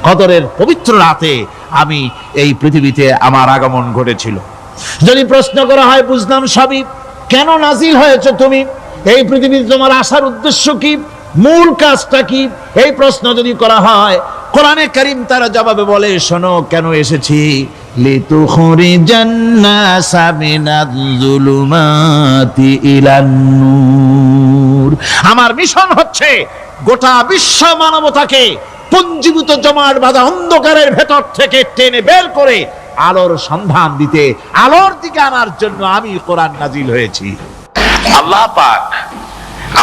কদরের পবিত্র রাতে আমি এই পৃথিবীতে আমার আগমন ঘটেছিল। যদি প্রশ্ন করা হয়, বুঝলাম সবই, কেন নাজিল হয়েছে তুমি, এই পৃথিবীতে তোমার আসার উদ্দেশ্য কি, মূল কাজটা কি, এই প্রশ্ন যদি করা হয়, কোরআনে কারীম তারা জবাবে বলে, শোনো কেন এসেছি, লিতুখরিজান নাসা মিনাজ-জুলুমাতি ইলান-নূর। আমার মিশন হচ্ছে গোটা বিশ্ব মানবতাকে পুঞ্জীভূত জমাট বাঁধা অন্ধকারের ভেতর থেকে টেনে বের করে আলোর সন্ধান দিতে, আলোর দিকে আনার জন্য আমি কোরআন নাজিল হয়েছি। আল্লাহ পাক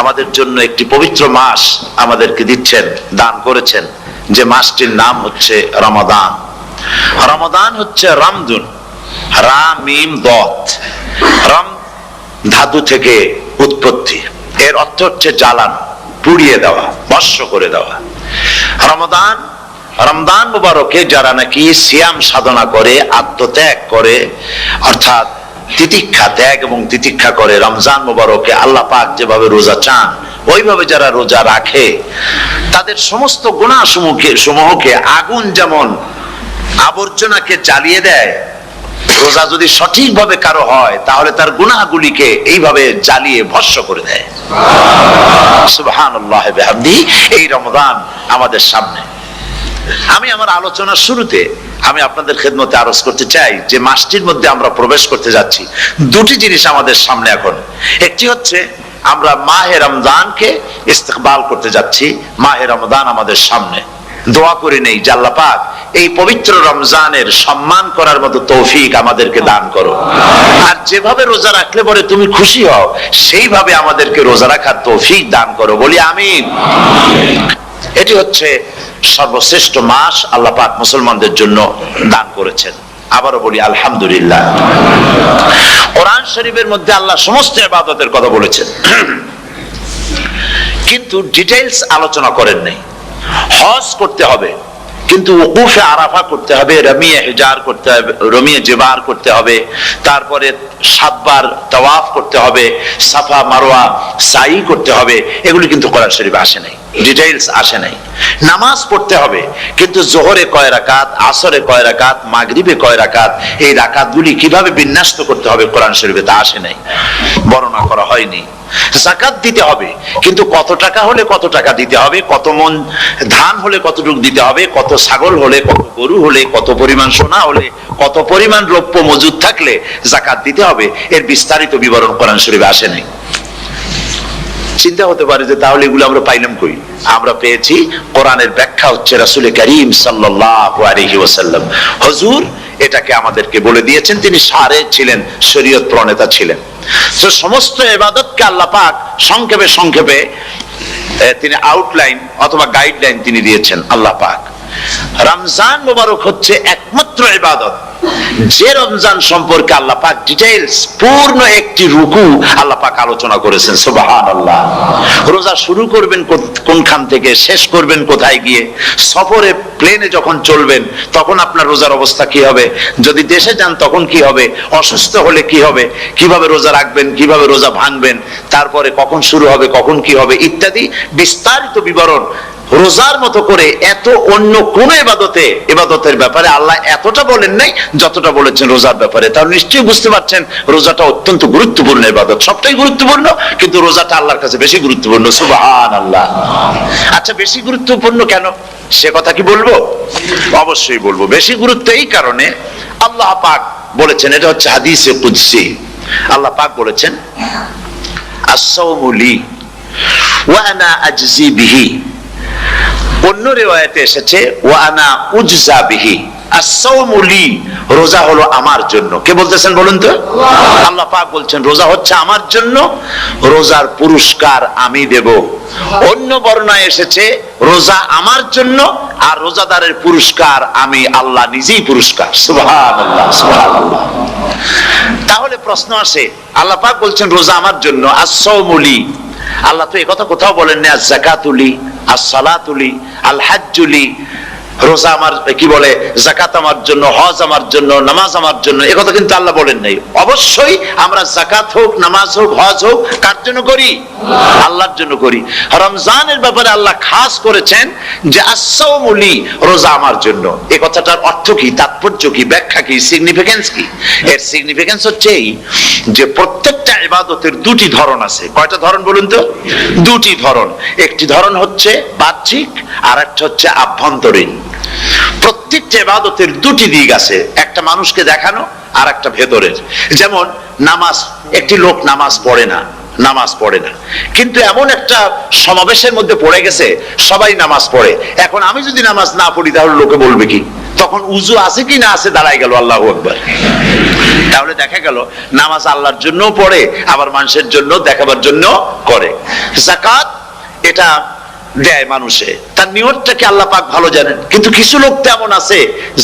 আমাদের জন্য একটি পবিত্র মাস আমাদেরকে দিচ্ছেন, দান করেছেন, যে মাসটির নাম হচ্ছে রমাদান। রমাদান হচ্ছে রামদুন, রা মিম দত, রাম ধাতু থেকে উৎপত্তি, এর অর্থ হচ্ছে জ্বালানো, পুড়িয়ে দেওয়া, ভস্ম করে দেওয়া। রমাদান, রমজান মুবারকে যারা নাকি সিয়াম সাধনা করে, আত্মত্যাগ করে, অর্থাৎ তিতিক্ষা, ত্যাগ এবং তিতিক্ষা করে, রমজান মুবারকে আল্লাহ পাক যেভাবে রোজা চান ওইভাবে যারা রোজা রাখে, তাদের সমস্ত গুনাহ সমূহকে আগুন যেমন আবর্জনাকে জ্বালিয়ে দেয়, রোজা যদি সঠিকভাবে কারো হয় তাহলে তার গুনাহগুলিকে এইভাবে জ্বালিয়ে ভস্ম করে দেয়। সুবহানাল্লাহ ওয়া বিহামদিহি। এই রমাদান আমাদের সামনে। আমি আমার আলোচনার শুরুতে আমি আপনাদের খেদমতে আরজ করতে চাই যে মাসটির মধ্যে আমরা প্রবেশ করতে যাচ্ছি, দুটি জিনিস আমাদের সামনে এখন। একটি হচ্ছে আমরা মাহে রমজানকে ইস্তেকবাল করতে যাচ্ছি, মাহে রমজান আমাদের সামনে। দোয়া করে নেই যে আল্লাহ পাক এই পবিত্র রমজানের সম্মান করার মতো তৌফিক আমাদেরকে দান করো, আর যেভাবে রোজা রাখলে পরে তুমি খুশি হও সেইভাবে আমাদেরকে রোজা রাখার তৌফিক দান করো, বলি আমিন। এটি হচ্ছে সর্বশ্রেষ্ঠ মাস আল্লাহ পাক মুসলমানদের জন্য দান করেছেন। আবারও বলি আলহামদুলিল্লাহ। কোরআন শরীফের মধ্যে আল্লাহ সমস্ত ইবাদতের কথা বলেছেন, কিন্তু ডিটেইলস আলোচনা করেন নাই। হজ করতে হবে, কিন্তু ওকুফে আরাফা করতে হবে, রমিয়ে হিজার করতে হবে, রমিয়ে জিবার করতে হবে, তারপরে 7 বার তাওয়াফ করতে হবে, সাফা মারওয়া সাই করতে হবে, এগুলি কিন্তু কোরআন শরীফে আসে নাই, ডিটেইলস আসে নাই। নামাজ পড়তে হবে, কিন্তু জোহরে কয় রাকাত, আসরে কয় রাকাত, মাগরিবে কয় রাকাত, এই রাকাতগুলি কিভাবে বিন্যস্ত করতে হবে কোরআন শরীফে তা আসে নাই, বর্ণনা করা হয়নি। যাকাত দিতে হবে, কিন্তু কত টাকা হলে কত টাকা দিতে হবে, কত মন ধান হলে কতটুকু দিতে হবে, কত ছাগল হলে, কত গরু হলে, কত পরিমাণ সোনা হলে, কত পরিমাণ দ্রব্য মজুদ থাকলে যাকাত দিতে হবে, এর বিস্তারিত বিবরণ কোরআন শরীফে আসে নাই। চিন্তা হতে পারে যে তাহলে এগুলো আমরা পাইলাম কই? আমরা পেয়েছি কোরআনের ব্যাখ্যা হচ্ছে রাসূল করিম সাল্লাল্লাহু আলাইহি ওয়াসাল্লাম, হুজুর এটাকে আমাদেরকে বলে দিয়েছেন, তিনি সারে ছিলেন, শরীয়ত প্রণেতা ছিলেন। তো সমস্ত ইবাদতকে আল্লাহ পাক সংক্ষেপে সংক্ষেপে তিনি আউটলাইন অথবা গাইডলাইন তিনি দিয়েছেন আল্লাহ পাক। রমজান মুবারক হচ্ছে একমাত্র ইবাদত যে রমজান সম্পর্কে আল্লাহ পাক ডিটেইলস পূর্ণ একটি রুকু আল্লাহ পাক আলোচনা করেছেন। সুবহানাল্লাহ। রোজা শুরু করবেন কোনখান থেকে, শেষ করবেন কোথায় গিয়ে, সফরে প্লেনে যখন চলবেন তখন আপনার রোজার অবস্থা কি হবে, যদি দেশে যান তখন কি হবে, অসুস্থ হলে কি হবে, কিভাবে রোজা রাখবেন, কিভাবে রোজা ভাঙবেন, তারপরে কখন শুরু হবে, কখন কি হবে ইত্যাদি বিস্তারিত বিবরণ। রোজার মতো করে এত অন্য কোন ইবাদতের ব্যাপারে আল্লাহ এতটা বলেন নাই যতটা বলেছেন রোজার ব্যাপারে। তাহলে নিশ্চয়ই বুঝতে পারছেন রোজাটা অত্যন্ত গুরুত্বপূর্ণ ইবাদত। সবটাই গুরুত্বপূর্ণ, কিন্তু রোজাটা আল্লাহর কাছে বেশি গুরুত্বপূর্ণ। সুবহানাল্লাহ। আচ্ছা, বেশি গুরুত্বপূর্ণ কেন সে কথা কি বলবো? অবশ্যই বলবো। বেশি গুরুত্ব এই কারণে, আল্লাহ পাক বলেছেন, এটা হচ্ছে হাদিসে কুদসি, আল্লাহ পাক বলেছেন আস-সাওমু লি ওয়া আনা আজজি বিহি। অন্য রিওয়ায়াতে এসেছে ওয়া আনা উজজা বিহি। আস-সাওমু লি, রোজা হলো আমার জন্য। কে বলতেছেন বলুন তো? আল্লাহ পাক বলছেন রোজা হচ্ছে আমার জন্য, রোজার পুরস্কার আমি দেব। অন্য বর্ণনায় এসেছে রোজা আমার জন্য আর রোজাদারের পুরস্কার আমি আল্লাহ নিজেই পুরস্কার। সুবহানাল্লাহ, সুবহানাল্লাহ। তাহলে প্রশ্ন আসে, আল্লাহ পাক বলছেন রোজা আমার জন্য, আস-সাওমু লি। আল্লাহ তো এই কথা কোথাও বলেন না আজ-যাকাতুলি, আস-সালাতুলি, আল-হাজ্জুলি, রোজা আমার কি বলে, যাকাত আমার জন্য, হজ আমার জন্য, নামাজ আমার জন্য, এ কথা কিন্তু আল্লাহ বলেন নাই। অবশ্যই আমরা যাকাত হোক, নামাজ হোক, হজ হোক কার জন্য করি? আল্লাহর জন্য করি। রমজানের ব্যাপারে আল্লাহ খাস করেছেন যে আস-সাওমু লি, রোজা আমার জন্য। এই কথাটার অর্থ কি, তাৎপর্য কি, ব্যাখ্যা কি, সিগনিফিকেন্স কি? এর সিগনিফিকেন্স হচ্ছে এই যে প্রত্যেকটা ইবাদতের দুটি ধরন আছে। কয়টা ধরন বলুন তো? দুটি ধরন। একটি ধরন হচ্ছে বাহ্যিক, আর একটা হচ্ছে আভ্যন্তরীণ। প্রত্যেকটা ইবাদতের দুটি দিক আছে, একটা মানুষকে দেখানো আর একটা ভেতরের। যেমন নামাজ, একটি লোক নামাজ পড়ে না, কিন্তু এমন একটা সমাবেশের মধ্যে পড়ে গেছে, সবাই নামাজ পড়ে। এখন আমি যদি নামাজ না পড়ি তাহলে লোকে বলবে কি? তখন উজু আছে কি না আছে দাঁড়ায় গেল, আল্লাহু আকবার। তাহলে দেখা গেল নামাজ আল্লাহর জন্য পড়ে, আবার মানুষের জন্য দেখাবার জন্য করে। যাকাত এটা দেয় মানুষে, তার নিয়তটাকে আল্লাহ পাক ভালো জানেন। কিন্তু কিছু লোক তেমন আছে,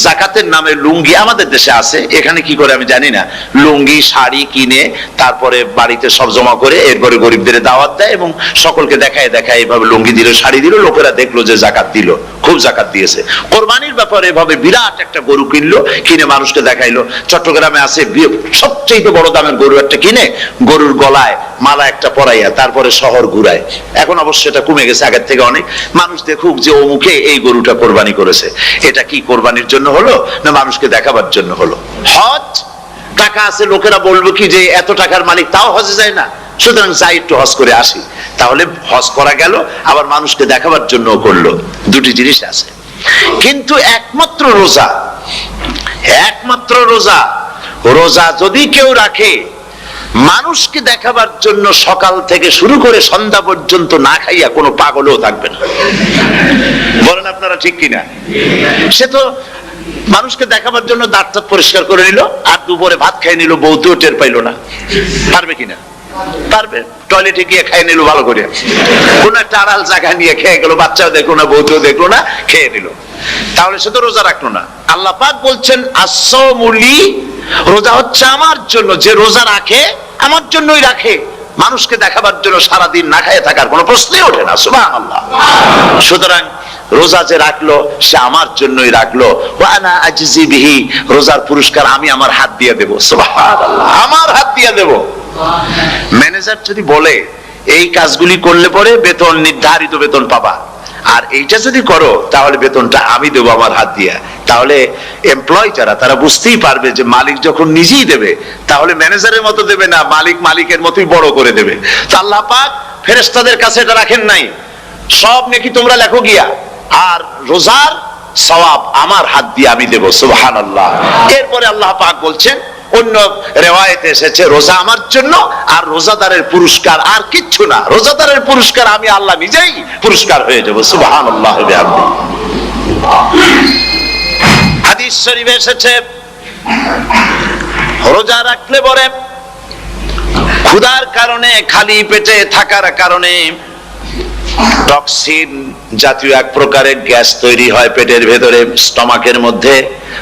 যাকাতের নামে লুঙ্গি, আমাদের দেশে আছে, এখানে কি করে আমি জানি না, লুঙ্গি শাড়ি কিনে তারপরে বাড়িতে সব জমা করে এরপরে গরিবদের দাওয়াত দেয় এবং সকলকে দেখায় এভাবে লুঙ্গি দিল, শাড়ি দিল, লোকেরা দেখলো যে যাকাত দিল, খুব যাকাত দিয়েছে। কোরবানির ব্যাপারে এভাবে বিরাট একটা গরু কিনলো, কিনে মানুষকে দেখাইলো। চট্টগ্রামে আছে সবচেয়ে বড় দামের গরু একটা কিনে গরুর গলায় মালা একটা পরাইয়া তারপরে শহর ঘুরায়। এখন অবশ্য এটা কমে গেছে আগের থেকে অনেক। মানুষ দেখুক যে অমুকে এই গরুটা কোরবানি করেছে। এটা কি কোরবানির জন্য হলো না মানুষকে দেখাবার জন্য হলো? হজ, টাকা আছে, লোকেরা বলবো কি যে এত টাকার মালিক, তাও হজে যায় না, সুতরাং যাই একটু হজ করে আসি। তাহলে হজ করা গেল, আবার মানুষকে দেখাবার জন্য করলো। দুটি জিনিস আছে। কিন্তু একমাত্র রোজা যদি কেউ রাখে মানুষকে দেখাবার জন্য, সকাল থেকে শুরু করে সন্ধ্যা পর্যন্ত না খাইয়া কোনো পাগলও থাকবে না। বলেন আপনারা ঠিক কিনা? সে তো মানুষকে দেখাবার জন্য দাঁত পরিষ্কার করে নিল, আর দুপুরে ভাত খাই নিল, বউতেও টের পাইলো না। পারবে কিনা? পারবে। টয়লেটে গিয়ে খাই নিল ভালো করে, কোন একটা আড়াল জায়গা নিয়ে খেয়ে গেল, বাচ্চাও দেখলো না, বউতেও দেখলো না, খেয়ে নিল। তাহলে সে তো রোজা রাখলো না। আল্লাহ পাক বলছেন আস-সাওমু লি, রোজা হচ্ছে আমার জন্য। যে রোজা রাখে আমার জন্যই রাখে, মানুষকে দেখাবার জন্য সারাদিন না খাইয়ে থাকার কোনো প্রশ্নই ওঠে না। সুবহানাল্লাহ। সুতরাং রোজা যে রাখলো সে আমার জন্যই রাখলো। ওয়া আনা আজজি বিহি, রোজার পুরস্কার আমি আমার হাত দিয়ে দেব। সুবহানাল্লাহ, আমার হাত দিয়ে দেব। ম্যানেজার যদি বলে এই কাজগুলি করলে পরে বেতন, নির্ধারিত বেতন পাবা, আর এইটা যদি করো তাহলে বেতনটা আমি দেবো আমার হাত দিয়া, তাহলে এমপ্লয় যারা তারা বুঝতেই পারবে যে মালিক যখন নিজেই দেবে তাহলে ম্যানেজারের মতো দেবে না, মালিক মালিকের মতোই বড় করে দেবে। তো আল্লাহ পাক ফেরেশতাদের কাছে এটা রাখেন নাই, সব নেকি তোমরা লেখো গিয়া, আর রোজার সওয়াব আমার হাত দিয়ে আমি দেব। সুবহানাল্লাহ। এরপরে আল্লাহ পাক বলছেন, অন্য রিওয়ায়াতে এসেছে রোজা আমার জন্য, আর রোজাদারের পুরস্কার আর কিচ্ছু না, রোজাদারের পুরস্কার আমি আল্লাহ নিজেই পুরস্কার হয়ে যাব। সুবহানাল্লাহ। হাদিস শরীফে এসেছে রোজা রাখলে পরে ক্ষুধার কারণে, খালি পেটে থাকার কারণে টক্সিন জাতীয় এক প্রকারের গ্যাস তৈরি হয় পেটের ভেতরে, স্টমাকের মধ্যে,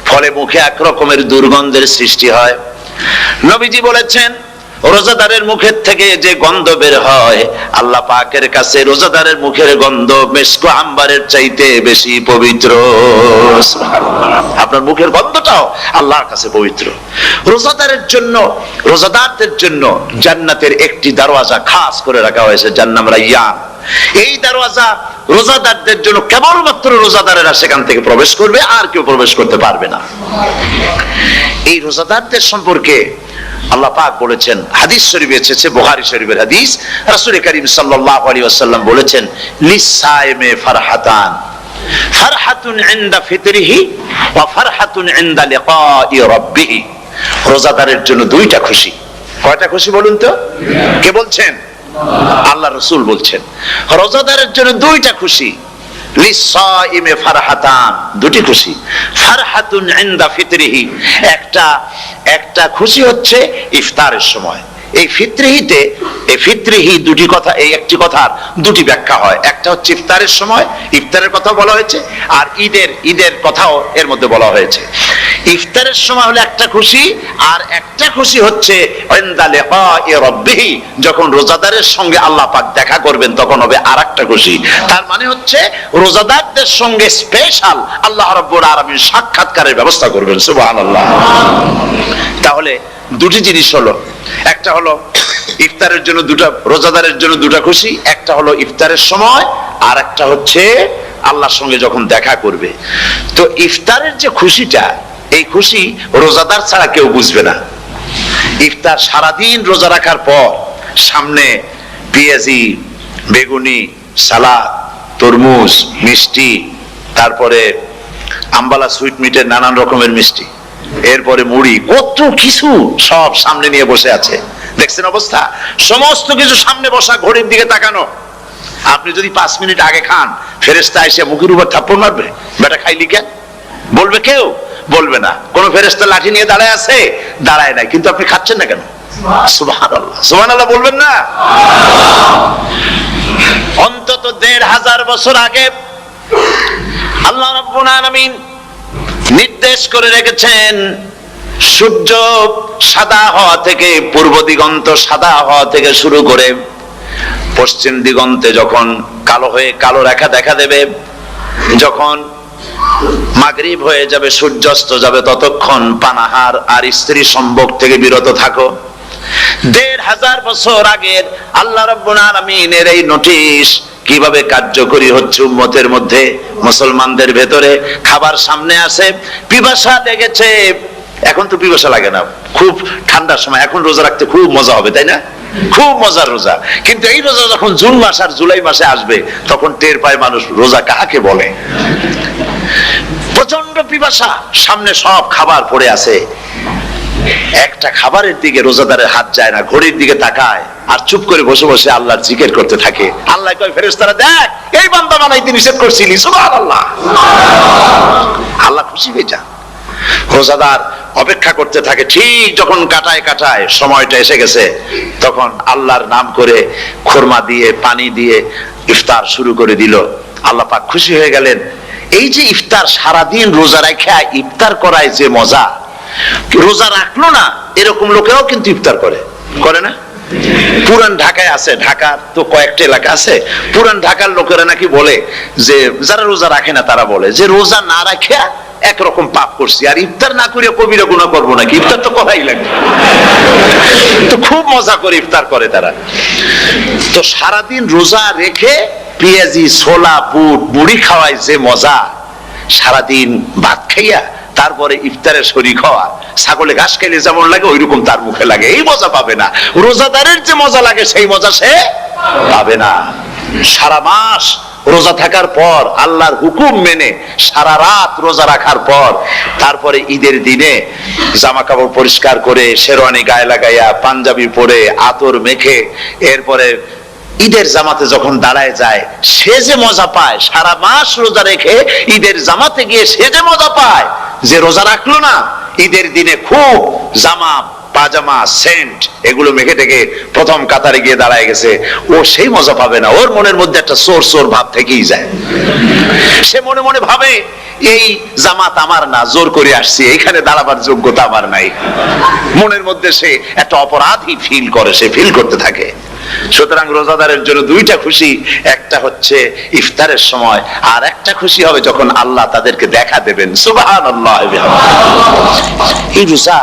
ফলে মুখে এক রকমের দুর্গন্ধের সৃষ্টি হয়। নবীজি বলেছেন রোজাদারের মুখের থেকে যে গন্ধ বের হয় আল্লাহ পাকের কাছে রোজাদারের মুখের গন্ধ মিসকু আম্বারের চাইতে বেশি পবিত্র। আপনার মুখের গন্ধটাও আল্লাহর কাছে পবিত্র। রোজাদারের জন্য, রোজাদারদের জন্য জান্নাতের একটি দরওয়াজা খাস করে রাখা হয়েছে, যার নাম রায়্যান। এই দরওয়াজা রোজাদারদের জন্য, কেবলমাত্র রোজাদারেরা সেখান থেকে প্রবেশ করবে, আর কেউ প্রবেশ করতে পারবে না। এই রোজাদারদের সম্পর্কে আল্লাহ পাক বলেছেন, হাদিস শরীফে এসেছে, বুখারী শরীফের হাদিস, রাসূল করিম সাল্লাল্লাহু আলাইহি ওয়াসাল্লাম বলেছেন লিস-সাইমে ফারহাতান, ফারহাতুন ইনদা ফিতরিহি ওয়া ফারহাতুন ইনদা লিকাই রাব্বিহি। রোজাদারের জন্য দুইটা খুশি। কয়টা খুশি বলুন তো? কে বলছেন? আল্লাহ রাসূল বলছেন রোজাদারের জন্য দুইটা খুশি। লিস-সাইমে ফারহাতান, দুটি খুশি। ফারহাতুন ইনদা ফিতরিহি, একটা খুশি হচ্ছে ইফতারের সময়। এই ফিতরিহিতে, এই ফিতরিহি দুটি কথা, এই একটি কথার দুটি ব্যাখ্যা হয়। একটা হচ্ছে ইফতারের সময়, ইফতারের কথা বলা হয়েছে, আর ঈদের কথাও এর মধ্যে বলা হয়েছে। ইফতারের সময় হলো একটা খুশি, আর একটা খুশি হচ্ছে ইনদা লিকাই রাব্বিহি, যখন রোজাদারের সঙ্গে আল্লাহ পাক দেখা করবেন তখন হবে আরেকটা খুশি। তার মানে হচ্ছে রোজাদারদের সঙ্গে স্পেশাল আল্লাহ রাব্বুল আলামিন সাক্ষাৎকারের ব্যবস্থা করবেন। সুবহানাল্লাহ। তাহলে দুটি জিনিস হলো, একটা হলো ইফতারের জন্য দুটা, রোজাদারের জন্য দুটা খুশি, একটা হলো ইফতারের সময়, আর একটা হচ্ছে আল্লাহর সঙ্গে যখন দেখা করবে। তো ইফতারের যে খুশিটা, এই খুশি রোজাদার ছাড়া কেউ বুঝবে না। ইফতার সারাদিন রোজা রাখার পর সামনে পেঁয়াজি, বেগুনি, সালাদ, তরমুজ, মিষ্টি, তারপরে আম্বালা সুইট মিটের নানান রকমের মিষ্টি, এরপরে মুড়ি, কত কিছু সব সামনে নিয়ে বসে আছে। দেখছেন অবস্থা? সমস্ত কিছু সামনে বসা, ঘড়ির দিকে তাকানো। আপনি যদি 5 মিনিট আগে খান, ফেরেশতা এসে মুখের উপর থাপ্পড় মারবে, বেটা খাইলি কেন? বলবে কেউ? বলবে না। কোন ফেরেশতা লাঠি নিয়ে দাঁড়ায় আছে? দাঁড়ায় নাই। কিন্তু আপনি খাচ্ছেন না কেন? সুবহানাল্লাহ, সুবহানাল্লাহ বলবেন না? অন্তত 1500 বছর আগে আল্লাহ রাব্বুল আলামিন নির্দেশ করে রেখেছেন, সূর্য সাদা হওয়া থেকে, পূর্ব দিগন্ত সাদা হওয়া থেকে শুরু করে পশ্চিম দিগন্তে যখন কালো হয়ে কালো রেখা দেখা দেবে, যখন মাগরিব হয়ে যাবে, সূর্যাস্ত যাবে, ততক্ষণ পানাহার আর স্ত্রী সম্ভোগ থেকে বিরত থাকো। 1500 বছর আগের আল্লাহ রাব্বুল আলামিনের এই নোটিশ কিভাবে কার্যকরী হচ্ছে উম্মতের মধ্যে, মুসলমানদের ভেতরে। খাবার সামনে আসে, পিপাসা লেগেছে, এখন তো পিপাসা লাগে না, খুব ঠান্ডার সময়, এখন রোজা রাখতে খুব মজা হবে, তাই না? খুব মজার রোজা। কিন্তু এই রোজা যখন জুন মাস আর জুলাই মাসে আসবে, তখন টের পায় মানুষ রোজা কাকে বলে। প্রচন্ড পিপাসা, সামনে সব খাবার পড়ে আছে, একটা খাবারের দিকে রোজাদারের হাত যায় না, ঘড়ির দিকে তাকায় আর চুপ করে বসে বসে আল্লাহর জিকির করতে থাকে। আল্লাহ কয়, ফেরেশতারা দেখ, এই বান্দা বানাইতে নিষেধ করছিলি। সুবহানাল্লাহ। আল্লাহ খুশি হয়ে যান। রোজাদার অপেক্ষা করতে থাকে, ঠিক যখন কাটায় কাটায় সময়টা এসে গেছে, তখন আল্লাহর নাম করে খুরমা দিয়ে, পানি দিয়ে ইফতার শুরু করে দিল। আল্লাহ পাক খুশি হয়ে গেলেন। এই যে ইফতার, সারাদিন রোজা রাখা ইফতার করায় যে মজা, রোজা রাখলো না এরকম লোকেও কিন্তু ইফতার করে, করে না? পুরান ঢাকায় আছে, ঢাকার তো কয়েকটা এলাকা আছে, পুরান ঢাকার লোকেরা নাকি বলে যে, যারা রোজা রাখে না তারা বলে যে, রোজা না রাখা একরকম পাপ করছি, আর ইফতার না করিয়া কবিরা গুনাহ করবো নাকি, ইফতার তো করাই লাগবে। তো খুব মজা করে ইফতার করে তারা। তো সারাদিন রোজা রেখে পেঁয়াজি, ছোলা, বুট, মুড়ি খাওয়ায় যে মজা, সারাদিন ভাত খাইয়া তারপরে ইফতারে শরীক হওয়া, ছাগলে ঘাস খাইলে যেমন লাগে ওইরকম তার মুখে লাগে, এই মজা পাবে না। রোজাদারের যে মজা লাগে সেই মজা সে পাবে না। সারা মাস রোজা থাকার পর, আল্লাহর হুকুম মেনে সারা রাত রোজা রাখার পর, তারপরে ঈদের দিনে জামা কাপড় পরিষ্কার করে, শেরওয়ানি গায়ে লাগাইয়া, পাঞ্জাবি পরে, আতর মেখে, এরপরে ঈদের জামাতে যখন দাঁড়ায় যায়, সে যে মজা পায়, সারা মাস রোজা রেখে ঈদের জামাতে গিয়ে সে যে মজা পায়, যে রোজা রাখলো না, ঈদের দিনে খুব জামা, পাজামা, সেন্ট এগুলো মেখে টেকে প্রথম কাতারে গিয়ে দাঁড়ায় গেছে, ও সেই মজা পাবে না। ওর মনের মধ্যে একটা চোর চোর ভাব থেকেই যায়। সে মনে মনে ভাবে, এই জামাত আমার না, জোর করে আসছি, এখানে দাঁড়াবার যোগ্যতা আমার নাই। মনের মধ্যে সে একটা অপরাধী ফিল করে, সে ফিল করতে থাকে। সুতরাং রোজাদারের জন্য দুইটা খুশি, একটা হচ্ছে ইফতারের সময়, আর একটা খুশি হবে যখন আল্লাহ তাদেরকে দেখা দেবেন। সুবহানাল্লাহ। এই রোজা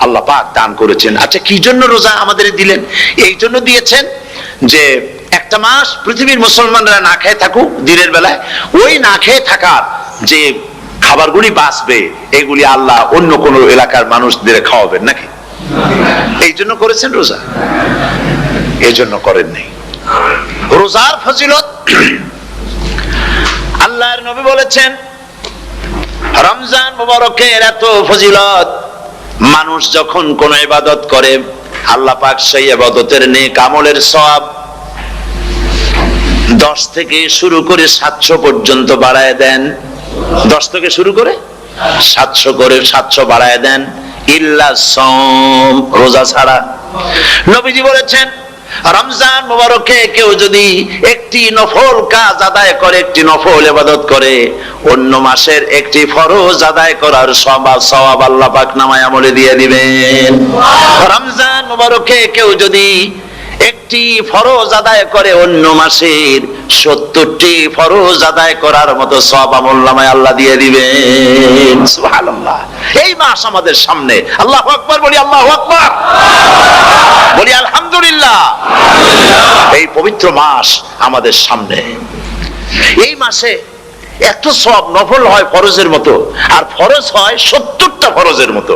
আল্লাহ পাক দান করেছেন। আচ্ছা, কি জন্য রোজা আমাদের দিলেন? এই জন্য দিয়েছেন যে একটা মাস পৃথিবীর মুসলমানরা না খেয়ে থাকুক দিনের বেলায়, ওই না খেয়ে থাকার যে খাবারগুলি বাঁচবে, এগুলি আল্লাহ অন্য কোন এলাকার মানুষদের খাওয়াবেন নাকি? এই জন্য করেছেন রোজা, এই জন্য করেন নাই। রোজার ফজিলত আল্লাহর নবী বলেছেন, রমজান মুবারকের এত ফজিলত, মানুষ যখন কোন ইবাদত করে, আল্লাহ পাক সেই ইবাদতের নেক আমলের সওয়াব 10 থেকে শুরু করে 700 পর্যন্ত বাড়ায় দেন। 10 থেকে শুরু করে 700 করে 700 বাড়ায় দেন, ইল্লা সাওম, রোজা ছাড়া। নবীজি বলেছেন, রমজান মুবারকে কেউ যদি একটি নফল কাজ আদায় করে, একটি নফল ইবাদত করে, অন্য মাসের একটি ফরজ আদায় করার সওয়াব আল্লাহ পাক নামায়ে আমলে দিয়ে দিবেন। রমজান মুবারকে কেউ যদি একটি ফরজ আদায় করে, অন্য মাসের 70টি ফরজ আদায় করার মতো সওয়াব আমলনামায় আল্লাহ দিয়ে দিবেন। সুবহানাল্লাহ। এই মাস আমাদের সামনে, আল্লাহু আকবার বলি, আল্লাহু আকবার বলি, আলহামদুলিল্লাহ। এই পবিত্র মাস আমাদের সামনে। এই মাসে এত সওয়াব, নফল হয় ফরজের মতো, আর ফরজ হয় 70টা ফরজের মতো।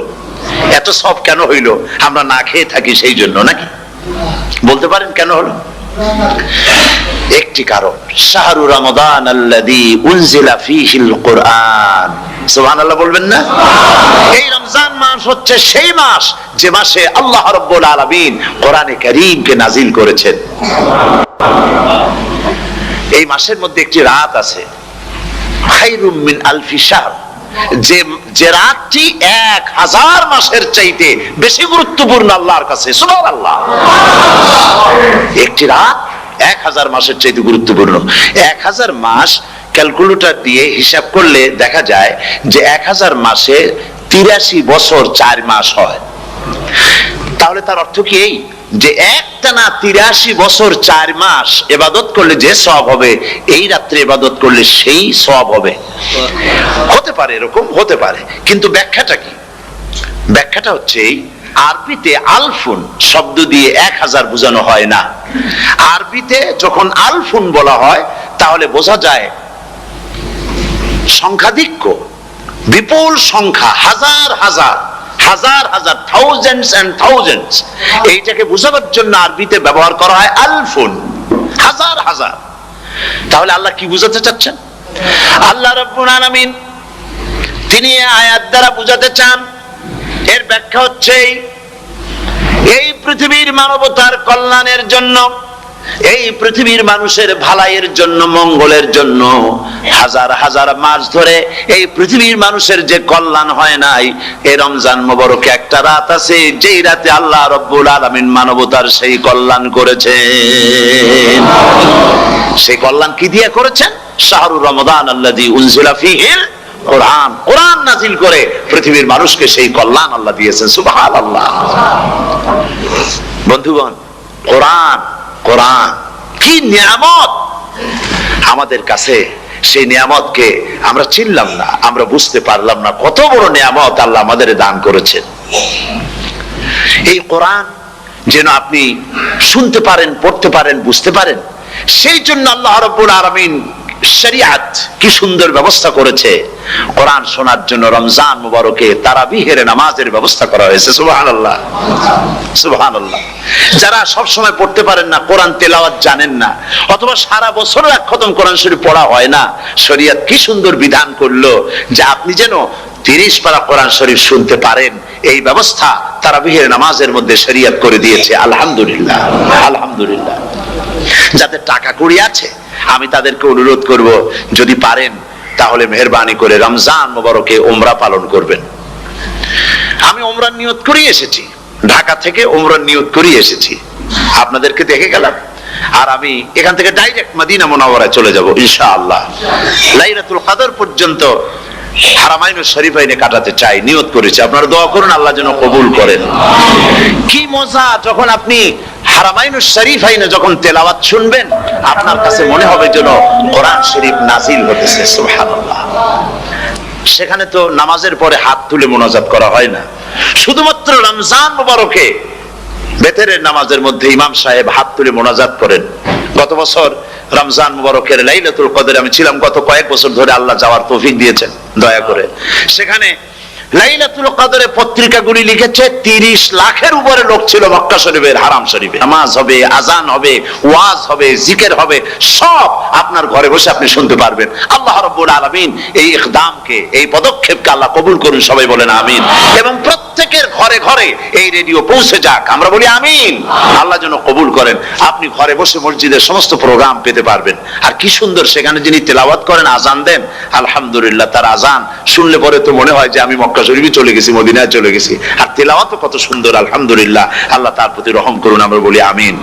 এত সওয়াব কেন হইল? আমরা না খেয়ে থাকি সেই জন্য নাকি? বলতে পারেন কেন হলো? একটি কারণ, শাহরু রমাদান আল্লাযী উনজিলা ফীহিল কুরআন। সুবহানাল্লাহ বলবেন না? এই রমজান মাস হচ্ছে সেই মাস যে মাসে আল্লাহ রাব্বুল আলামিন কোরআনে কারীমকে নাজিল করেছেন। এই মাসের মধ্যে একটি রাত আছে, খায়রুম মিন আলফি শাহর, যে রাতটি 1000 মাসের চাইতে বেশি গুরুত্বপূর্ণ আল্লাহর কাছে। সুবহানাল্লাহ। একটি রাত 1000 মাসের চাইতে গুরুত্বপূর্ণ। 1000 মাস ক্যালকুলেটর দিয়ে হিসাব করলে দেখা যায় যে 1000 মাসে 83 বছর 4 মাস হয়। তাহলে তার অর্থ কি এই যে একটানা 83 বছর 4 মাস ইবাদত করলে যে সওয়াব হবে, এই রাত্রে ইবাদত করলে সেই সওয়াব হবে? হতে পারে, এরকম হতে পারে, কিন্তু ব্যাখ্যাটা কি? ব্যাখ্যাটা হচ্ছে আরবিতে আলফুন শব্দ দিয়ে 1000 বোঝানো হয় না। আরবিতে যখন আলফুন বলা হয় তাহলে বোঝা যায় সংখ্যাধিক্য, বিপুল সংখ্যা, হাজার হাজার, হাজার হাজার, থাউজেন্ডস এন্ড থাউজেন্ডস। এইটাকে বোঝানোর জন্য আরবিতে ব্যবহার করা হয় আলফুন, হাজার হাজার। তাহলে আল্লাহ কি বুঝাতে চাচ্ছেন? আল্লাহ রাব্বুল আলামিন তিনি আয়াত দ্বারা বুঝাতে চান, এর ব্যাখ্যা হচ্ছে এই পৃথিবীর মানবতার কল্যাণের জন্য, এই পৃথিবীর মানুষের ভালাইয়ের জন্য, মঙ্গলের জন্য হাজার হাজার মাস ধরে এই পৃথিবীর মানুষের যে কল্যাণ হয় নাই, এই রমজান মুবারকে একটা রাত আছে যেই রাতে আল্লাহ রাব্বুল আলামিন মানবতার সেই কল্যাণ করেছেন। সেই কল্যাণ কি দিয়ে করেছেন? শাহরু রমাদান আল্লাযী উনজিলা ফীহিল কোরআন, কোরআন নাজিল করে পৃথিবীর মানুষকে সেই কল্যাণ আল্লাহ দিয়েছেন। সুবহানাল্লাহ। বন্ধুগণ, কোরআন, কোরআন কি নিয়ামত আমাদের কাছে! সেই নিয়ামতকে আমরা চিনলাম না, আমরা বুঝতে পারলাম না কত বড় নিয়ামত আল্লাহ আমাদের দান করেছেন। এই কোরআন যেন আপনি শুনতে পারেন, পড়তে পারেন, বুঝতে পারেন, সেই জন্য আল্লাহ রাব্বুল আলামিন শরিয়াত কি সুন্দর ব্যবস্থা করেছে। কোরআন শোনার জন্য রমজান মুবারকে তারাবিহের নামাজের ব্যবস্থা করা হয়েছে। সুবহানাল্লাহ, সুবহানাল্লাহ। যারা সব সময় পড়তে পারেন না, কোরআন তেলাওয়াত জানেন না, অথবা সারা বছরও এক খতম কোরআন শরীফ পড়া হয় না, শরিয়াত কি সুন্দর বিধান করলো যে আপনি যেন 30 পারা কোরআন শরীফ শুনতে পারেন। এই ব্যবস্থা তারাবিহের নামাজের মধ্যে শরিয়াত করে দিয়েছে। আলহামদুলিল্লাহ, আলহামদুলিল্লাহ। যাদের টাকা কড়ি আছে আমি তাদেরকে অনুরোধ করব, যদি পারেন তাহলে মেহেরবানি করে রমজান মুবারকে উমরা পালন করবেন। আমি উমরার নিয়ত করে এসেছি, ঢাকা থেকে উমরার নিয়ত করে এসেছি, আপনাদেরকে দেখে গেলাম। আর আমি এখান থেকে ডাইরেক্ট মদিনা মুনাওয়ারায় চলে যাব ইনশাআল্লাহ। লাইলাতুল কদর পর্যন্ত হারামাইনুশ শরীফাইনে কাটাতে চাই, নিয়ত করেছি। আপনারা দোয়া করুন আল্লাহ যেন কবুল করেন। কি মজা যখন আপনি হারামাইনুশ শরীফাইনে যখন তেলাওয়াত শুনবেন, আপনার কাছে মনে হবে যেন কোরআন শরীফ নাজিল হতেছে। সুবহানাল্লাহ। সেখানে তো নামাজের পরে হাত তুলে মোনাজাত করা হয় না, শুধুমাত্র রমজান মুবারকে বেতেরের নামাজের মধ্যে ইমাম সাহেব হাত তুলে মোনাজাত করেন। গত বছর রমজান মুবারকের লাইলাতুল কদরে আমি ছিলাম, গত কয়েক বছর ধরে আল্লাহ যাওয়ার তৌফিক দিয়েছেন দয়া করে। সেখানে লাইলাতুল কদরে পত্রিকাগুলি লিখেছে 30 লাখের উপরে লোক ছিল মক্কা শরীফের, হারাম শরীফে। নামাজ হবে, আজান হবে, ওয়াজ হবে, জিকির হবে, সব আপনার ঘরে বসে আপনি শুনতে পারবেন। আল্লাহ রাব্বুল আলামিন এই ইকদামকে, এই পদক্ষেপকে আল্লাহ কবুল করুন, সবাই বলেন আমিন। এবং প্রত্যেকের ঘরে ঘরে এই রেডিও পৌঁছে যাক, আমরা বলি আমিন। আল্লাহ যেন কবুল করেন। আপনি ঘরে বসে মসজিদের সমস্ত প্রোগ্রাম পেতে পারবেন। আর কি সুন্দর সেখানে যিনি তেলাওয়াত করেন, আজান দেন, আলহামদুলিল্লাহ, তার আজান শুনলে পরে তো মনে হয় যে আমি মক্কা মক্কা শরীফে চলে গেছি, মদিনায় চলে গেছি। আর তেলাওয়াত কত সুন্দর, আলহামদুলিল্লাহ। আল্লাহ তার প্রতি রহম করুন, আমরা বলি আমিন।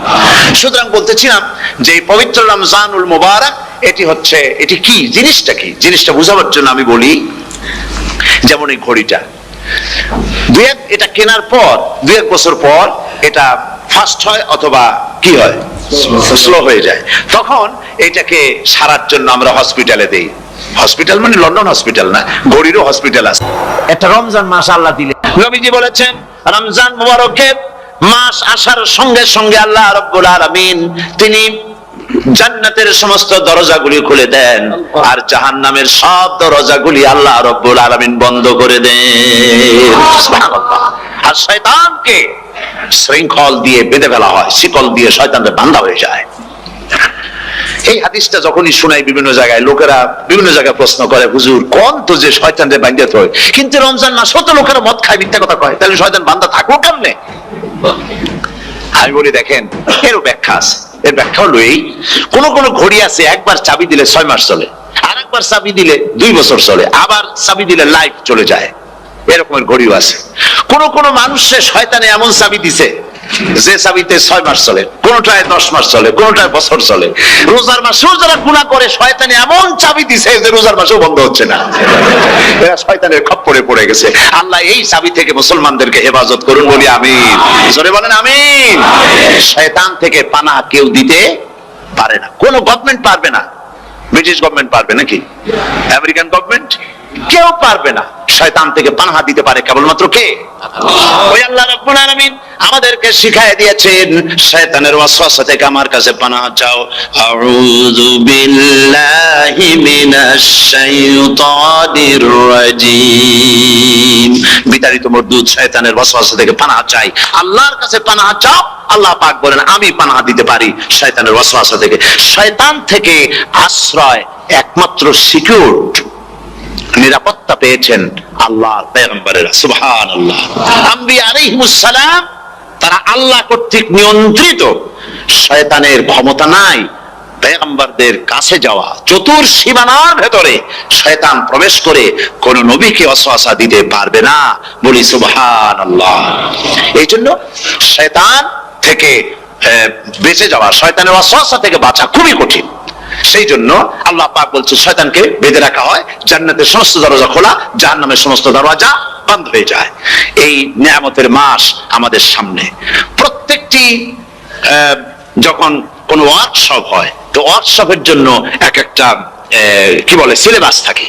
সুতরাং বলতেছিলাম যে এই পবিত্র রমজানুল মুবারক এটি কি জিনিসটা, কি জিনিসটা বোঝাবার জন্য আমি বলি, যেমন এই ঘড়িটা এটা কেনার পর 2-1 বছর পর এটা ফাস্ট হয় অথবা কি হয়, স্লো হয়ে যায়। তখন এটাকে সারার জন্য আমরা হসপিটালে দেই। হসপিটাল মানে লন্ডন হসপিটাল না, ঘড়িরও হসপিটাল আছে। একটা রমজান মাস আল্লাহ দিলে, নবীজি বলেছেন রমজান মুবারকের মাস আসার সঙ্গে সঙ্গে আল্লাহ রাব্বুল আলামিন তিনি জান্নাতের সমস্ত দরজাগুলি খুলে দেন, আর জাহান্নামের সব দরজাগুলি আল্লাহ রাব্বুল আলামিন বন্ধ করে দেন। সুবহানাল্লাহ। আর শয়তানকে শৃঙ্খল দিয়ে বেঁধে ফেলা হয়, শিকল দিয়ে শয়তানদের বান্ধা হয়ে যায়। এই হাদিসটা যখনই শুনাই বিভিন্ন জায়গায়, লোকেরা বিভিন্ন জায়গায় প্রশ্ন করে, হুজুর কোন তো যে শয়তানদের বান্ধা হয়, কিন্তু রমজান মাস তো লোকেরা মদ খায়, মিথ্যা কথা কয়, তাহলে শয়তান বান্ধা থাকবো কেমনে? আমি বলি দেখেন, এরও ব্যাখ্যা আছে। এর ব্যাখ্যা হলো এই, কোন কোন ঘড়ি আছে একবার চাবি দিলে 6 মাস চলে, আর একবার চাবি দিলে 2 বছর চলে, আবার চাবি দিলে লাইফ চলে যায়, এরকমের ঘড়িও আছে। কোন কোন মানুষের শয়তানে এমন চাবি দিছে যে চাবিতে 6 মাস চলে, কোনটায় 10 মাস চলে, কোনটায় বছর চলে। রোজার মাসেও যারা গুনাহ করে শয়তানে এমন চাবি দিছে যে রোজার মাসেও বন্ধ হচ্ছে না, এরা শয়তানের খপ্পরে পড়ে গেছে। আল্লাহ এই চাবি থেকে মুসলমানদেরকে হেফাজত করুন, বলি আমিন। জোরে বলেন আমিন। শয়তান থেকে পানাহ কেউ দিতে পারে না, কোন গভর্নমেন্ট পারবে না। ব্রিটিশ গভর্নমেন্ট পারবে নাকি? American government? কেউ পারবে না। শয়তান থেকে পানাহ দিতে পারে কেবলমাত্র কে? ওই আল্লাহ রাব্বুল আলামিন আমাদেরকে শিখায় দিয়েছেন, শয়তানের ওয়াসওয়াসা থেকে আমার কাছে পানাহ চাও। আউযু বিল্লাহি মিনাশ শাইতানির রাজীম। বিতাড়িত মরদুদ শয়তানের ওয়াসওয়াসা থেকে পানাহ চাই, আল্লাহর কাছে পানাহ চাও। আল্লাহ পাক বলেন আমি পানাহ দিতে পারি শয়তানের ওয়াসওয়াসা থেকে। শয়তান থেকে আশ্রয় একমাত্র সিকিউর, নিরাপত্তা পেয়েছেন আল্লাহর পয়গম্বরেরা। সুবহানাল্লাহ। আম্বিয়া আলাইহিমুস সালাম তারা আল্লাহ কর্তৃক নিয়ন্ত্রিত, শয়তানের ক্ষমতা নাই পয়গম্বরদের কাছে যাওয়া। চতুর সীমানার ভেতরে শয়তান প্রবেশ করে কোন নবীকে ওয়াসওয়াসা দিতে পারবে না, বলি সুবহানাল্লাহ। এই জন্য শয়তান থেকে বেঁচে যাওয়া, শয়তানের ওয়াসওয়াসা থেকে বাঁচা খুবই কঠিন। সেই জন্য আল্লাহ পাক বলছে শয়তানকে বেঁধে রাখা হয়, জান্নাতের সমস্ত দরজা খোলা, জাহান্নামের সমস্ত দরজা বন্ধ হয়ে যায়। এই নিয়ামতের মাস আমাদের সামনে। প্রত্যেকটি যখন কোন ওয়ার্কশপ হয়, তো ওয়ার্কশপের জন্য এক একটা কি বলে সিলেবাস থাকে।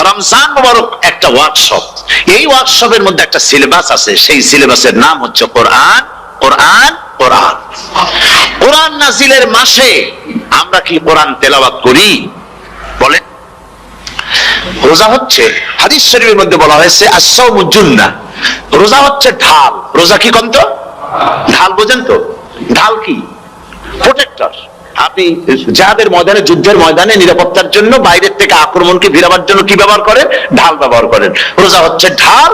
রমজান মুবারক একটা ওয়ার্কশপ। এই ওয়ার্কশপের মধ্যে একটা সিলেবাস আছে, সেই সিলেবাসের নাম হচ্ছে কোরআন। কোরআন কোরআন কোরআন নাজিলের মাসে আমরা কি কোরআন তেলাওয়াত করি? বলেন। রোজা হচ্ছে, হাদিস শরীফের মধ্যে বলা হয়েছে আস-সাওমু জুন্নাহ, রোজা হচ্ছে ঢাল। রোজা কি কন্ত? ঢাল। বোঝেন তো ঢাল কি? প্রোটেক্টর। আপনি যাদের ময়দানে, যুদ্ধের ময়দানে নিরাপত্তার জন্য বাইরের থেকে আক্রমণকে ভিড়াবার জন্য কি ব্যবহার করেন? ঢাল ব্যবহার করেন। রোজা হচ্ছে ঢাল,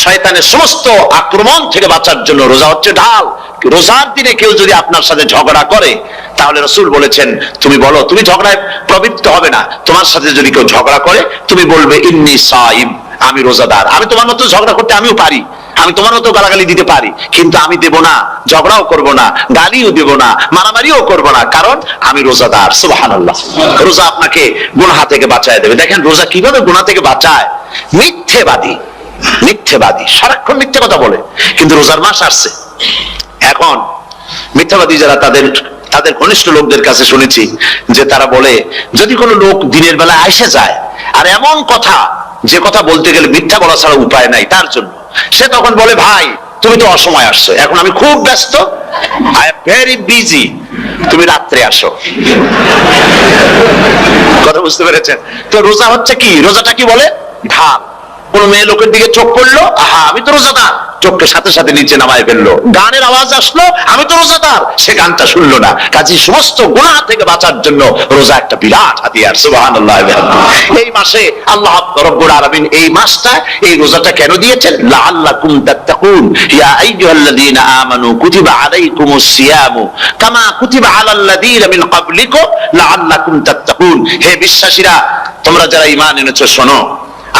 শয়তানের সমস্ত আক্রমণ থেকে বাঁচার জন্য রোজা হচ্ছে ঢাল। রোজার দিনে কেউ যদি আপনার সাথে ঝগড়া করে, তাহলে রাসূল বলেছেন তুমি বলো, তুমি ঝগড়ায় প্রবৃত্ত হবে না। তোমার সাথে যদি কেউ ঝগড়া করে, তুমি বলবে ইন্নী সাইম, আমি রোজাদার। আমি তোমার মতো ঝগড়া করতে আমিও পারি, আমি তোমার মতো গালাগালি দিতে পারি, কিন্তু আমি দেব না, ঝগড়াও করব না, গালিও দেব না, মারামারিও করব না, কারণ আমি রোজাদার। সুবহানাল্লাহ। রোজা আপনাকে গুনাহ থেকে বাঁচায় দেবে। দেখেন রোজা কিভাবে গুনাহ থেকে বাঁচায়। মিথ্যেবাদী সারাক্ষণ মিথ্যে কথা বলে, কিন্তু রোজার মাস আসছে। এখন মিথ্যাবাদী যারা, তাদের ঘনিষ্ঠ লোকদের কাছে শুনেছি যে তারা বলে, যদি কোনো লোক দিনের বেলা এসে যায় আর এমন কথা, যে কথা বলতে গেলে মিথ্যা বলা ছাড়া উপায় নাই তার জন্য, সে তখন বলে ভাই তুমি তো অসময় আসছো, এখন আমি খুব ব্যস্ত, আই এম ভেরি বিজি, তুমি রাত্রে আসো। কথা বুঝতে পেরেছেন তো? রোজা হচ্ছে কি? রোজাটা কি বলে? ঢাল। কোন মেয়ে লোকের দিকে চোখ করলো, আহা আমি তো রোজাদার, চোখকে সাথে সাথে নিচে নামায় ফেললো। গানের আওয়াজ আসলো, আমি তো রোজাদার, সে গানটা শুনলো না। কাজে সমস্ত গুনাহ থেকে বাঁচার জন্য রোজা একটা বিরাট হাতিয়ার। সুবহানাল্লাহ। এই মাসে আল্লাহ রাব্বুল আলামিন এই মাসটা, এই রোজাটা কেন দিয়েছেন? লাআল্লাকুম তাত্তাকুন, ইয়া আইয়ুহাল্লাযীনা আমানু কুতিবা আলাইকুমুস সিয়ামু কামা কুতিবা আলাল্লাযীনা মিন ক্বাবলিকুম লাআল্লাকুম তাত্তাকুন। হে বিশ্বাসীরা, তোমরা যারা ঈমান এনেছো শোনো,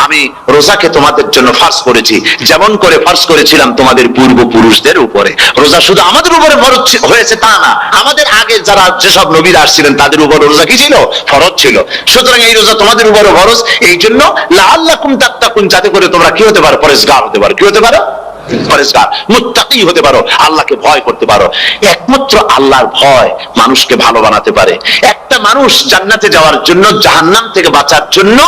আমি রোজাকে তোমাদের জন্য ফরজ করেছি, যেমন করে ফরজ করেছিলাম তোমাদের পূর্বপুরুষদের উপরে। রোজা শুধু আমাদের উপরে ফরজ হয়েছে তা না, আমাদের আগে যারা যেসব নবীরা আসছিলেন তাদের উপর রোজা কি ছিল? ফরজ ছিল। সুতরাং এই রোজা তোমাদের উপরে ফরজ, এই জন্য লাআল্লাকুম তাত্তাকুন, যাতে করে তোমরা কি হতে পারো? পরেজগার হতে পারো। কি হতে পারো? পরেজগার, মুত্তাকি হতে পারো, আল্লাহকে ভয় করতে পারো। একমাত্র আল্লাহর ভয় মানুষকে ভালো বানাতে পারে। একটা মানুষ জান্নাতে যাওয়ার জন্য, জাহান্নাম থেকে বাঁচার জন্য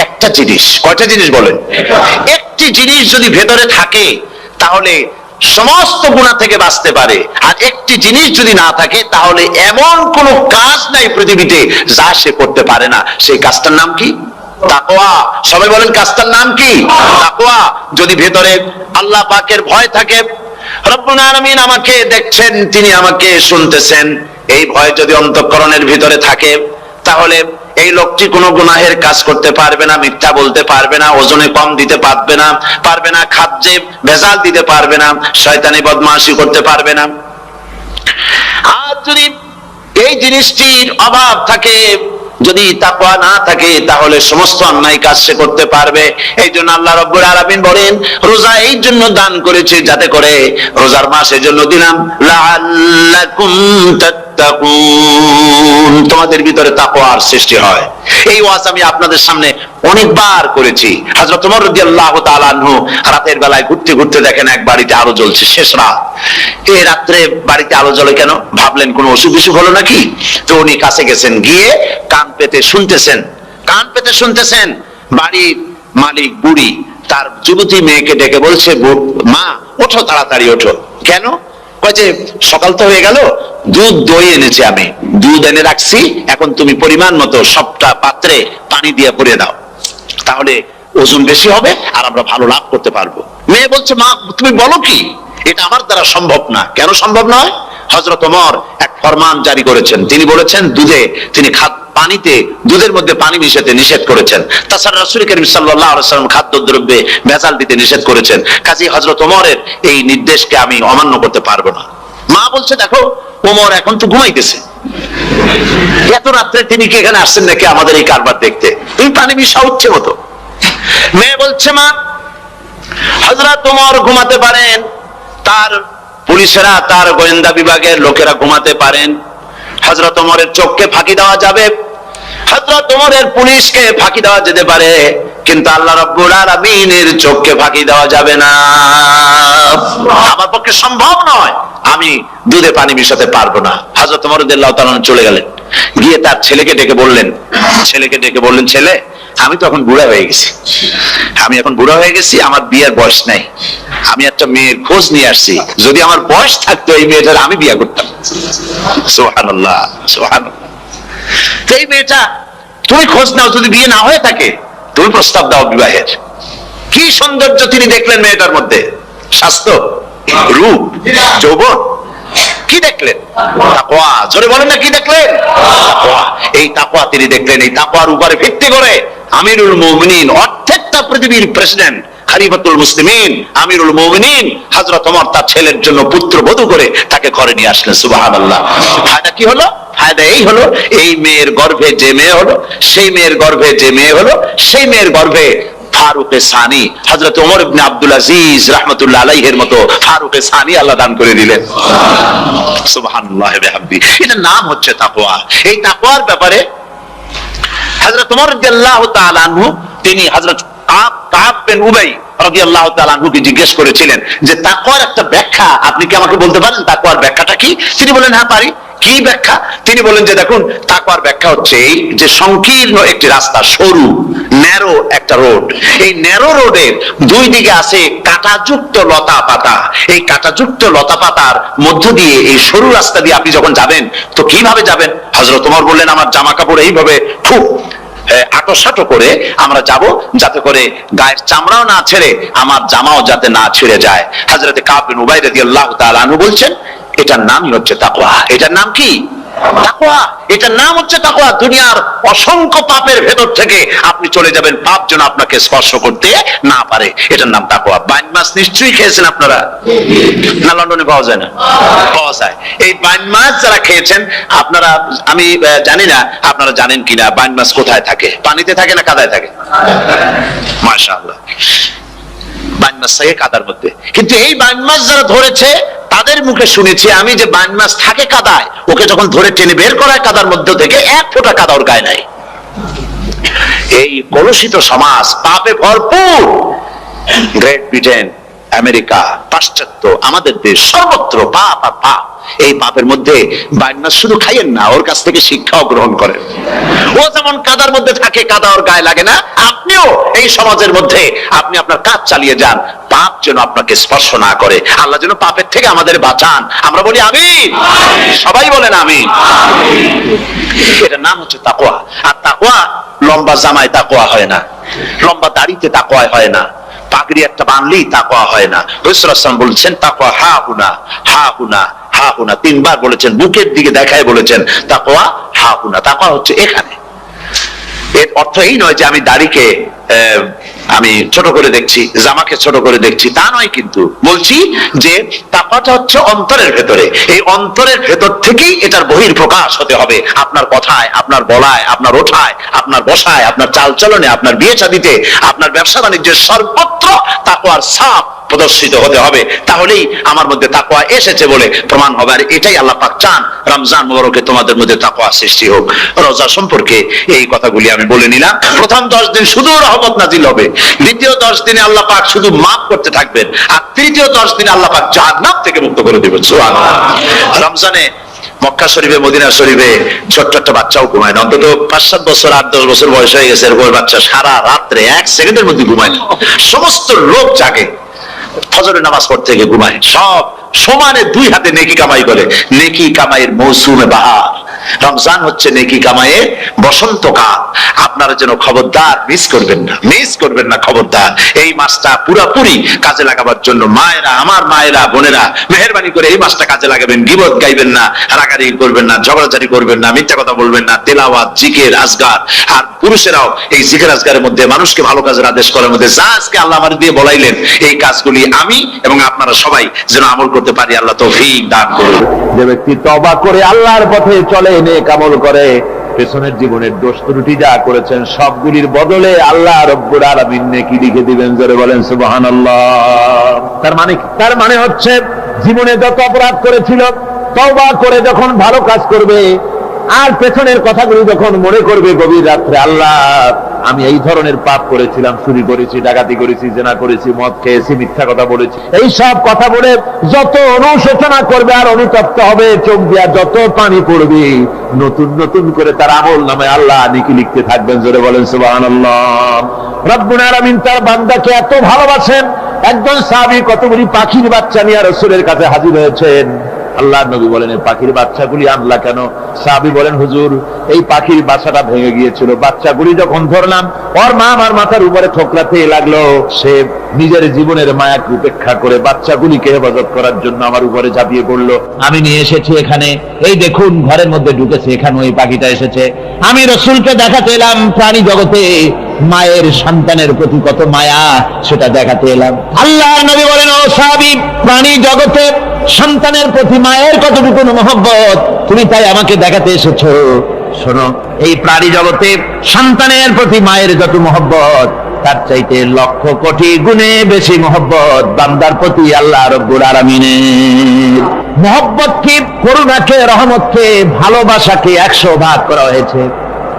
একটা জিনিস, কয়টা জিনিস বলেন? একটি জিনিস যদি ভেতরে থাকে তাহলে সমস্ত গুনাহ থেকে বাঁচতে পারে। আর একটি জিনিস যদি না থাকে তাহলে এমন কোন কাজ নাই পৃথিবীতে যা সে করতে পারে না। সেই কাজটার নাম কি? তাকওয়া। সবাই বলেন কাজটার নাম কি? তাকওয়া। যদি ভেতরে আল্লাহ পাকের ভয় থাকে, রব্বুল আলামিন আমাকে দেখছেন, তিনি আমাকে শুনতেছেন, এই ভয় যদি অন্তঃকরণের ভিতরে থাকে তাহলে এই লোকটি কোনো গুনাহের কাজ করতে পারবে না, মিথ্যা বলতে পারবে না, ওজনে কম দিতে পারবে না, খাদ্যে ভেজাল দিতে পারবে না, শয়তানি বদমাশি করতে পারবে না। আর যদি এই জিনিসটির অভাব থাকে, যদি তাকওয়া না থাকে, তাহলে সমস্ত অন্যায় কাজ সে করতে পারবে। এই জন্য আল্লাহ রাব্বুল আলামিন বলেন, রোজা এই জন্য দান করেছে যাতে করে, রোজার মাস এই জন্য দিলাম, লাআল্লাকুম তাত্তাকুন, তোমাদের ভিতরে তাকওয়ার সৃষ্টি হয়। এই ওয়াজ আমি আপনাদের সামনে অনেকবার করেছি। হযরত ওমর রাদিয়াল্লাহু তাআলা আনহু রাতের বেলায় ঘুরতে ঘুরতে দেখেন এক বাড়িতে আলো জ্বলছে, শেষ রাত। এই রাত্রে বাড়িতে আলো জ্বলে কেন? ভাবলেন কোনো অসুখ বিসুখ হলো নাকি। তো উনি কাছে গেছেন, গিয়ে কান পেতে শুনতেছেন। বাড়ির মালিক বুড়ি তার যুবতী মেয়েকে ডেকে বলছে, মা ওঠো, তাড়াতাড়ি ওঠো। কেন? যে সকাল তো হয়ে গেল, দুধ দই এনেছি, আমি দুধ এনে রাখছি, এখন তুমি পরিমাণ মতো সবটা পাত্রে পানি দিয়ে ভরে দাও, তাহলে ওজন বেশি হবে আর আমরা ভালো লাভ করতে পারবো। মেয়ে বলছে, মা তুমি বলো কি, এটা আমার দ্বারা সম্ভব না। কেন সম্ভব নয়? হযরত ওমর এক ফরমান জারি করেছেন, তিনি বলেছেন পানিতে, দুধের মধ্যে পানি মিশাতে নিষেধ করেছেন। তাছাড়া রাসূল করিম সাল্লাল্লাহু আলাইহি ওয়াসাল্লাম খাদ্যদ্রব্যে ভেজাল দিতে নিষেধ করেছেন। কাজী হযরত ওমরের এই নির্দেশকে আমি অমান্য করতে পারবো না। মা বলছে, দেখো ওমর এখন তো ঘুমাইতেছে, এত রাত্রে তিনি কি এখানে আসছেন নাকি আমাদের এই কারবার দেখতে? তুমি পানি মিশা হচ্ছে মতো। মেয়ে বলছে, মা হযরত ওমর ঘুমাতে পারেন, তার পুলিশেরা, তার গোয়েন্দা বিভাগের লোকেরা ঘুমাতে পারেন, হযরত ওমরের চোখকে ফাঁকি দেওয়া যাবে, হযরত ওমরের পুলিশকে ফাঁকি দেওয়া যেতে পারে, কিন্তু আল্লাহ রাব্বুল আলামিনের চোখকে ফাঁকি দেওয়া যাবে না। আমার পক্ষে সম্ভব নয়, আমি দুধে পানি মিশাতে পারবো না। হযরত ওমর রাদিয়াল্লাহু তাআলা চলে গেলেন, গিয়ে তার ছেলেকে ডেকে বললেন, ছেলে আমি তো এখন বুড়া হয়ে গেছি, আমার বিয়ের বয়স নাই, আমি একটা মেয়ের খোঁজ নিয়ে আসছি, যদি আমার বয়স থাকতো এই মেয়েটার আমি বিয়ে করতাম। সুবহানাল্লাহ, সুবহানাল্লাহ। এই মেয়েটা তুমি খোঁজ নাও, যদি বিয়ে না হয়ে থাকে তুমি প্রস্তাব দাও বিবাহের। কি সৌন্দর্য তিনি দেখলেন মেয়েটার মধ্যে, স্বাস্থ্য, রূপ, যৌবন, কি দেখলেন? তাকওয়া। জোরে বলেন না, কি দেখলেন? তাকওয়া। এই তাকওয়া তিনি দেখলেন। এই তাকওয়ার উপরে ভিত্তি করে আমিরুল মুমিনিন, অর্থাৎ পৃথিবীর প্রেসিডেন্ট, খলিফাতুল মুসলিমিন, আমিরুল মুমিনিন হযরত ওমর তার ছেলের জন্য পুত্রবধূ করে তাকে ঘরে নিয়ে আসলেন। সুবহানাল্লাহ। ফায়দা কি হলো? ফায়দা এই হলো, এই মেয়ের গর্ভে যে মেয়ে হলো, সেই মেয়ের গর্ভে ফারুকে সানি, হযরত ওমর ইবনে আব্দুল আজিজ রাহমাতুল্লাহ আলাইহির মতো ফারুকে সানি আল্লাহ দান করে দিলেন। সুবহানাল্লাহ ওয়া বিহামদি। এটার নাম হচ্ছে তাকওয়া। এই তাকওয়ার ব্যাপারে হযরত ওমর রাদিয়াল্লাহু তাআলা আনহু, তিনি হযরত কাব বিন উবাই রাদিয়াল্লাহু তাআলা আনহুকে জিজ্ঞেস করেছিলেন যে তাকওয়ার একটা ব্যাখ্যা আপনি কি আমাকে বলতে পারেন, তাকওয়ার ব্যাখ্যাটা কি? তিনি বলেন, হ্যাঁ পারি। কি ব্যাখ্যা? তিনি বলেন যে দেখুন, তাকওয়ার ব্যাখ্যা হচ্ছে এই যে সংকীর্ণ একটি রাস্তা, সরু ন্যারো একটা রোড, এই ন্যারো রোডের দুই দিকে আছে কাঁটাযুক্ত লতা পাতা। এই কাঁটাযুক্ত লতা পাতার মধ্য দিয়ে এই সরু রাস্তা দিয়ে আপনি যখন যাবেন তো কিভাবে যাবেন? হযরত ওমর বললেন, আমার জামা কাপড় এইভাবে খুব আটোসাটো করে আমরা যাব, যাতে করে গায়ের চামড়াও না ছেড়ে আমার জামাও যাতে না ছিঁড়ে যায়। হযরত কাব বিন উবাই রাদিয়াল্লাহু তাআলা আনহু বলছেন, এটার নামই হচ্ছে তাকওয়া। এটার নাম কি? তাকওয়া, এটার নাম হচ্ছে তাকওয়া। দুনিয়ার অসংখ্য পাপের ভেতর থেকে আপনি চলে যাবেন, পাপ যেন আপনাকে স্পর্শ করতে না পারে, এটার নাম তাকওয়া। বাইন মাছ নিশ্চয়ই খেয়েছেন আপনারা, না লন্ডনে পাওয়া যায় না? পাওয়া যায়। এই বাইন মাছ যারা খেয়েছেন আপনারা, আমি জানি না আপনারা জানেন কিনা, বাইন মাছ কোথায় থাকে? পানিতে থাকে না কাদায় থাকে? মাশাআল্লাহ, বাইন মাছ থাকে কাদার মধ্যে। কিন্তু এই বাইন মাছ যারা ধরেছে তাদের মুখে শুনেছি আমি যে বাইন মাছ থাকে কাদায়, ওকে যখন ধরে টেনে বের করায় কাদার মধ্যে থেকে এক ফোঁটা কাদা ওর গায়ে নাই। এই কলুষিত সমাজ, পাপে ভরপুর। গ্রেট ব্রিটেন, আমেরিকা, পাশ্চাত্য, আমাদের দেশ, সর্বত্র পাপ আর পাপ। এই পাপের মধ্যে বাইন মাছ শুধু খাইয়েন না, ওর কাছ থেকে শিক্ষাও গ্রহণ করেন। ও যেমন কাদার মধ্যে থাকে, কাদা ওর গায়ে লাগে না, আপনিও এই সমাজের মধ্যে আপনি আপনার কাজ চালিয়ে যান, পাপ যেন আপনাকে স্পর্শ না করে। আল্লাহ যেন পাপের থেকে আমাদের বাঁচান। আমরা বলি আমিন, সবাই বলেন আমিন। এটার নাম হচ্ছে তাকওয়া। আর তাকওয়া লম্বা জামায় তাকওয়া হয় না, লম্বা দাড়িতে তাকওয়া হয় না, পাগড়ি একটা বানলেই তাকওয়া হয় না। রাসূল সাল্লাল্লাহু আলাইহি ওয়াসাল্লাম বলেছেন তাকওয়া হা হুনা, হা হুনা, হা হুনা, তিনবার বলেছেন, বুকের দিকে দেখায় বলেছেন তাকওয়া হা হুনা। তাকওয়া হচ্ছে এখানে। এর অর্থ এই নয় যে আমি দাড়িকে আমি ছোট করে দেখছি, জামাকে ছোট করে দেখছি, তা নয়। কিন্তু বলছি যে তাকওয়াটা হচ্ছে অন্তরের ভেতরে। এই অন্তরের ভেতর থেকেই এটার বহির প্রকাশ হতে হবে, আপনার কথায়, আপনার বলায়, আপনার ওঠায়, আপনার বসায়, আপনার চালচলনে, আপনার বিয়ে শাদীতে, আপনার ব্যবসা বাণিজ্যের সর্বত্র তাকওয়ার ছাপ প্রদর্শিত হতে হবে। তাহলেই আমার মধ্যে তাকওয়া এসেছে বলে প্রমাণ হবে। আর এটাই আল্লাহ পাক চান, রমজান মুবারকে তোমাদের মধ্যে তাকওয়া সৃষ্টি হোক। রোজা সম্পর্কে এই কথাগুলি আমি বলে নিলাম। প্রথম 10 দিন শুধু রহমত নাজিল হবে, দ্বিতীয় 10 দিনে আল্লাহ পাক শুধু মাফ করতে থাকবেন, আর তৃতীয় 10 দিনে আল্লাহ পাক জাহান্নাম থেকে মুক্ত করে দিবেন। সুবহানাল্লাহ। রমজানে মক্কা শরীফে, মদিনা শরীফে ছোট্ট একটা বাচ্চাও ঘুমায় না। অন্তত 5-7 বছর, 8-10 বছর বয়স হয়ে গেছে এরকম বাচ্চা সারা রাত্রে 1 সেকেন্ডের মধ্যে ঘুমায় না। সমস্ত লোক জাগে, ফজরের নামাজ পড়তে গিয়ে ঘুমায়, সব সমানে 2 হাতে নেকি কামাই করে। নেকি কামাইয়ের মৌসুমে বাহার। রমজান হচ্ছে নেকি কামাইয়ের বসন্তকাল। আপনারা যেন খবরদার মিস করবেন না, মিস করবেন না, খবরদার। এই মাসটা পুরোপুরি কাজে লাগাবার জন্য মায়েরা, আমার মায়েরা, বোনেরা, মেহেরবানি করে এই মাসটা কাজে লাগাবেন। গীবত গাইবেন না, রাগারাগি করবেন না, ঝগড়াঝাড়ি করবেন না, মিথ্যা কথা বলবেন না, তেলাওয়াত, জিকির, আজগার। আর পুরুষেরাও এই জিকির আজগারের মধ্যে, মানুষকে ভালো কাজের আদেশ করার মধ্যে যা আজকে আল্লাহ আমার দিয়ে বলাইলেন, এই কাজগুলি আমি এবং আপনারা সবাই যেন আমল করতে পারি। আল্লাহ তৌফিক দান করুন। যে ব্যক্তি তওবা করে আল্লাহর পথে চলে, নেক আমল করে, পেছনের জীবনের দোষ ত্রুটি যা করেছেন সবগুলির বদলে আল্লাহ রব্বুল আলামিন নেকি লিখে দিবেন। জোরে বলেন সুবহানাল্লাহ। তার মানে কি? তার মানে হচ্ছে জীবনে যত অপরাধ করেছিল, তওবা করে যখন ভালো কাজ করবে, আর পেছনের কথাগুলি যখন মনে করবে গভীর রাত্রে, আল্লাহ আমি এই ধরনের পাপ করেছিলাম, চুরি করেছি, ডাকাতি করেছি, জেনা করেছি, মদ খেয়েছি, মিথ্যা কথা বলেছি, এই সব কথা বলে যত অনুশোচনা করবে আর অনুতপ্ত হবে, চোখ দিয়া যত পানি পড়বে, নতুন নতুন করে তার আমল নামে আল্লাহ নেকি লিখতে থাকবেন। জোরে বলেন সুবহানাল্লাহ। রব্বুল আলামিন তার বান্দাকে এত ভালোবাসেন, একজন সাহাবী কতগুলি পাখির বাচ্চা নিয়ে রাসূলের কাছে হাজির হয়েছেন। আল্লাহর নবী বলেন, এই পাখির বাচ্চাগুলি আনলা কেন? সাহাবী বলেন, হুজুর এই পাখির বাসাটা ভেঙে গিয়েছিল, বাচ্চাগুলি যখন ধরলাম ওর মা আমার মাথার উপরে ঠোকরাতে লাগলো, সে নিজের জীবনের মায়াকে উপেক্ষা করে বাচ্চাগুলিকে হেফাজত করার জন্য আমার উপরে ঝাঁপিয়ে পড়লো। আমি নিয়ে এসেছি এখানে, এই দেখুন ঘরের মধ্যে ঢুকেছে, এখানে ওই পাখিটা এসেছে। আমি রাসূলকে দেখাতে এলাম প্রাণী জগতে মায়ের সন্তানের প্রতি কত মায়া, সেটা দেখাতে এলাম। আল্লাহর নবী বলেন, ও সাহাবী, প্রাণী জগতে সন্তানের প্রতি মায়ের কতটুকু মহব্বত তুমি তাই আমাকে দেখাতে এসেছো। শোনো, এই প্রাণী জগতে সন্তানের প্রতি মায়ের যত মহব্বত, তার চাইতে লক্ষ কোটি গুণে বেশি মহব্বত বান্দার প্রতি আল্লাহ রব্বুল আলামিনের। মহব্বতকে, করুণাকে, রহমতকে, ভালোবাসাকে 100 ভাগ করা হয়েছে।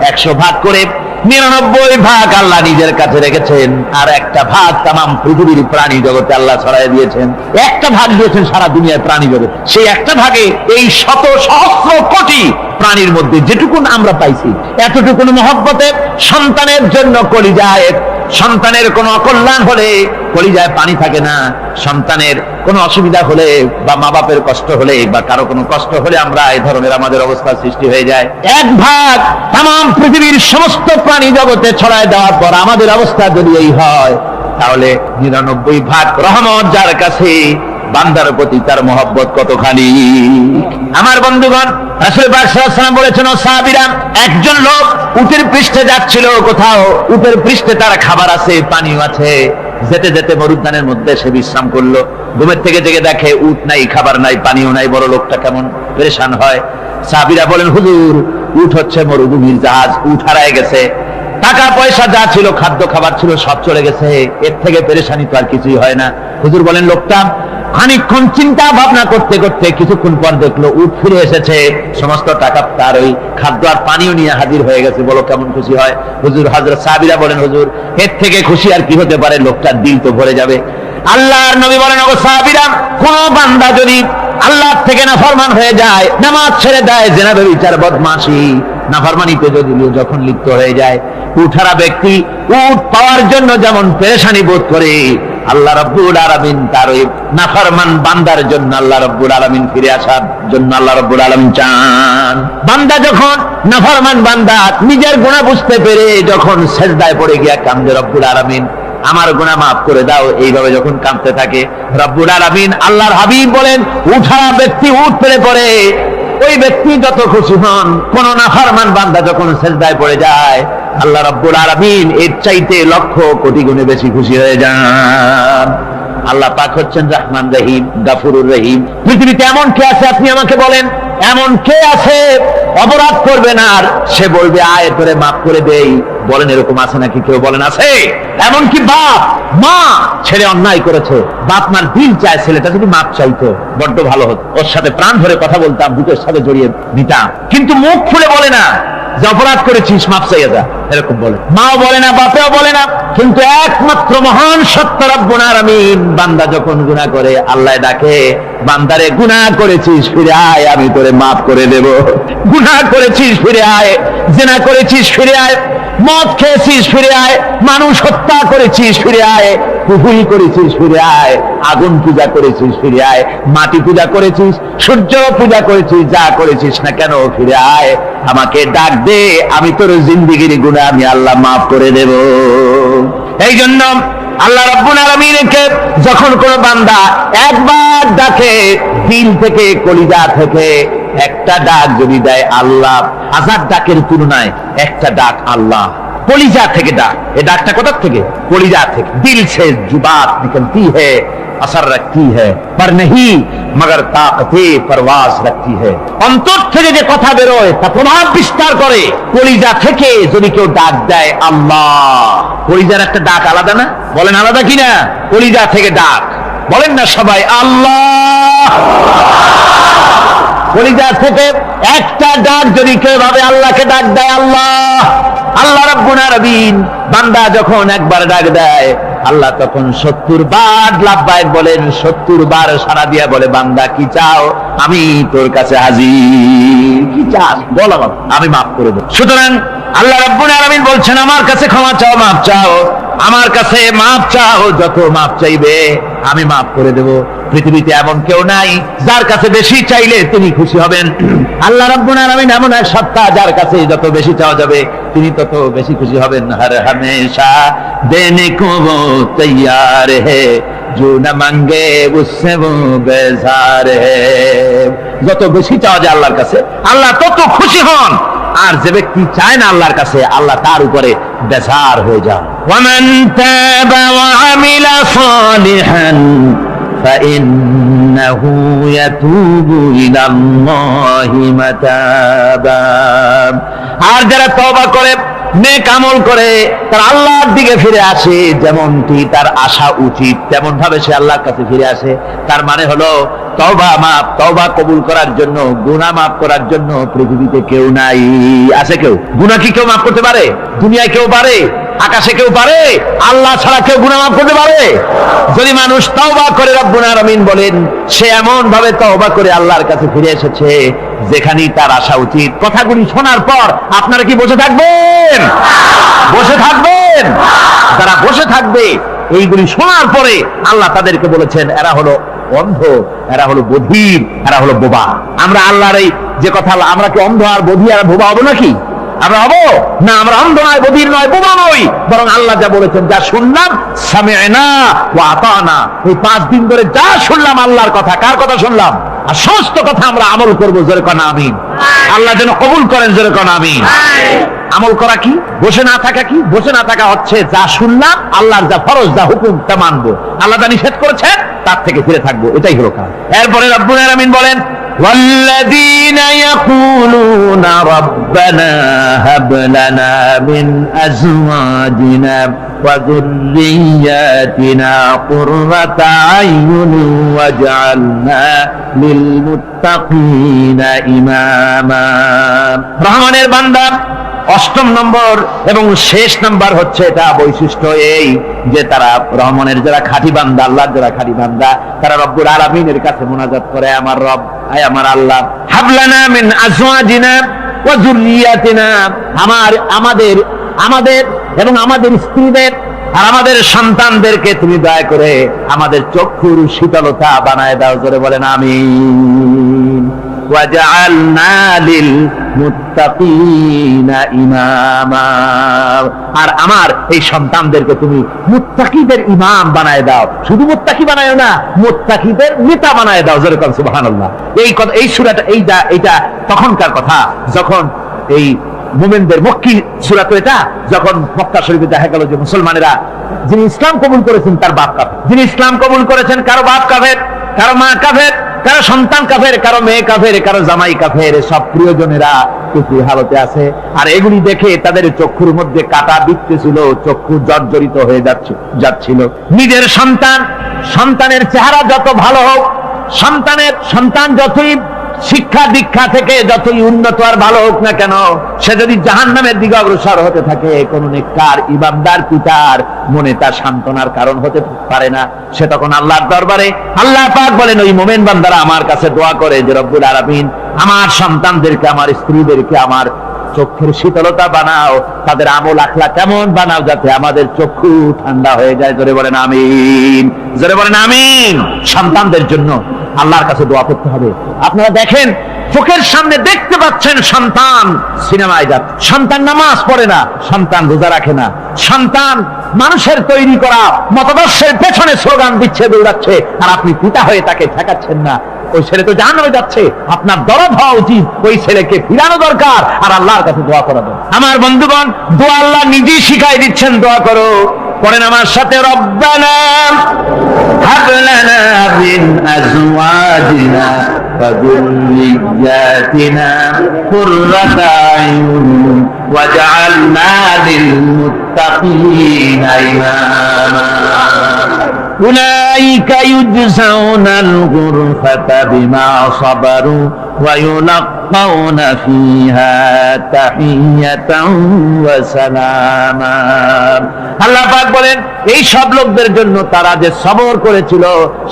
100 ভাগ করে 99 ভাগ আল্লাহ নিজের কাছে রেখেছেন, আর একটা ভাগ তামাম পৃথিবীর প্রাণী জগতে আল্লাহ ছড়াই দিয়েছেন। একটা ভাগ দিয়েছেন সারা দুনিয়ার প্রাণী জগৎ। সেই একটা ভাগে এই শত সহস্র কোটি প্রাণীর মধ্যে যেটুকুন আমরা পাইছি, এতটুকুন মহব্বতে সন্তানের জন্য কলিজায়, সন্তানের কোনো অকল্যাণ হলে কলিজায় পানি থাকে না, সন্তানের কোনো অসুবিধা হলে বা মা বাপের কষ্ট হলে বা কারো কোনো কষ্ট হলে আমরা এই ধরনের আমাদের অবস্থা সৃষ্টি হয়ে যায়। 1 ভাগ তামাম পৃথিবীর সমস্ত প্রাণী জগতে ছড়ায় দেওয়ার পর আমাদের অবস্থা যদি এই হয়, তাহলে 99 ভাগ রহমত যার কাছে, বান্দার প্রতি তার মহব্বত কতখানি। আমার বন্ধুগণ, রাসূল পাক সাল্লাল্লাহু আলাইহি ওয়াসাল্লাম বলেছেন, ও সাহাবীরা, একজন লোক উটের পৃষ্ঠে যাচ্ছিল কোথাও, উটের পৃষ্ঠে তার খাবার আছে, পানিও আছে, যেতে যেতে মরুদ্যানের মধ্যে সে বিশ্রাম করলো। ঘুমের থেকে জেগে দেখে উট নাই, খাবার নাই, পানিও নাই। বড় লোকটা কেমন পেরেশান হয়। সাহাবীরা বলেন, হুজুর, উট হচ্ছে মরুভূমির জাহাজ, উট হারায় গেছে, টাকা পয়সা যা ছিল, খাদ্য খাবার ছিল, সব চলে গেছে, এর থেকে পেরেশানি তো আর কিছুই হয় না। হুজুর বলেন, লোকটা খানিকক্ষণ চিন্তা ভাবনা করতে করতে কিছুক্ষণ পর দেখলো উট ফিরে এসেছে, সমস্ত টাকা তার ওই খাদ্য আর পানিও নিয়ে হাজির হয়ে গেছে। বলো কেমন খুশি হয়। হুজুর, হযরত সাহাবীরা বলেন, হুজুর, এর থেকে খুশি আর কি হতে পারে, লোকটার দিল তো ভরে যাবে। আল্লাহর নবী বলেন, ও সাহাবীরা, কোন বান্দা যদি আল্লাহর থেকে নাফরমান হয়ে যায়, নামাজ ছেড়ে দেয়, জিনা ব্যভিচার বদমাশি নাফরমানিতে যদি যখন লিপ্ত হয়ে যায়, উঠারা ব্যক্তি উট পাওয়ার জন্য যেমন পেরেশানি বোধ করে, আল্লাহ রাব্বুল আলামিন তার ওই নাফরমান বান্দার জন্য, আল্লাহ রাব্বুল আলামিন ফিরে আসার জন্য আল্লাহ রাব্বুল আলামিন চান। বান্দা যখন নাফরমান বান্দা নিজের গুনাহ বুঝতে পেরে যখন সিজদায় পড়ে গিয়া কান্দে, রব্বুল আলামিন আমার গুনাহ মাফ করে দাও, এইভাবে যখন কাঁদতে থাকে, রব্বুল আলামিন আল্লাহর হাবিব বলেন, উঠারা ব্যক্তি উঠ পেরে পড়ে, ওই ব্যক্তি যত খুশি হন। কোন নাফরমান বান্দা যখন সিজদায় পড়ে যায়, আল্লাহ রাব্বুল আলামিন এর চাইতে লক্ষ কোটি গুণে বেশি খুশি হয়ে যান। আল্লাহ পাক হচ্ছেন রহমান রহিম, গাফুরুর রহিম। পৃথিবীতে এমন কে আছে, আপনি আমাকে বলেন, এমন কে আছে অপরাধ করবে না আর সে বলবে আয় তোরে মাফ করে দেই? বলেন, এরকম আছে নাকি? কেউ বলেন আছে? এমনকি বাপ মা ছেলে অন্যায় করেছে, বাপ মার দিল চায় ছেলেটা যদি মাপ চাইতো, বড্ড ভালো হতো, ওর সাথে প্রাণ ধরে কথা বলতাম, বুকের সাথে জড়িয়ে নিতাম, কিন্তু মুখ খুলে বলে না যে অপরাধ করেছিস, মাপ চাইয়া যা, এরকম বলে। মাও বলে না, বাপেও বলে না, কিন্তু একমাত্র মহান সত্য রব্বুল আলামিন বান্দা যখন গুনাহ করে, আল্লাহ ডাকে, বান্দারে গুনাহ করেছিস ফিরে আয়, আমি তোরে মাফ করে দেব। গুনাহ করেছিস ফিরে আয়, জিনা করেছিস ফিরে আয়, মদ খেয়েছিস ফিরে আয়, মানুষ হত্যা করেছিস ফিরে আয়, কুফরি করেছিস ফিরে আয়, আগুন পূজা করেছিস ফিরে আয়, মাটি পূজা করেছিস, সূর্য পূজা করেছিস, যা করেছিস না কেন ফিরে আয়, আমাকে ডাক দে, আমি তোর জিন্দেগির গুনাহ আমি আল্লাহ মাফ করে দেব। এই জন্য আল্লাহ রাব্বুল আলামিনকে যখন কোন বান্দা একবার ডাকে, দিল থেকে কলিজা থেকে একটা ডাক যদি দেয়, আল্লাহ হাজার ডাকের তুলনায় একটা ডাক আল্লাহ কলিজা থেকে ডাক। এই ডাকটা কোথা থেকে? কলিজা থেকে। দিল সে जुबात निकलती है, असर रखती है, पर नहीं मगर ताकते परवाज रखती है। অন্তর থেকে যে কথা বেরোয় তা প্রভাব বিস্তার করে। কলিজা থেকে যদি কেউ ডাক দেয় আল্লাহ, কলিজার একটা ডাক আলাদা না? বলেন আলাদা কিনা? কলিজা থেকে ডাক, বলেন না সবাই আল্লাহ। কলিজা থেকে একটা ডাক যদি কেউ ভাবে আল্লাহকে ডাক দেয় আল্লাহ, আল্লাহ রাব্বুল আলামিন বান্দা যখন একবার ডাক দেয়, আল্লাহ তখন 70 বার লাব্বাইক বলেন, 70 বার সাড়া দিয়া বলে, বান্দা কি চাও? আমি তোর কাছে হাজির। কি চাস বল, আমি মাফ করে দেব। সুতরাং আল্লাহ রাব্বুল আলামিন বলছেন, আমার কাছে ক্ষমা চাও, মাফ চাও, আমার কাছে মাফ চাও, যত মাফ চাইবে আমি মাফ করে দেব। পৃথিবীতে এমন কেউ নাই যার কাছে বেশি চাইলে তিনি খুশি হবেন। আল্লাহ রাব্বুল আলামিন এমন এক সত্তা যার কাছে যত বেশি চাওয়া যাবে তিনি তত বেশি খুশি হবেন। হর হমেশা দেনে কো वो तैयार है, जो न मांगे उससे वो बेजार है। যত বেশি চাওয়া যায় আল্লাহর কাছে, আল্লাহ তত খুশি হন। আর যে ব্যক্তি চায় না আল্লাহর কাছে, আল্লাহ তার উপরে বেজার হয়ে যান। ওয়ামান তাবা ওয়া আমিলা সালিহান ফাইন্নাহু ইয়াতুবু ইলাল্লাহি মাতাবা। আর যারা তওবা করে, নেক আমল করে, তার আল্লাহর দিকে ফিরে আসে, যেমনটি তার আশা উচিত তেমন ভাবে সে আল্লাহর কাছে ফিরে আসে। তার মানে হলো তওবা মাফ, তওবা কবুল করার জন্য, গুনাহ মাফ করার জন্য পৃথিবীতে কেউ নাই। আছে কেউ? গুনাহ কি কেউ মাফ করতে পারে? দুনিয়ায় কেউ পারে? আকাশে কেউ পারে? আল্লাহ ছাড়া কেউ গুনাহ মাফ করতে পারে? যদি মানুষ তওবা করে, রব্বুল আলামিন বলেন সে এমন ভাবে তওবা করে আল্লাহর কাছে ফিরে এসেছে যেখানেই তার আসা উচিত। কথাগুলি শোনার পর আপনারা কি বসে থাকবেন? বসে থাকবেন? যারা বসে থাকবে এইগুলি শোনার পরে আল্লাহ তাদেরকে বলেছেন এরা হলো অন্ধ, এরা হলো বধির, এরা হলো বোবা। আমরা আল্লাহর এই যে কথা, আমরা কি অন্ধ আর বধির আর বোবা হবো নাকি? আমরা হব না, আমরা অন্ধ নয়, বধির নয়, বোবা নই, বরং আল্লাহ যা বলেছেন, যা শুনলাম সামি'না ওয়া আতানা, এই 5 দিন ধরে যা শুনলাম আল্লাহর কথা, কার কথা শুনলাম? আর সমস্ত কথা আমরা আমল করবো, জোরে কোন আমিন। আল্লাহ যেন কবুল করেন, জোরে কোন আমিন। আমল করা কি? বসে না থাকা কি? বসে না থাকা হচ্ছে যা শুনলাম আল্লাহর যা ফরজ, যা হুকুম, তা মানবো, আল্লাহ যা নিষেধ করেছেন তার থেকে ফিরে থাকবো, এটাই হলো কাজ। এরপরে রব্বুল আলামিন বলেন, والذين يقولون ربنا هب لنا من أزواجنا وذرياتنا قرة أعين واجعلنا للمتقين إماما। রহমানের বান্দা 8ম নম্বর এবং শেষ নাম্বার হচ্ছে এটা বৈশিষ্ট্য এই যে তারা রহমানের যারা খাঁটি বান্দা, আল্লাহর যারা খাঁটি বান্দা, তারা রব্বুল আলামিনের কাছে মুনাজাত করে, আমার রব, আয় আমার আল্লাহ, হাবলানা মিন আজওয়াজিনা ওয়া যুররিয়াতিনা, আমাদের এবং আমাদের স্ত্রীদের আর আমাদের সন্তানদেরকে তুমি দয়া করে আমাদের চক্ষুর শীতলতা বানায় দাও, জোরে বলেন আমিন। ওয়াজআলনা লিল মুত্তাকিনা ইমামা, আর আমার এই সন্তানদেরকে তুমি মুত্তাকিদের ইমাম বানায় দাও, শুধু মুত্তাকি বানায় না, মুত্তাকিদের নেতা বানায় দাও, জোরে বলেন সুবহানাল্লাহ। এই সূরাটা এইটা তখনকার কথা যখন এই মুমিনদের মক্কি সূরা, তো এটা যখন মক্কা শরীফে দেখা গেল যে মুসলমানেরা, যিনি ইসলাম কবুল করেছেন তার বাপ কাফের, যিনি ইসলাম কবুল করেছেন কারো বাপ কাফের, কারো মা কাফের, কারো সন্তান কাফের, কারো মেয়ে কাফের, কারো জামাই কাফের, সব প্রিয়জনেরা কুফরি হালতে আছে। আর এগুলি দেখে তাদের চক্ষুর মধ্যে কাটা বিঁধতেছিল, চক্ষু জর্জরিত হয়ে যাচ্ছিল। নিজের সন্তানের চেহারা যত ভালো হোক, সন্তান যতই শিক্ষা দীক্ষা থেকে যতই উন্নত আর ভালো হোক না কেন, সে যদি জাহান্নামের দিকে অগ্রসর হতে থাকে, কোন নেককার ইমানদার পিতার মনে তার সান্ত্বনার কারণ হতে পারে না। সে তখন আল্লাহর দরবারে, আল্লাহ পাক বলেন, ওই মুমিন বান্দারা আমার কাছে দোয়া করে যে রব্বুল আলামিন আমার সন্তানদেরকে, আমার স্ত্রীদেরকে আমার চক্ষুর শীতলতা বানাও, তাদের আমল আখলাক কেমন বানাও যাতে আমাদের চক্ষু ঠান্ডা হয়ে যায়, জোরে বলেন আমিন, জোরে বলেন আমিন। সন্তানদের জন্য আল্লাহর কাছে দোয়া করতে হবে। আপনারা দেখেন, চোখের সামনে দেখতে পাচ্ছেন সন্তান সিনেমায় যাচ্ছে, সন্তান নামাজ পড়ে না, সন্তান রোজা রাখে না, সন্তান মানুষের তৈরি করা মতাদর্শের পেছনে স্লোগান দিচ্ছে, দৌড়াচ্ছে, আর আপনি পিতা হয়ে তাকে ঠেকাচ্ছেন না। ওই ছেলে তো জাহান্নামে যাচ্ছে, আপনার দরদ হওয়া উচিত, ওই ছেলেকে ফিরানো দরকার, আর আল্লাহর কাছে দোয়া করা দরকার। আমার বন্ধুগণ, দোয়া আল্লাহ নিজেই শিখাই দিচ্ছেন, দোয়া করো। পড়েন আমার সাথে, রব্বানা হাব লানা মিন আজওয়াজিনা ওয়া যুররিয়াতিনা কুররাতা আয়ুন ওয়াজআলনা লিল মুত্তাকিনা ইমামা। أولئك يجزون الغرفة بما صبروا ويلقون فيها تحية وسلاما। আল্লাহ পাক বলেন, এই সব লোকদের জন্য তারা যে সবর করেছিল,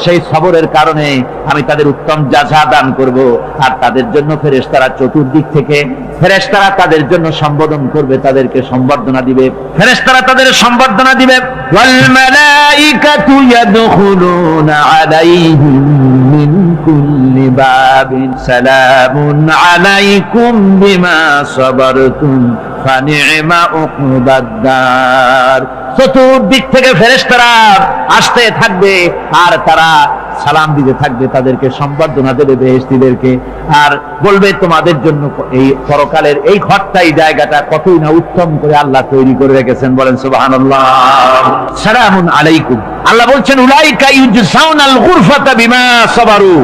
সেই সবরের কারণে আমি তাদের উত্তম জাযা দান করব। আর তাদের জন্য ফেরেশতারা চতুর্দিক থেকে, ফেরেশতারা তাদের জন্য সম্বোধন করবে, তাদেরকে সম্বর্ধনা দিবে, ফেরেশতারা তাদের সম্বর্ধনা দিবে। ওয়াল মালাইকাতু ইয়াদখুলুনা আলাইহিম মিন কুল্লি বাবিন সালামুন আলাইকুম বিমা সাবারতুম ফানি'মা উকবাদ-দার। চতুর্দিক থেকে ফেরেশতারা আসতে থাকবে, আর তারা সালাম দিতে থাকবে, তাদেরকে সম্বর্ধনা দেবে বেহেশতীদেরকে, আর বলবে তোমাদের জন্য এই পরকালের এই ঘরটাই, জায়গাটা কতই না উত্তম করে আল্লাহ তৈরি করে রেখেছেন, বলেন সুবহানাল্লাহ। সালামুন আলাইকুম, আল্লাহ বলছেন, উলাইকা ইউজসাউনাল গুরফাতা বিমা সাবারু,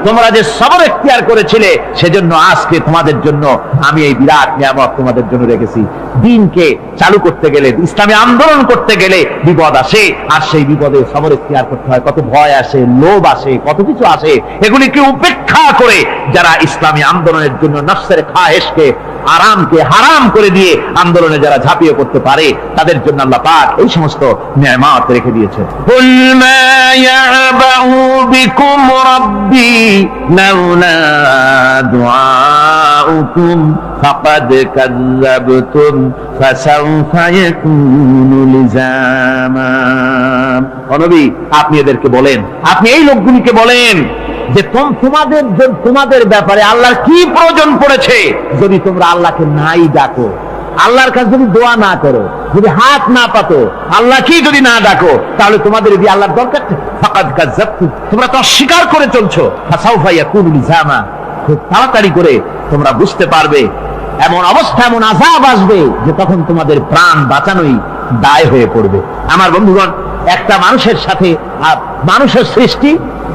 তোমরা যে সবর এখতিয়ার করেছিলে সেজন্য আজকে তোমাদের জন্য আমি এই বিরাট নিয়ামত তোমাদের জন্য রেখেছি। দিনকে চালু করতে গেলে, ইসলামী আন্দোলন করতে গেলে বিপদ আসে, আর সেই বিপদে সবর এখতিয়ার করতে হয়। কত ভয় আসে, লোভ আসে, কত কিছু আসে, এগুলিকে উপেক্ষা করে যারা ইসলামী আন্দোলনের জন্য নফসের খায়েশকে, আরামকে হারাম করে দিয়ে আন্দোলনে যারা ঝাঁপিয়ে পড়তে পারে, তাদের জন্য আল্লাহ পাক এই সমস্ত নিয়ামত রেখে দিয়েছেন। কুল মা ইয়াবাউ বিকুম রাব্বি লাউলা দুআউকুম ফাকাদ কাযযাবতুম ফাসাউফা ইয়াকুনু লিজামা। ও নবী, আপনি এদেরকে বলেন, আপনি এই লোকগুলিকে বলেন যে তোমাদের ব্যাপারে আল্লাহর কি প্রয়োজন পড়েছে যদি তোমরা আল্লাহকে নাই ডাকো। আল্লাহর কাছে যদি দোয়া না করো, যদি হাত না পাতো, আল্লাহ কি যদি না ডাকো, তাহলে তোমাদের যদি আল্লাহর দরকার ফাকাদ কাযাবতুম, তোমরা তো অস্বীকার করে চলছো। ফাসাউফা ইয়াকুনু লিজামা, খুব তাড়াতাড়ি করে তোমরা বুঝতে পারবে, এমন অবস্থা, এমন আযাব আসবে যে তখন তোমাদের প্রাণ বাঁচানোই দায় হয়ে পড়বে। আমার বন্ধুগণ, একটা মানুষের সাথে মানুষের সৃষ্টি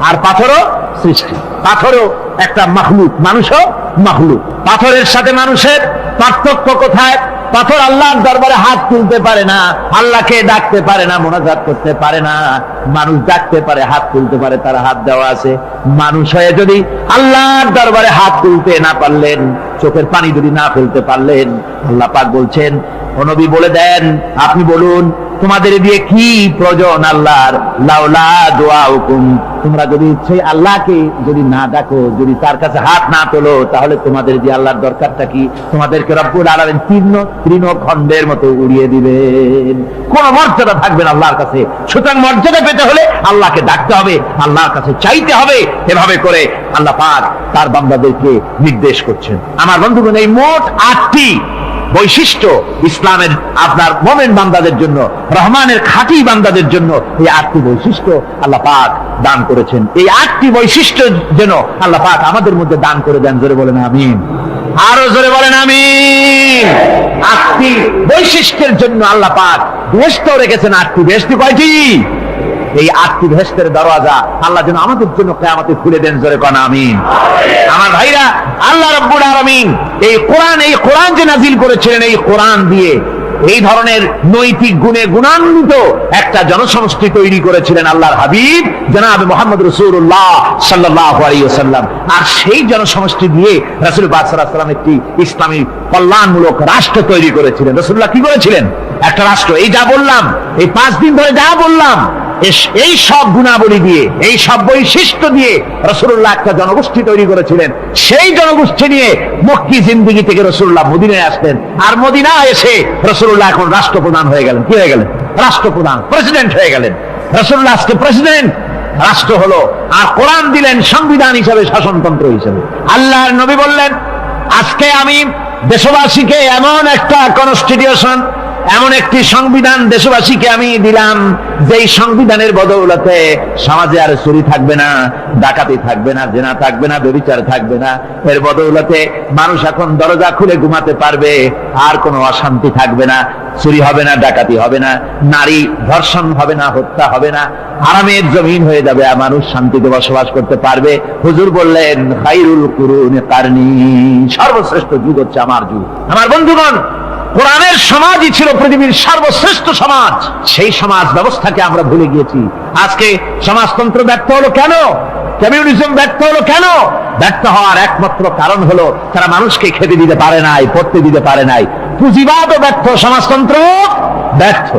আর পাথরও সৃষ্টি, পাথরও একটা মাখলুক, মানুষও মাখলুক। পাথরের সাথে মানুষের পার্থক্য কোথায়? পাথর আল্লাহর দরবারে হাত তুলতে পারে না, আল্লাহকে ডাকতে পারে না, মোনাজাত করতে পারে না। মানুষ ডাকতে পারে, হাত তুলতে পারে, তার হাত দেওয়া আছে। মানুষ হয়ে যদি আল্লাহর দরবারে হাত তুলতে না পারলেন, চোখের পানি যদি না ফেলতে পারলেন, আল্লাহ পাক বলছেন, ও নবী বলে দেন, আপনি বলুন তোমাদের দিয়ে কি প্রয়োজন আল্লাহর? লাউলা দুআউকুম, তোমরা যদি সেই আল্লাহকে যদি না ডাকো, যদি তার কাছে হাত না তোলো, তাহলে তোমাদের দিয়ে আল্লাহর দরকারটা কি? তোমাদেরকে রব্বুল আলামিন তৃণখণ্ডের মতো উড়িয়ে দিবেন, কোন মর্যাদা থাকবে না আল্লাহর কাছে। সুতরাং মর্যাদা পেতে হলে আল্লাহকে ডাকতে হবে, আল্লাহর কাছে চাইতে হবে। এভাবে করে আল্লাহ পাক তার বান্দাদেরকে নির্দেশ করছেন। আমার বন্ধুগণ, এই মোট 8টি বৈশিষ্ট্য ইসলামের আপনার মোমেন বান্দাদের জন্য, রহমানের খাঁটি বান্দাদের জন্য এই 8টি বৈশিষ্ট্য আল্লাহ পাক দান করেছেন। এই 8টি বৈশিষ্ট্য যেন আল্লাহ পাক আমাদের মধ্যে দান করে দেন। জোরে বলেন আমিন, আরো জোরে বলেন আমিন। 8টি বৈশিষ্ট্যের জন্য আল্লাহ পাক বেহেশত রেখেছেন। 8টি বেহেশত কয়টি? এই 8টি বেহেশতের দরওয়াজা আল্লাহ যেন আমাদের জন্য কিয়ামতে খুলে দেন। জোরে কোন আমিন। আমার ভাইরা, আল্লাহ রাব্বুল আলামিন এই কোরআন যে নাজিল করেছিলেন, এই কোরআন দিয়ে এই ধরনের নৈতিক গুণে গুণান্বিত একটা জনসমষ্টি তৈরি করেছিলেন আল্লাহর হাবিব জনাব মুহাম্মদ রাসূলুল্লাহ সাল্লাল্লাহু আলাইহি ওয়াসাল্লাম। আর সেই জনসমষ্টি দিয়ে রাসূল পাক সাল্লাল্লাহু আলাইহি ওয়াসাল্লাম একটি ইসলামী কল্যাণমূলক রাষ্ট্র তৈরি করেছিলেন। রাসূলুল্লাহ কি করেছিলেন? একটা রাষ্ট্র। এই যা বললাম, এই 5 দিন ধরে যা বললাম, এই সব গুণাবলী দিয়ে, এই সব বৈশিষ্ট্য দিয়ে রাসূলুল্লাহ একটা জনগোষ্ঠী তৈরি করেছিলেন। সেই জনগোষ্ঠী নিয়ে মক্কি জিন্দেগি থেকে রাসূলুল্লাহ মদিনায় আসলেন। আর মদিনায় এসে রাসূলুল্লাহ এখন রাষ্ট্রপ্রধান হয়ে গেলেন। কি হয়ে গেলেন? রাষ্ট্রপ্রধান, প্রেসিডেন্ট হয়ে গেলেন। রাসূলুল্লাহ আজকে প্রেসিডেন্ট, রাষ্ট্র হলো। আর কোরআন দিলেন সংবিধান হিসাবে, শাসনতন্ত্র হিসাবে। আল্লাহর নবী বললেন, আজকে আমি দেশবাসীকে এমন একটা কনস্টিটিউশন, এমন একটি সংবিধান দেশবাসীকে আমি দিলাম, যেই সংবিধানের বদৌলতে সমাজে আর চুরি থাকবে না, ডাকাতি থাকবে না, জেনা থাকবে না, ব্যভিচার থাকবে না। এর বদৌলতে মানুষ এখন দরজা খুলে ঘুমাতে পারবে, আর কোনো অশান্তি থাকবে না, চুরি হবে না, ডাকাতি হবে না, নারী ধর্ষণ হবে না, হত্যা হবে না, আরামের জমিন হয়ে যাবে, আর মানুষ শান্তিতে বসবাস করতে পারবে। হুজুর বললেন, খায়রুল কুরুনি কারনি, সর্বশ্রেষ্ঠ যুগ হচ্ছে আমার যুগ। আমার বন্ধুগণ, কোরআনের সমাজই ছিল পৃথিবীর সর্বশ্রেষ্ঠ সমাজ। সেই সমাজ ব্যবস্থাকে আমরা ভুলে গিয়েছি। আজকে সমাজতন্ত্র ব্যর্থ হলো কেন? কমিউনিজম ব্যর্থ হলো কেন? ব্যর্থ হওয়ার একমাত্র কারণ হলো তারা মানুষকে খেতে দিতে পারে নাই, পড়তে দিতে পারে নাই। পুঁজিবাদও ব্যর্থ, সমাজতন্ত্র ব্যর্থ।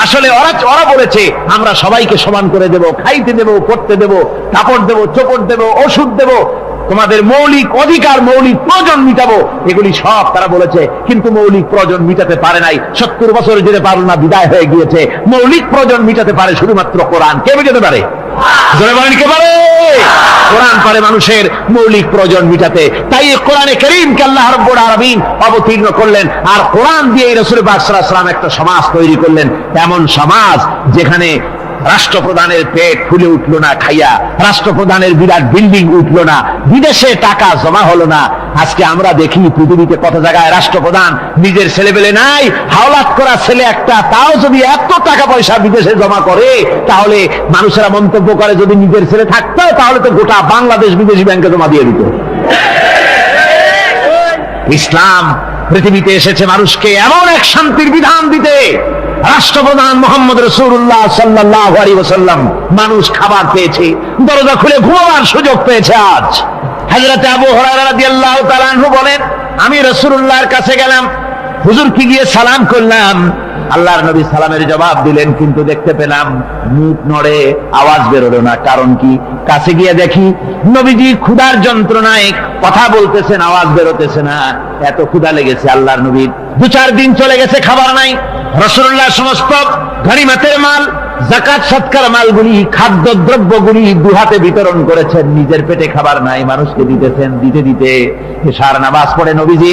আসলে ওরা বলেছে আমরা সবাইকে সমান করে দেব, খাইতে দেব, পড়তে দেব, কাপড় দেব, চোপড় দেব, ওষুধ দেব, তোমাদের মৌলিক অধিকার, মৌলিক প্রয়োজন মিটাবো, এগুলি সব তারা বলেছে। কিন্তু মৌলিক প্রয়োজন মিটাতে পারে নাই। 70 বছর যেতে পারল না, বিদায় হয়ে গিয়েছে। মৌলিক প্রয়োজন মিটাতে পারে শুধুমাত্র কোরআন। কে মিটাতে পারে? জোরে বলেন, কে পারে? কোরআন পারে মানুষের মৌলিক প্রয়োজন মিটাতে। তাই কোরআনে কারীমকে আল্লাহ রাব্বুল আলামিন অবতীর্ণ করলেন। আর কোরআন দিয়ে রাসূল পাক সাল্লাল্লাহু আলাইহি ওয়াসাল্লাম একটা সমাজ তৈরি করলেন, এমন সমাজ যেখানে রাষ্ট্রপ্রধানের পেট ফুলে উঠলো না খাইয়া, রাষ্ট্রপ্রধানের বিরাট বিল্ডিং উঠলো না, বিদেশে টাকা জমা হলো না। আজকে আমরা দেখি পৃথিবীতে কত জায়গায় রাষ্ট্রপ্রধান নিজের ছেলেবেলে নাই, হাওলাত করা ছেলে একটা, তাও যদি এত টাকা পয়সা বিদেশে জমা করে, তাহলে মানুষেরা মন্তব্য করে যদি নিজের ছেলে থাকতো তাহলে তো গোটা বাংলাদেশ বিদেশি ব্যাংকে জমা দিয়ে দিত। ইসলাম পৃথিবীতে এসেছে মানুষকে এমন এক শান্তির বিধান দিতে। রাষ্ট্রপ্রধান মুহাম্মদ রাসূলুল্লাহ সাল্লাল্লাহু আলাইহি ওয়াসাল্লাম, মানুষ খাবার পেয়েছে, দরজা খুলে ঘুমাবার সুযোগ পেয়েছে। আজ হযরত আবু হুরায়রা রাদিয়াল্লাহু তাআলা আনহু বলেন, আমি রাসূলুল্লাহর কাছে গেলাম, হুজুরকে গিয়ে সালাম করলাম। আল্লাহর নবী সালামের জবাব দিলেন, কিন্তু দেখতে পেলাম মুখ নড়ে, আওয়াজ বেরোলো না। কারণ কি? কাছে গিয়ে দেখি নবীজি ক্ষুধার যন্ত্রণায় কথা বলতেছেন, আওয়াজ বেরোতেছে না। এত ক্ষুধা লেগেছে আল্লাহর নবীর। 2-4 দিন চলে গেছে, খাবার নাই। রাসূলুল্লাহ সমস্ত গনিমতের মাল, যাকাত সদকার মালগুলি, খাদ্য দ্রব্যগুলি 2 হাতে বিতরণ করেছেন। নিজের পেটে খাবার নাই, মানুষকে দিতেছেন। দিতে দিতে এশার নামাজ পড়ে নবীজি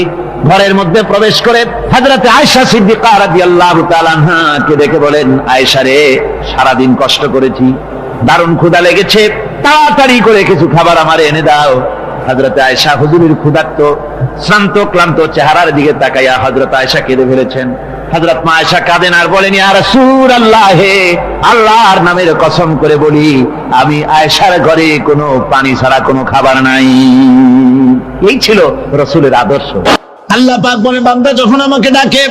ঘরের মধ্যে প্রবেশ করে হযরতে আয়েশা সিদ্দিকা রাদিয়াল্লাহু তাআলা আনহাকে দেখে বলেন, আয়েশা রে, সারাদিন কষ্ট করেছি, দারুণ ক্ষুধা লেগেছে, তাড়াতাড়ি করে কিছু খাবার আমারে এনে দাও। হযরতে আয়েশা হুজুরের ক্ষুধার্ত শ্রান্ত ক্লান্ত চেহারার দিকে তাকাইয়া হযরত আয়েশা কেঁদে ফেলেছেন। হযরত মা আয়েশা কাঁদেন আর বলেন, ইয়া রাসূলুল্লাহ, হে আল্লাহর নামের কসম করে বলি, আমি আয়েশার ঘরে কোনো পানি ছাড়া কোনো খাবার নাই। এই ছিল রাসূলের আদর্শ। আল্লাহ পাক বলেন, বান্দা যখন আমাকে ডাকে,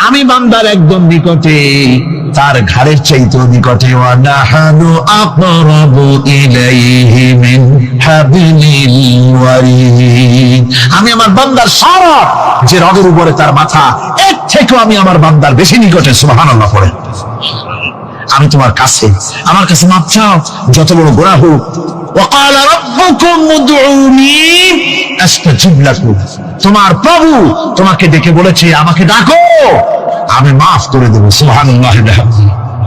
আমি বান্দার একদম নিকটে, তার ঘাড়ের চাইতেও নিকটে। ওয়া নাহানু আকরাবু ইলাইহি মিন হাবিলিল ওয়ারিদ। আমি আমার বান্দার সারা যে রগের উপরে তার মাথা, এর থেকেও আমি আমার বান্দার বেশি নিকটে। সুবহানাল্লাহ পড়েন। আমি তোমার কাছে, আমার কাছে মাপ চাও, যত বড় গুনাহ হোক। وقال ربكم ادعوني استجب لكم। তোমার প্রভু তোমাকে ডেকে বলেছে, আমাকে ডাকো, আমি মাফ করে দেব। সুবহানাল্লাহ।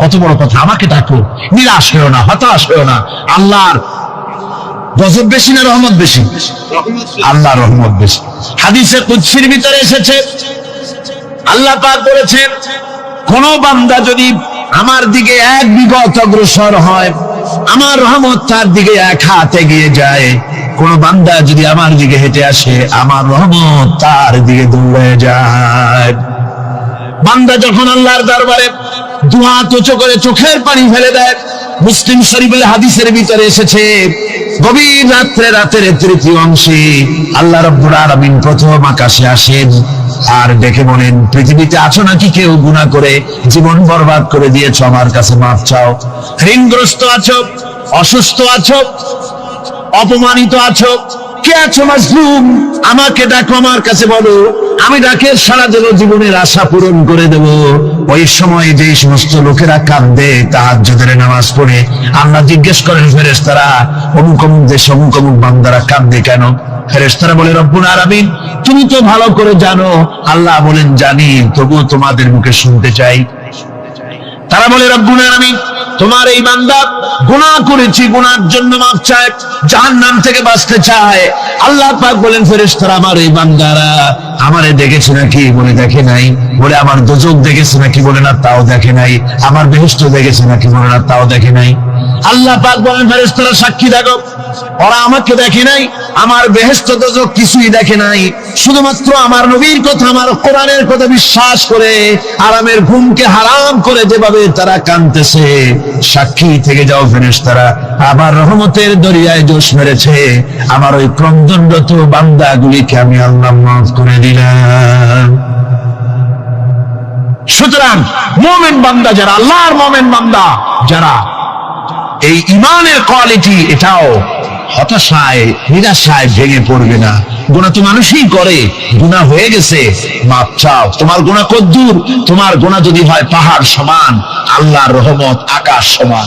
কত বড় কথা, আমাকে ডাকো, নিরাশ হয়েও না, হতাশ হয়েও না। আল্লাহর গজব বেশি না রহমত বেশি? আল্লাহর রহমত বেশি। হাদিসে কুদসির ভিতরে এসেছে, আল্লাহ পাক বলেছেন, কোন বান্দা যদি আমার দিকে এক বিঘত অগ্রসর হয়, আমার রহমত তার দিকে এক হাত এগিয়ে যায়। কোন বান্দা যদি আমার দিকে হেঁটে আসে, আমার রহমত তার দিকে দৌড়ে যায়। বান্দা যখন আল্লাহর দরবারে দুহাত উঁচু করে চোখের পানি ফেলে দেয়, মুসলিম শরীফের হাদিসের ভিতরে এসেছে, গভীর রাত্রে, রাতের তৃতীয় অংশে আল্লাহ রাব্বুল আলামিন প্রথম আকাশে আসেন আর দেখে বলেন, পৃথিবীতে আছো নাকি কেউ গুনাহ করে জীবন বরবাদ করে দিয়েছো, আমার কাছে মাফ চাও। ঋণগ্রস্ত আছো, অসুস্থ আছো, অপমানিত আছো, কে আছো মাজলুম, আমাকে ডাকো, আমার কাছে বলো, আমি ডাকে সারা দেব, জীবনের আশা পূরণ করে দেব। ওই সময় যে সমস্ত লোকেরা কাঁদে তাহাজ্জুদের নামাজ পড়ে, আল্লাহ জিজ্ঞেস করেন ফেরেশতারা, অমুক অমুক দেশে অমুক অমুক বান্দারা কাঁদে কেন? ফেরেশতারা বলে, রব্বুল আলামিন তুমি তো ভালো করে জানো। আল্লাহ বলেন, জানি, তবুও তোমাদের মুখে শুনতে চাই। তারা বলে, রব্বুল আলামিন তোমার এই বান্দা গুনাহ করেছি, গুনার জন্য মাফ চায়, জাহান্নাম থেকে বাঁচতে চায়। আল্লাহ পাক বলেন, ফেরেশতারা আমার এই বান্দারা আমারে দেখেছে নাকি? বলে দেখে নাই। বলে আমার দোজখ দেখেছে নাকি? বলে না, তাও দেখে নাই। আমার বেহেশত দেখেছে নাকি? বলে না, তাও দেখে নাই। আল্লাহ পাক বলেন, ফেরেশতারা সাক্ষী থাকো, ওরা আমাকে দেখে নাই, আমার বেহেশত দোজখ কিছুই দেখে নাই, শুধুমাত্র আমার নবীর কথা, আমার কোরআনের কথা বিশ্বাস করে আরামের ঘুমকে হারাম করে যেভাবে তারা কাঁদতেছে, সাক্ষী থেকে যাও ফেরেশতারা, আমার রহমতের দরিয়ায় জোশ মেরেছে, আমার ওই ক্রন্দনরত বান্দাগুলিকে আমি আল্লাহ মাফ করে দিলাম। সুতরাং মুমিন বান্দা যারা, আল্লাহর মুমিন বান্দা যারা, এই ঈমানের কোয়ালিটি, এটাও হতাশায় নিরাশায় ভেঙে পড়বে না। গুনাহ তো মানুষই করে, গুনাহ হয়ে গেছে, মাপ চাও। তোমার গুনাহ কদ্দুর? তোমার গুনাহ যদি হয় পাহাড় সমান, আল্লাহর রহমত আকাশ সমান।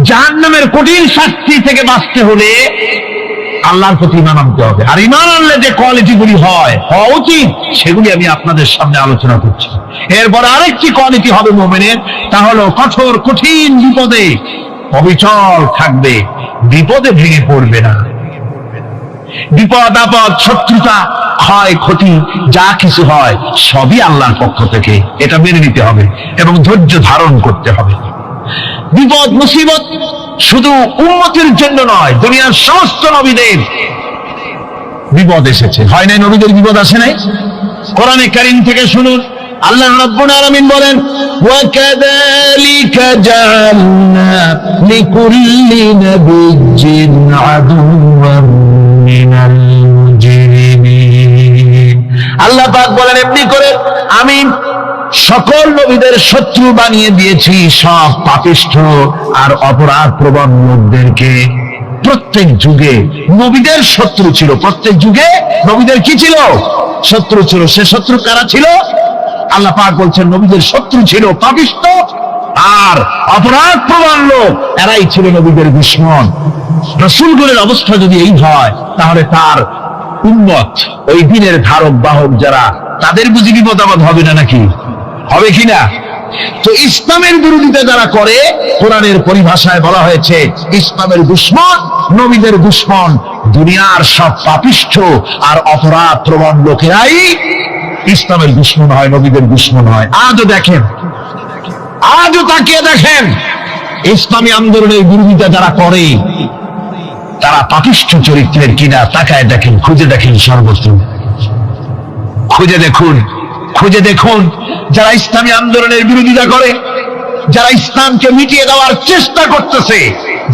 জাহান্নামের কঠিন শাস্তি থেকে বাঁচতে হলে আল্লাহর প্রতি ঈমান আনতে হবে। আর ঈমান আনলে যে কোয়ালিটি গুলি হওয়া উচিত, সেগুলি আমি আপনাদের সামনে আলোচনা করছি। এরপর আরেকটি কোয়ালিটি হবে মুমিনের, তা হলো কঠোর কঠিন বিপদে অবিচল থাকবে, বিপদে ভেঙে পড়বে না। বিপদ আপদ, শত্রুতা, ক্ষয় ক্ষতি যা কিছু হয় সবই আল্লাহর পক্ষ থেকে, এটা মেনে নিতে হবে এবং ধৈর্য ধারণ করতে হবে। বিপদ মুসিবত শুধু উম্মতের জন্য নয়, দুনিয়ার সমস্ত নবীদের বিপদ এসেছে, হয় নাই? নবীদের বিপদ আসে নাই? কোরআনে কারীম থেকে শুনুন, আল্লাহ রাব্বুল আলামিন বলেন, ওয়া কাযালিকা জাআলনা লিকুল্লি নাবিয়্যিন আদুওয়ান মিনাল মুজরিমিন। আল্লাহ পাক বলেন, এমনি করে আমি সকল নবীদের শত্রু বানিয়ে দিয়েছি, সব পাপিষ্ঠ আর অপরাধ প্রবণ লোকদেরকে। প্রত্যেক যুগে নবীদের শত্রু ছিল, প্রত্যেক যুগে নবীদের কি ছিল? শত্রু ছিল। সে শত্রু কারা ছিল? আল্লাহ পাক বলছেন, নবীদের শত্রু ছিল পাপিষ্ঠ আর অপরাধ প্রবণ লোক, এরাই ছিল নবীদের দুশমন। রাসূলগণের অবস্থা যদি এই হয়, তাহলে তার উম্মত, ওই দিনের ধারক বাহক যারা, তাদের বুঝি বিপদ আপদ হবে না নাকি? হবে কিনা? তো ইসলামের বিরোধিতা যারা করে, কোরআনের পরিভাষায় বলা হয়েছে ইসলামের দুশমন নবীদের দুশমন, দুনিয়ার সব পাপিষ্ঠ আর অপরাধ প্রবণ লোকেরাই ইসলামের দুশমন হয়, নবীদের দুশমন হয়। আজও দেখেন, আজও তাকিয়ে দেখেন, ইসলামী আন্দোলনের বিরোধিতা যারা করে তারা পাপিষ্ঠ চরিত্রের কিনা তাকায় দেখেন, খুঁজে দেখেন, সর্বত্র খুঁজে দেখুন, খুঁজে দেখুন। যারা ইসলামী আন্দোলনের বিরোধিতা করে, যারা ইসলামকে মিটিয়ে দেওয়ার চেষ্টা করতেছে,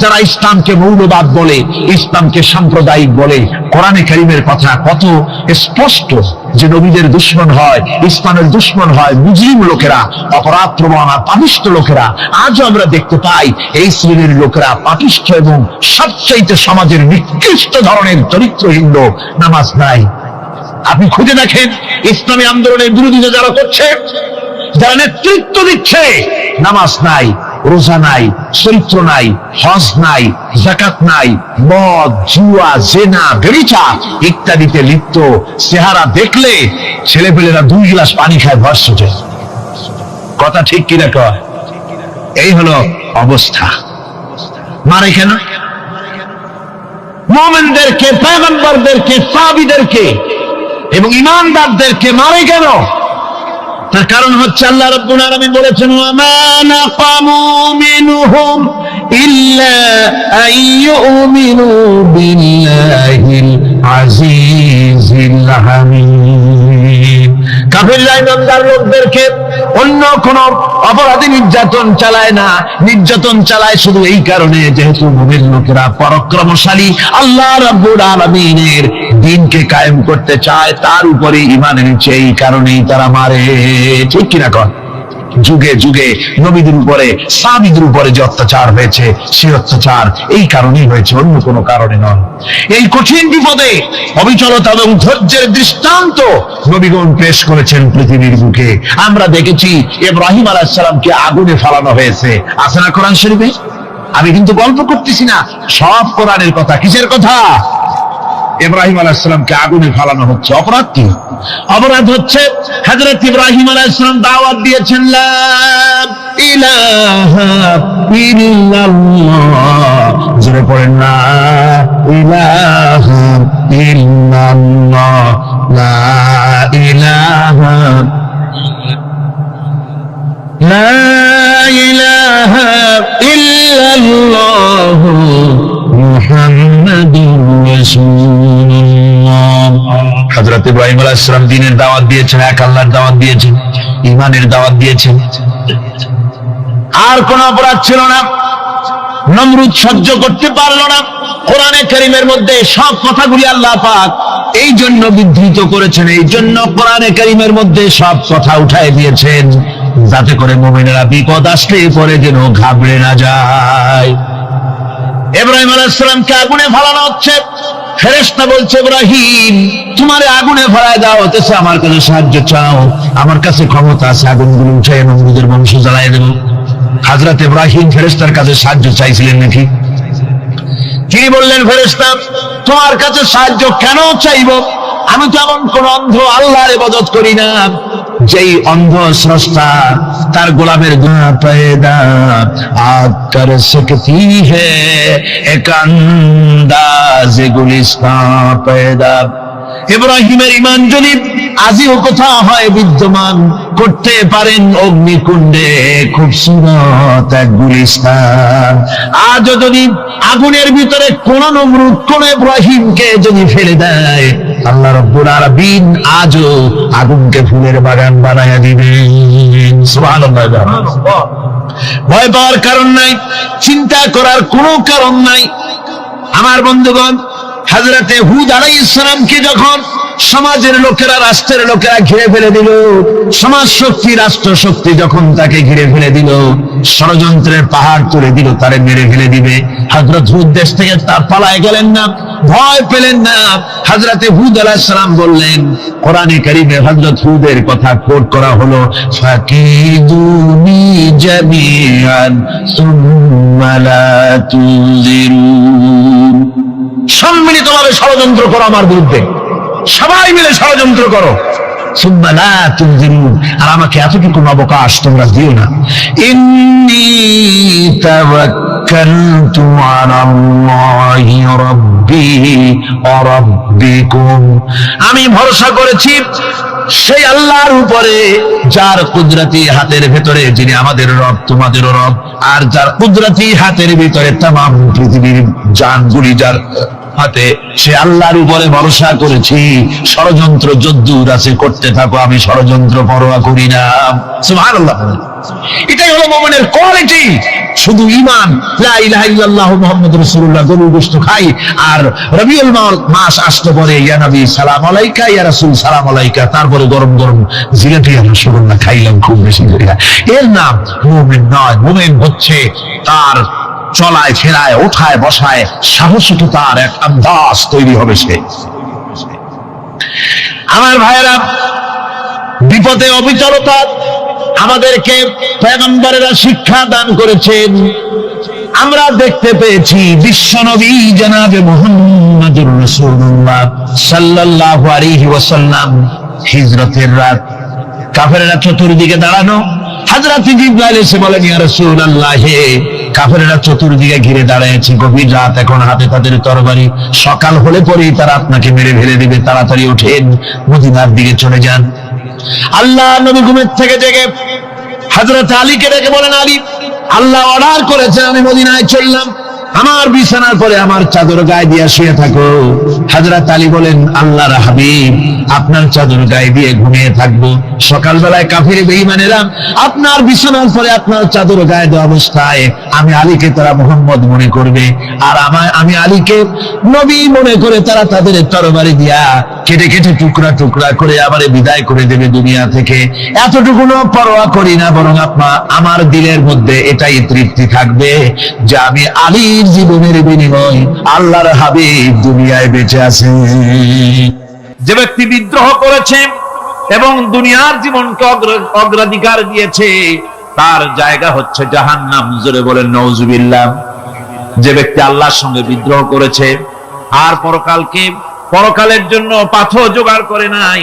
যারা ইসলামকে মৌলবাদ বলে, ইসলামকে সাম্প্রদায়িক বলে, কোরআনে কারীমের কথা কত স্পষ্ট যে নবীদের দুশমন হয়, ইসলামের দুশমন হয় মুজরিম লোকেরা, অপরাধ প্রবণ আর পাপিষ্ঠ লোকেরা। আজও আমরা দেখতে পাই এই শ্রেণীর লোকেরা পাপিষ্ঠ এবং সবচাইতে সমাজের নিকৃষ্ট ধরনের চরিত্রহীন লোক। নামাজ নাই। আপনি খুঁজে দেখেন ইসলামী আন্দোলনের বিরোধিতা যারা করছে, যারা নেতৃত্ব দিচ্ছে, নামাজ নাই, রোজা নাই, চরিত্র নাই, হজ নাই, যাকাত নাই, মদ, জুয়া, জেনা, ব্যভিচার ইত্যাদিতে লিপ্ত। চেহারা দেখলে ছেলেপেলেরা 2 গ্লাস পানি খায় ভর্ষে। কথা ঠিক কিনা কয়? এই হলো অবস্থা। মারে কেন? মুমিনদেরকে, পয়গম্বরদেরকে, সাহাবীদেরকে এবং ঈমানদারদেরকে মারে কেন? তার কারণ হচ্ছে আল্লাহ রাব্বুল আলামিন বলেছেন, ওয়া মা নাকামু মিনহুম ইল্লা আইয়ুমিনু বিল্লাহিল আজিজিল হামিদ। কাফিররা ঈমানদার লোকদেরকে অন্য কোন অপরাধী নির্যাতন চালায় না, নির্যাতন চালায় শুধু এই কারণে যেহেতু মুমিন লোকেরা পরাক্রমশালী, আল্লাহ রাব্বুল আলামিনের দ্বীনকে কায়েম করতে চায়, তার উপরে ঈমান এনেছে, এই কারণেই তারা মারে। ঠিক কিনা কর? যুগে যুগে নবীদের উপরে, সাহাবীদের উপরে যে অত্যাচার হয়েছে, সে অত্যাচার এই কারণেই হয়েছে, অন্য কোনো কারণে নয়। এই কঠিন বিপদে অবিচলতা এবং ধৈর্যের দৃষ্টান্ত নবীগণ পেশ করেছেন পৃথিবীর বুকে। আমরা দেখেছি ইব্রাহিম আলাইহিস সালামকে আগুনে ফালানো হয়েছে, আছে না কোরআন শরীফে? আমি কিন্তু গল্প করতেছি না, সব কোরআনের কথা। কিসের কথা? ইব্রাহিম আলাইহিস সালামকে আগুনে ফালানো হচ্ছে। অপরাধ কি? অপরাধ হচ্ছে হযরত ইব্রাহিম আলাইহিস সালাম দাওয়াত দিয়েছেন, লা ইলাহা ইল্লাল্লাহ। জোরে পড়েন, লা ইলাহা ইল্লাল্লাহ, লা ইলাহা, লা ইলাহা ইল্লাল্লাহ মুহাম্মাদুর রাসূলুল্লাহ। হযরত ইব্রাহিম আলাইহিস সালাম দ্বীনের দাওয়াত দিয়েছেন, এক আল্লাহর দাওয়াত দিয়েছেন, ঈমানের দাওয়াত দিয়েছেন। আর কোন অপরাধ ছিল না। নমরুদ সহ্য করতে পারল না। কোরআনে কারীমের মধ্যে সব কথাগুলি আল্লাহ পাক এই জন্য বিধৃত করেছেন, এই জন্য কোরআনে কারীমের মধ্যে সব কথা উঠায় দিয়েছেন, যাতে করে মুমিনেরা বিপদ আসলে পরে যেন ঘাবড়ে না যায়। ইব্রাহিম আলাইহিস সালামকে আগুনে ফালানো হচ্ছে। ফেরেশতা বলছে, ইব্রাহিম তোমারে আগুনে ফালায় দেওয়া হতেছে, আমার কাছে সাহায্য চাও, আমার কাছে ক্ষমতা আছে, আগুনগুলো উঠায় নমরুদের বংশ জ্বালায় দেব। হযরত ইব্রাহিম ফেরেশতার কাছে সাহায্য চাইছিলেন নাকি? তিনি বললেন, ফেরেশতা তোমার কাছে সাহায্য কেন চাইব? আমি তো এমন কোন অন্ধ আল্লাহর ইবাদত করি না যেই অন্ধ স্রষ্টা তার গোলামের গুনাহ পয়দা আগ কর সকতি হ্যায় এক আন্দাজ গুলিস্তান পয়দা। ইব্রাহিমের ঈমান যদি আজিও কোথাও হয় বিদ্যমান করতে পারেন অগ্নিকুণ্ডে খুবসুরত এক গুলিস্তান। আজও যদি আগুনের ভিতরে কোন নমরুদ কোন ইব্রাহিমকে যদি ফেলে দেয়, আল্লাহ রাব্বুল আলামিন আজও আগুনকে ফুলের বাগান বানায়া দিবেন। সুবহানাল্লাহ। ভয় পাওয়ার কারণ নাই, চিন্তা করার কোনো কারণ নাই। আমার বন্ধুগণ, হযরতে হুদ আলাইহিস সালামকে যখন সমাজের লোকেরা, রাষ্ট্রের লোকেরা ঘিরে ফেলে দিল, সমাজ শক্তি, রাষ্ট্র শক্তি যখন তাকে ঘিরে ফেলে দিল, ষড়যন্ত্রের পাহাড় তুলে দিল, তারে মেরে ফেলে দিবে, হযরত হুদ দেশ থেকে তার পালায় গেলেন না, ভয় পেলেন না। হযরতে হুদ আলাইহিস সালাম বললেন, কোরআনে কারীমে হযরত হুদের কথা কোট করা হলো, ফাকিদুনি জামিআন সুম্মা লা তুযিরুন। সম্মিলিতভাবে ষড়যন্ত্র করো আমার বিরুদ্ধে, সবাই মিলে ষড়যন্ত্র করো, সুম্মা লা তুনজিরুন, আর আমাকে এতটুকু অবকাশ তোমরা দিও না। ইন্নী তাওয়াক্কালতু আলাল্লাহি রাব্বি ওয়া রাব্বিকুম, আমি ভরসা করেছি সেই আল্লাহর উপরে যার কুদরতি হাতের ভেতরে, যিনি আমাদের রব তোমাদেরও রব, আর যার কুদরতি হাতের ভিতরে তামাম পৃথিবীর জানগুলি যার হাতে, সে আল্লাহর উপরে ভরসা করেছি। ষড়যন্ত্র যদ্দূর আছে করতে থাকো, আমি ষড়যন্ত্র পরোয়া করি না। সুবহানাল্লাহ। এটাই হলো মুমিনের কোয়ালিটি। শুধু ঈমান, লা ইলাহা ইল্লাল্লাহ মুহাম্মাদুর রাসূলুল্লাহ, গরুর গোশত খাই, আর রবিউল মাস আসতে পরে ইয়া নবী সালাম আলাইকা, ইয়া রাসূল সালাম আলাইকা, তারপরে গরম গরম জিলাপি আর রসগোল্লা খাইলাম খুব বেশি করে, এর নাম মুমিন নয়। মুমিন হচ্ছে তার চলায় ফেরায় ওঠায় বসায় সাহসিকতার এক আন্দাজ তৈরি হবে সে। আমার ভাইয়েরা, বিপদে অবিচলতা আমাদেরকে পয়গম্বরেরা শিক্ষা দান করেছেন। আমরা দেখতে পেয়েছি বিশ্বনবী জনাবে মুহাম্মদুর রাসূলুল্লাহ সাল্লাল্লাহু আলাইহি ওয়াসাল্লাম হিজরতের রাত, কাফেররা চতুর্দিকে দাঁড়ানো, হযরত জিবরাইল এসে বলেন, ইয়া রাসূলুল্লাহ, কাফেররা চতুর্দিকে ঘিরে দাঁড়িয়েছে, গভীর রাত, এখন হাতে তাদের তরবারি, সকাল হলে পরেই তারা আপনাকে মেরে ফেলে দিবে, তাড়াতাড়ি ওঠেন, মদিনার দিকে চলে যান। আল্লাহ নবী ঘুমের থেকে জেগে হযরত আলীকে ডেকে বলেন, আলী, আল্লাহ অর্ডার করেছেন আমি মদিনায় চললাম, আমার বিছানার পরে আমার চাদর গায়ে দিয়ে শুয়ে থাকো। হযরত আলী বলেন, আল্লাহর হাবিব, আপনার চাদর গায়ে দিয়ে ঘুমিয়ে থাকবো, সকালবেলায় কাফির বেঈমানেরা আপনার বিছানার পরে আপনার চাদর গায়ে দেওয়া অবস্থায় আমি আলীকে তারা মুহাম্মদ মনে করবে, আর আমি আলীকে নবী মনে করে তারা তাদের তরবারি দিয়া কেটে কেটে টুকরা টুকরা করে আবার বিদায় করে দেবে দুনিয়া থেকে। এতটুকুনো পরোয়া করি না, বরং আমার দিলের মধ্যে এটাই তৃপ্তি থাকবে যে আমি আলীর জীবনের বিনিময় আল্লাহর হাবিব দুনিয়ায় বেঁচে আছে। যে ব্যক্তি বিদ্রোহ করেছে এবং দুনিয়ার জীবনকে অগ্রাধিকার দিয়েছে, তার জায়গা হচ্ছে জাহান্নাম। জোরে বলেন নাউজুবিল্লাহ। যে ব্যক্তি আল্লাহর সঙ্গে বিদ্রোহ করেছে আর পরকালের জন্য পাথর জোগাড় করে নাই,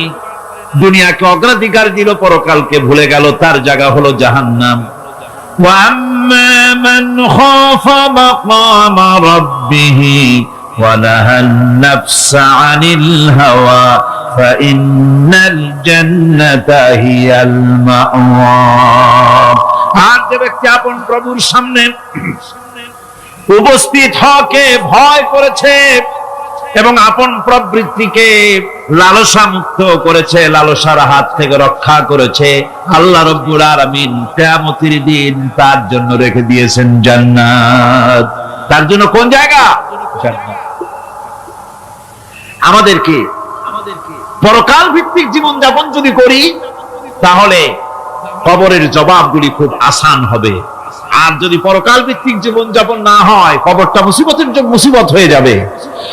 দুনিয়াকে অগ্রাধিকার দিল, পরকালকে ভুলে গেল, তার জায়গা হলো জাহান্নাম। وَأَمَّا مَنْ خَافَ مَقَامَ رَبِّهِ وَنَهَى النَّفْسَ عَنِ الْهَوَى فَإِنَّ الْجَنَّةَ هِيَ الْمَأْوَى। আর যে ব্যক্তি আপন প্রভুর সামনে উপস্থিত হওয়াকে ভয় করেছে এবং আপন প্রবৃত্তিকে লালসা মুক্ত করেছে, লালসার হাত থেকে রক্ষা করেছে, আল্লাহ রাব্বুল আলামিন কিয়ামতের দিন তার জন্য রেখে দিয়েছেন জান্নাত। তার জন্য কোন জায়গা? জান্নাত। আমাদেরকে পরকাল ভিত্তিক জীবন যাপন যদি করি, তাহলে কবরের জবাবগুলি খুব আসান হবে। আর যদি পরকাল ভিত্তিক জীবন যাপন না হয়, কবরটা মুসিবত হয়ে যাবে।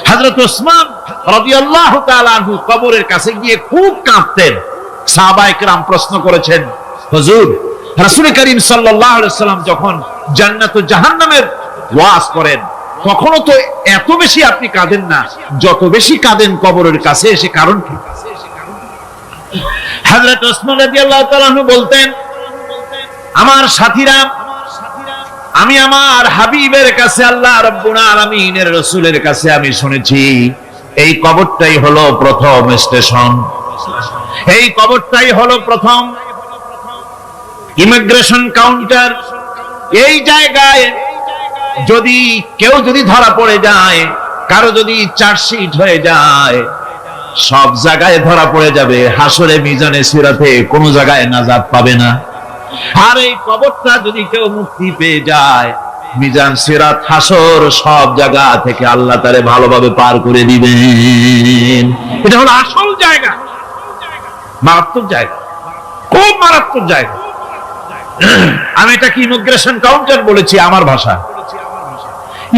হযরত ওসমান রাদিয়াল্লাহু তাআলা আনহু কবরের কাছে গিয়ে খুব কাঁদতেন। সাহাবায়ে কেরাম প্রশ্ন করেছেন, হুজুর, রাসূল করিম সাল্লাল্লাহু আলাইহি ওয়াসাল্লাম যখন জান্নাত ও জাহান্নামের ওয়াজ করেন, কখনো তো এত বেশি আপনি কাঁদেন না, যত বেশি কাঁদেন কবরের কাছে এসে, কারণ কি? হযরত ওসমান রাদিয়াল্লাহু তাআলা আনহু বলতেন, আমার সাথীরা, আমি আমার হাবিবের কাছে, আল্লাহ রাব্বুল আলামিনের রাসূলের কাছে আমি শুনেছি এই কবরটাই হলো প্রথম স্টেশন, এই কবরটাই হলো প্রথম ইমিগ্রেশন কাউন্টার। এই জায়গায় যদি কেউ ধরা পড়ে যায়, কারো যদি চার্জশিট হয়ে যায়, সব জায়গায় ধরা পড়ে যাবে, হাসরে মিজানে সিরাতে কোনো জায়গায় নাজাত পাবে না। আর এই কবরটা যদি কেউ মুক্তি পেয়ে যায়, মিজান সিরাত হাসর সব জায়গা থেকে আল্লাহ তারে ভালোভাবে পার করে দিবেন। এটা হলো আসল জায়গা, মারাত্মক জায়গা, খুব মারাত্মক জায়গা। আমি এটাকে ইমিগ্রেশন কাউন্টার বলেছি আমার ভাষা।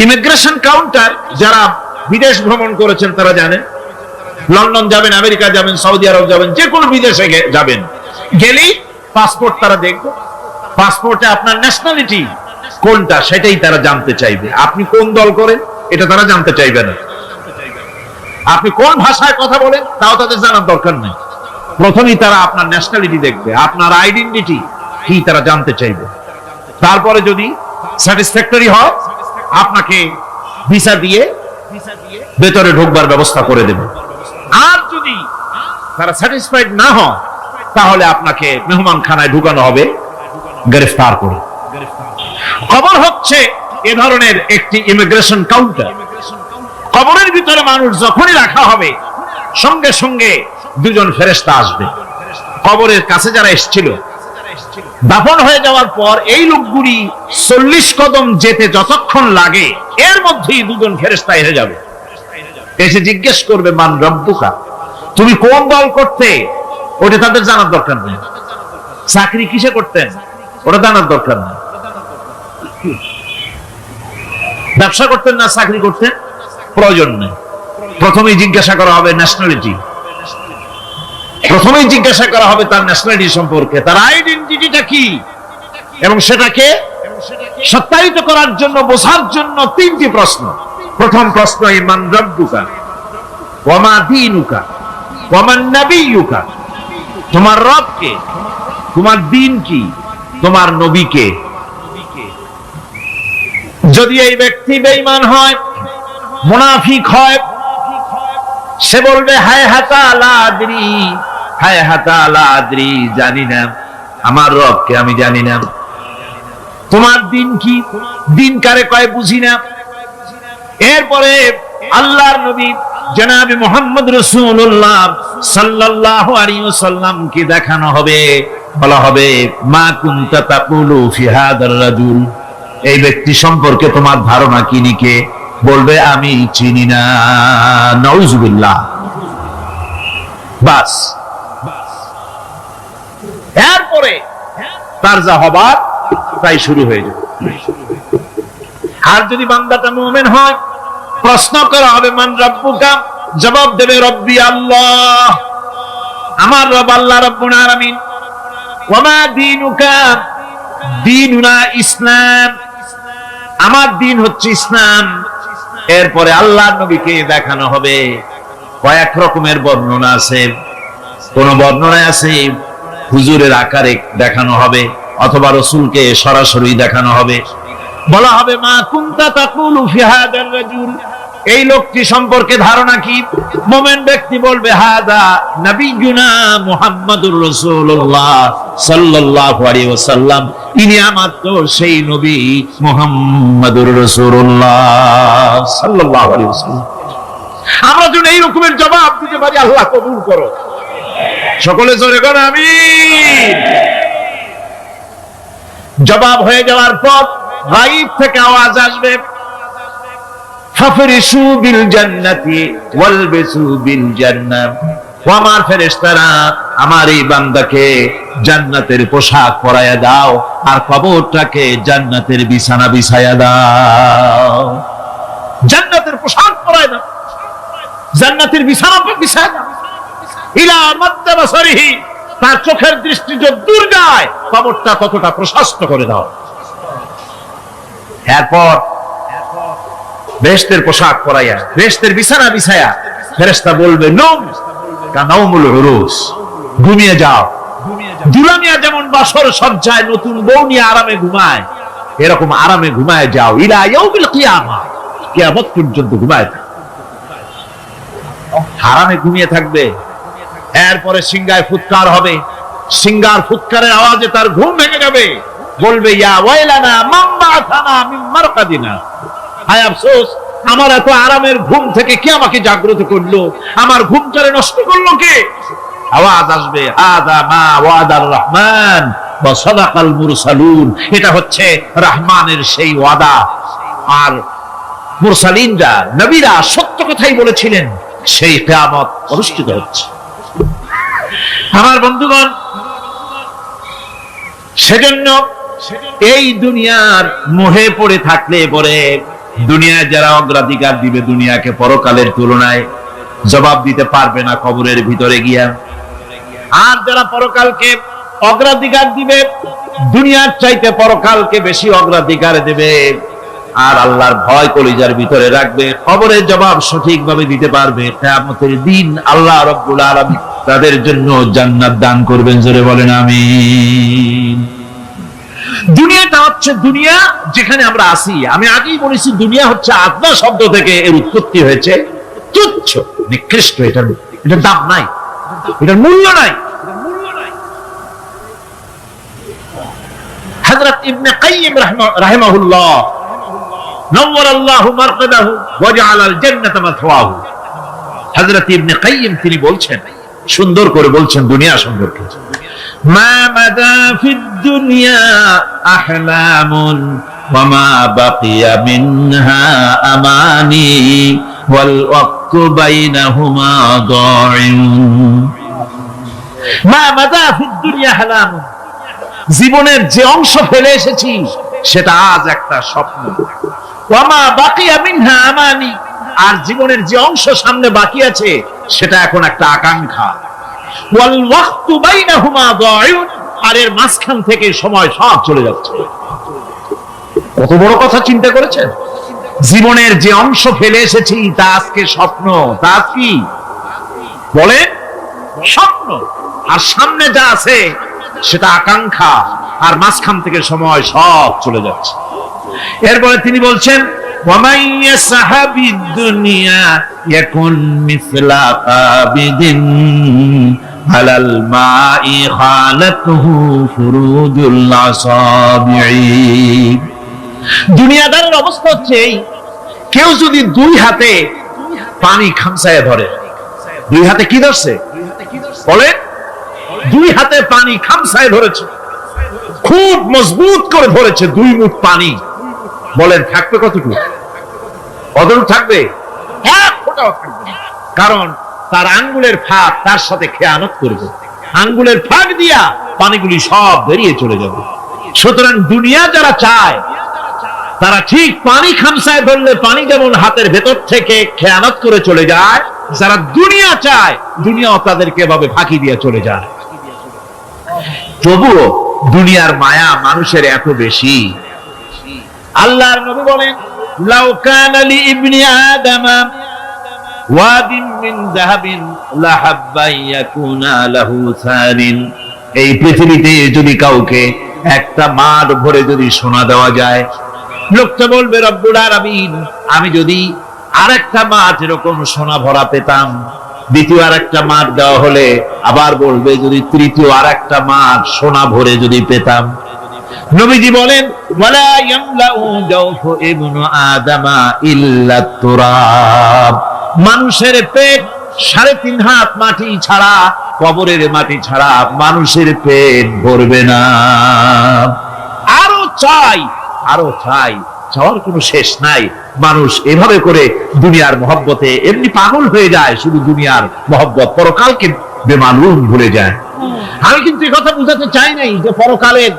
ইমিগ্রেশন কাউন্টার যারা বিদেশ ভ্রমণ করেছেন তারা জানেন। লন্ডন যাবেন, আমেরিকা যাবেন, সৌদি আরব যাবেন, যে কোনো বিদেশে যাবেন, গেলেই পাসপোর্ট তারা দেখবে। পাসপোর্টে আপনার ন্যাশনালিটি কোনটা সেটাই তারা জানতে চাইবে। আপনি কোন দল করেন এটা তারা জানতে চাইবে না। আপনি কোন ভাষায় কথা বলেন তাও তাদের জানার দরকার নেই। প্রথমেই তারা আপনার ন্যাশনালিটি দেখবে, আপনার আইডেন্টিটি কি তারা জানতে চাইবে। তারপরে যদি স্যাটিসফ্যাক্টরি হয় আপনাকে ভিসা দিয়ে ভেতরে ঢোকবার ব্যবস্থা করে দেবে। আর যদি তারা স্যাটিসফাইড না হয় তাহলে আপনাকে মেহমানখানায় ঢুকানো হবে গ্রেফতার করে। কবর হচ্ছে এ ধরনের একটি ইমিগ্রেশন কাউন্টার। কবরের ভিতরে মানুষ যখনই রাখা হবে সঙ্গে সঙ্গে দুজন ফেরেশতা আসবে। কবরের কাছে যারা এসেছিল দাফন হয়ে যাওয়ার পর এই লোকগুলি 40 কদম যেতে যতক্ষণ লাগে এর মধ্যেই দুজন ফেরেশতা এসে যাবে, এসে জিজ্ঞেস করবে মান রব্বুকা, তুমি কোন দল করতে, ওটা তাদের জানার দরকার নেই। চাকরি কিসে করতেন ওটা জানার দরকার নেই। ব্যবসা করতেন না চাকরি করতেন প্রয়োজন নেই। প্রথমেই জিজ্ঞাসা করা হবে ন্যাশনালিটি, প্রথমেই জিজ্ঞাসা করা হবে তার ন্যাশনালিটি সম্পর্কে, তার আইডেন্টিটিটা কি, এবং সেটাকে সত্যায়িত করার জন্য বোঝার জন্য 3টি প্রশ্ন। প্রথম প্রশ্ন মান রব্বুকা ওয়া মা দীনুকা ওয়া মান নাবিয়্যুকা, তোমার রব কে, তোমার দ্বীন কি, তোমার নবী কে। যদি এই ব্যক্তি বেঈমান হয়, মুনাফিক হয়, সে বলবে হায় হাতা লা আদরি, হায় হাতা লা আদরি, জানি না আমার রবকে, আমি জানি না। তোমার দিন কি, দিন কারে কয় বুঝি না। এরপরে আল্লাহর নবী জনাবে মুহাম্মদ রাসূলুল্লাহ সাল্লাল্লাহু আলাইহি ওয়াসাল্লাম কি দেখানো হবে, বলা হবে মা কুনতা তাকুলু ফি হাদার রাজুল, এই ব্যক্তি সম্পর্কে তোমার ধারণা কি নিকে, বলবে আমি চিনি না। নাউযুবিল্লাহ। বাস, এরপরে তার যা হবার তাই শুরু হয়ে যাবে। আর যদি বান্দাটা মুমিন হয়, প্রশ্ন করা হবে মান রব্বুকা, জবাব দেবে রব্বি আল্লাহ, আমার রব আল্লাহ রাব্বুল আলামিন। ওয়া মা দীনুকা, দীনুনা ইসলাম, আমার দিন হচ্ছে ইসলাম। এরপরে আল্লাহর নবীকে দেখানো হবে। কয়েক রকমের বর্ণনা আছে, কোন বর্ণনায় আছে হুজুরের আকারে দেখানো হবে, অথবা রাসূলকে সরাসরি দেখানো হবে। বলা হবে মা কুনতা তাকুলু ফি হাদার রাজুল, এই লোকটি সম্পর্কে ধারণা কি। মুমিন ব্যক্তি বলবে হাদা নবিয়ুনা মুহাম্মাদুর রাসূলুল্লাহ সাল্লাল্লাহু আলাইহি ওয়াসাল্লাম, ইনি আমার তো সেই নবী মুহাম্মাদুর রাসূলুল্লাহ সাল্লাল্লাহু আলাইহি ওয়াসাল্লাম। আমরা যদি এই রকমের জবাব দিতে পারি, আল্লাহ কবুল করো। সকলে জোরে করো আমিন। জবাব হয়ে যাওয়ার পর গায়ব থেকে আওয়াজ আসবে ফাফরিশু বিল জান্নাতি ওয়ালবিসু বিল জান্নাহ, ও আমার ফেরেশতারা আমার এই বান্দাকে জান্নাতের পোশাক পরায়া দাও আর কবরটাকে জান্নাতের বিছানা বিছায়া দাও। জান্নাতের পোশাক পরায়া দাও, জান্নাতের বিছানা বিছায়া দাও। ইলা মাদ্দা বাসারিহি, তার চোখের দৃষ্টি যতদূর যায় কবরটা ততটা প্রশস্ত করে দাও। এরপর বেহেশতের পোশাক পরাইয়া বেহেশতের বিছানা বিছায়া ফেরেশতা বলবে নম কানাউমুল উরুস, ঘুমিয়ে যাও। দুলামিয়া যেমন বাসর সজ্জায় নতুন বউ নিয়ে আরামে ঘুমায়, এরকম আরামে ঘুমায় যাও। ইলা ইয়াউমিল কিয়ামা, কিয়ামত পর্যন্ত ঘুমায় থাকো, আরামে ঘুমিয়ে থাকবে। এরপরে সিংহায় ফুৎকার হবে, সিংহার ফুৎকারের আওয়াজে তার ঘুম ভেঙে যাবে। বলবে ইয়া ওয়াইলানা মান বা'আথানা মিন মারকাদিনা, হায় আফসোস, আমার এত আরামের ঘুম থেকে কে আমাকে জাগ্রত করলো, আমার ঘুমটারে নষ্ট করলো কে। আওয়াজ আসবে হাদা মা ওয়াদার রহমান ওয়া সাদাকাল মুরসালুন, এটা হচ্ছে রহমানের সেই ওয়াদা, আর মুরসালিনরা নবীরা সত্য কথাই বলেছিলেন, সেই কিয়ামত অনুষ্ঠিত হচ্ছে। আমার বন্ধুগণ, সেজন্য এই দুনিয়ার মোহে পড়ে থাকলে পরে দুনিয়ায় যারা অগ্রাধিকার দিবে দুনিয়াকে পরকালের তুলনায়, জবাব দিতে পারবে না কবরের ভিতরে গিয়া। আর যারা পরকালকে অগ্রাধিকার দিবে, দুনিয়ার চাইতে পরকালকে বেশি অগ্রাধিকার দেবে, আর আল্লাহর ভয় কলিজার ভিতরে রাখবে, কবরের জবাব সঠিকভাবে দিতে পারবে, কিয়ামতের দিন আল্লাহ রাব্বুল আলামিন তাদের জন্য জান্নাত দান করবেন, জোরে বলেন আমিন। দুনিয়াটা হচ্ছে দুনিয়া যেখানে আমরা আছি। আমি আগেই বলেছি দুনিয়া হচ্ছে আত্মা শব্দ থেকে এর উৎপত্তি হয়েছে। তুচ্ছ, নিকৃষ্ট, এটার দাম নাই, এটার মূল্য নাই। হযরত ইবনে কাইয়িম রাহিমাহুল্লাহ নওয়ারাল্লাহু মারকাদাহু ওয়া জাআলাল জান্নাতা মাথওয়াহু, হযরত ইবনে কাইয়িম তিনি বলছেন, সুন্দর করে বলছেন দুনিয়া সম্পর্কে, মা মাদা ফিদ দুনিয়া আহলামুন ওয়া মা বাকিয়া মিনহা আমানি ওয়াল ওয়াক্তু বাইনাহুমা দাইন। মা মাদা ফিদ দুনিয়া আহলামুন, জীবনের যে অংশ ফেলে এসেছি সেটা আজ একটা স্বপ্ন। ওয়া মা বাকিয়া মিনহা আমানি, আর জীবনের যে অংশ সামনে বাকি আছে সেটা এখন একটা আকাঙ্ক্ষা। ওয়াল ওয়াক্তু বাইনাহুমা দাইন, আর এর মাঝখান থেকে সময় সব চলে যাচ্ছে। কত বড় কথা চিন্তা করেছেন? জীবনের যে অংশ ফেলে এসেছি তা আজকে স্বপ্ন, তা কি বলে স্বপ্ন, আর সামনে যা আছে সেটা আকাঙ্ক্ষা, আর মাঝখান থেকে সময় সব চলে যাচ্ছে। এরপরে তিনি বলছেন, وَمَنْ يَسْعَ بِالدُّنْيَا يَكُنْ مِثْلَ قَابِضٍ عَلَى الْمَاءِ خَالَتْهُ فُرُوجُ الْأَصَابِعِ। দুনিয়াদারের অবস্থা হচ্ছে এই, কেউ যদি দুই হাতে পানি খামসায় ধরে, দুই হাতে কি ধরছে বলে, দুই হাতে পানি খামসায় ধরেছে, খুব মজবুত করে ধরেছে, দুই মুঠ পানি, বলেন থাকবে কতটুকু? কতটুকু থাকবে? এক ফোঁটাও থাকবে না, কারণ তার আঙ্গুলের ফাঁক তার সাথে খেয়ানত করবে, আঙ্গুলের ফাঁক দিয়া পানিগুলি সব বেরিয়ে চলে যাবে। সুতরাং দুনিয়া যারা চায় তারা ঠিক পানি খামসায় ধরলে পানি যেমন হাতের ভেতর থেকে খেয়ানত করে চলে যায়, যারা দুনিয়া চায় দুনিয়াও তাদেরকে এভাবে ফাঁকি দিয়ে চলে যায়। তবুও দুনিয়ার মায়া মানুষের এত বেশি। আল্লাহর নবী বলেন, লাউ কানা লি ইবনি আদামা ওয়াদিন মিন যাহাবিন লাহাব্বা ইয়াকুনা লাহু সারিন, এই পৃথিবীতে যদি কাউকে একটা মাঠ ভরে যদি সোনা দেওয়া যায়, লোকটা বলবে রব্বুল আলামিন, আমি যদি আরেকটা মাঠ এরকম সোনা ভরা পেতাম। দ্বিতীয় আরেকটা মাঠ দেওয়া হলে আবার বলবে যদি তৃতীয় আরেকটা মাঠ সোনা ভরে যদি পেতাম। নবীজি বলেন, ওয়ালা ইয়ামলাউ জাওফু ইবনু আদামা ইল্লা তুরাব, মানুষের পেট 3.5 হাত মাটি ছাড়া, কবরের মাটি ছাড়া মানুষের পেট ভরবে না। আরো চাই, আরো চাই, চাওয়ার কোনো শেষ নাই। মানুষ এভাবে করে দুনিয়ার মহব্বতে এমনি পাগল হয়ে যায়, শুধু দুনিয়ার মহব্বত, পরকালকে বেমালুম ভুলে যায়। আমি কিন্তু এই কথা বুঝাতে চাই নাই যে পরকালের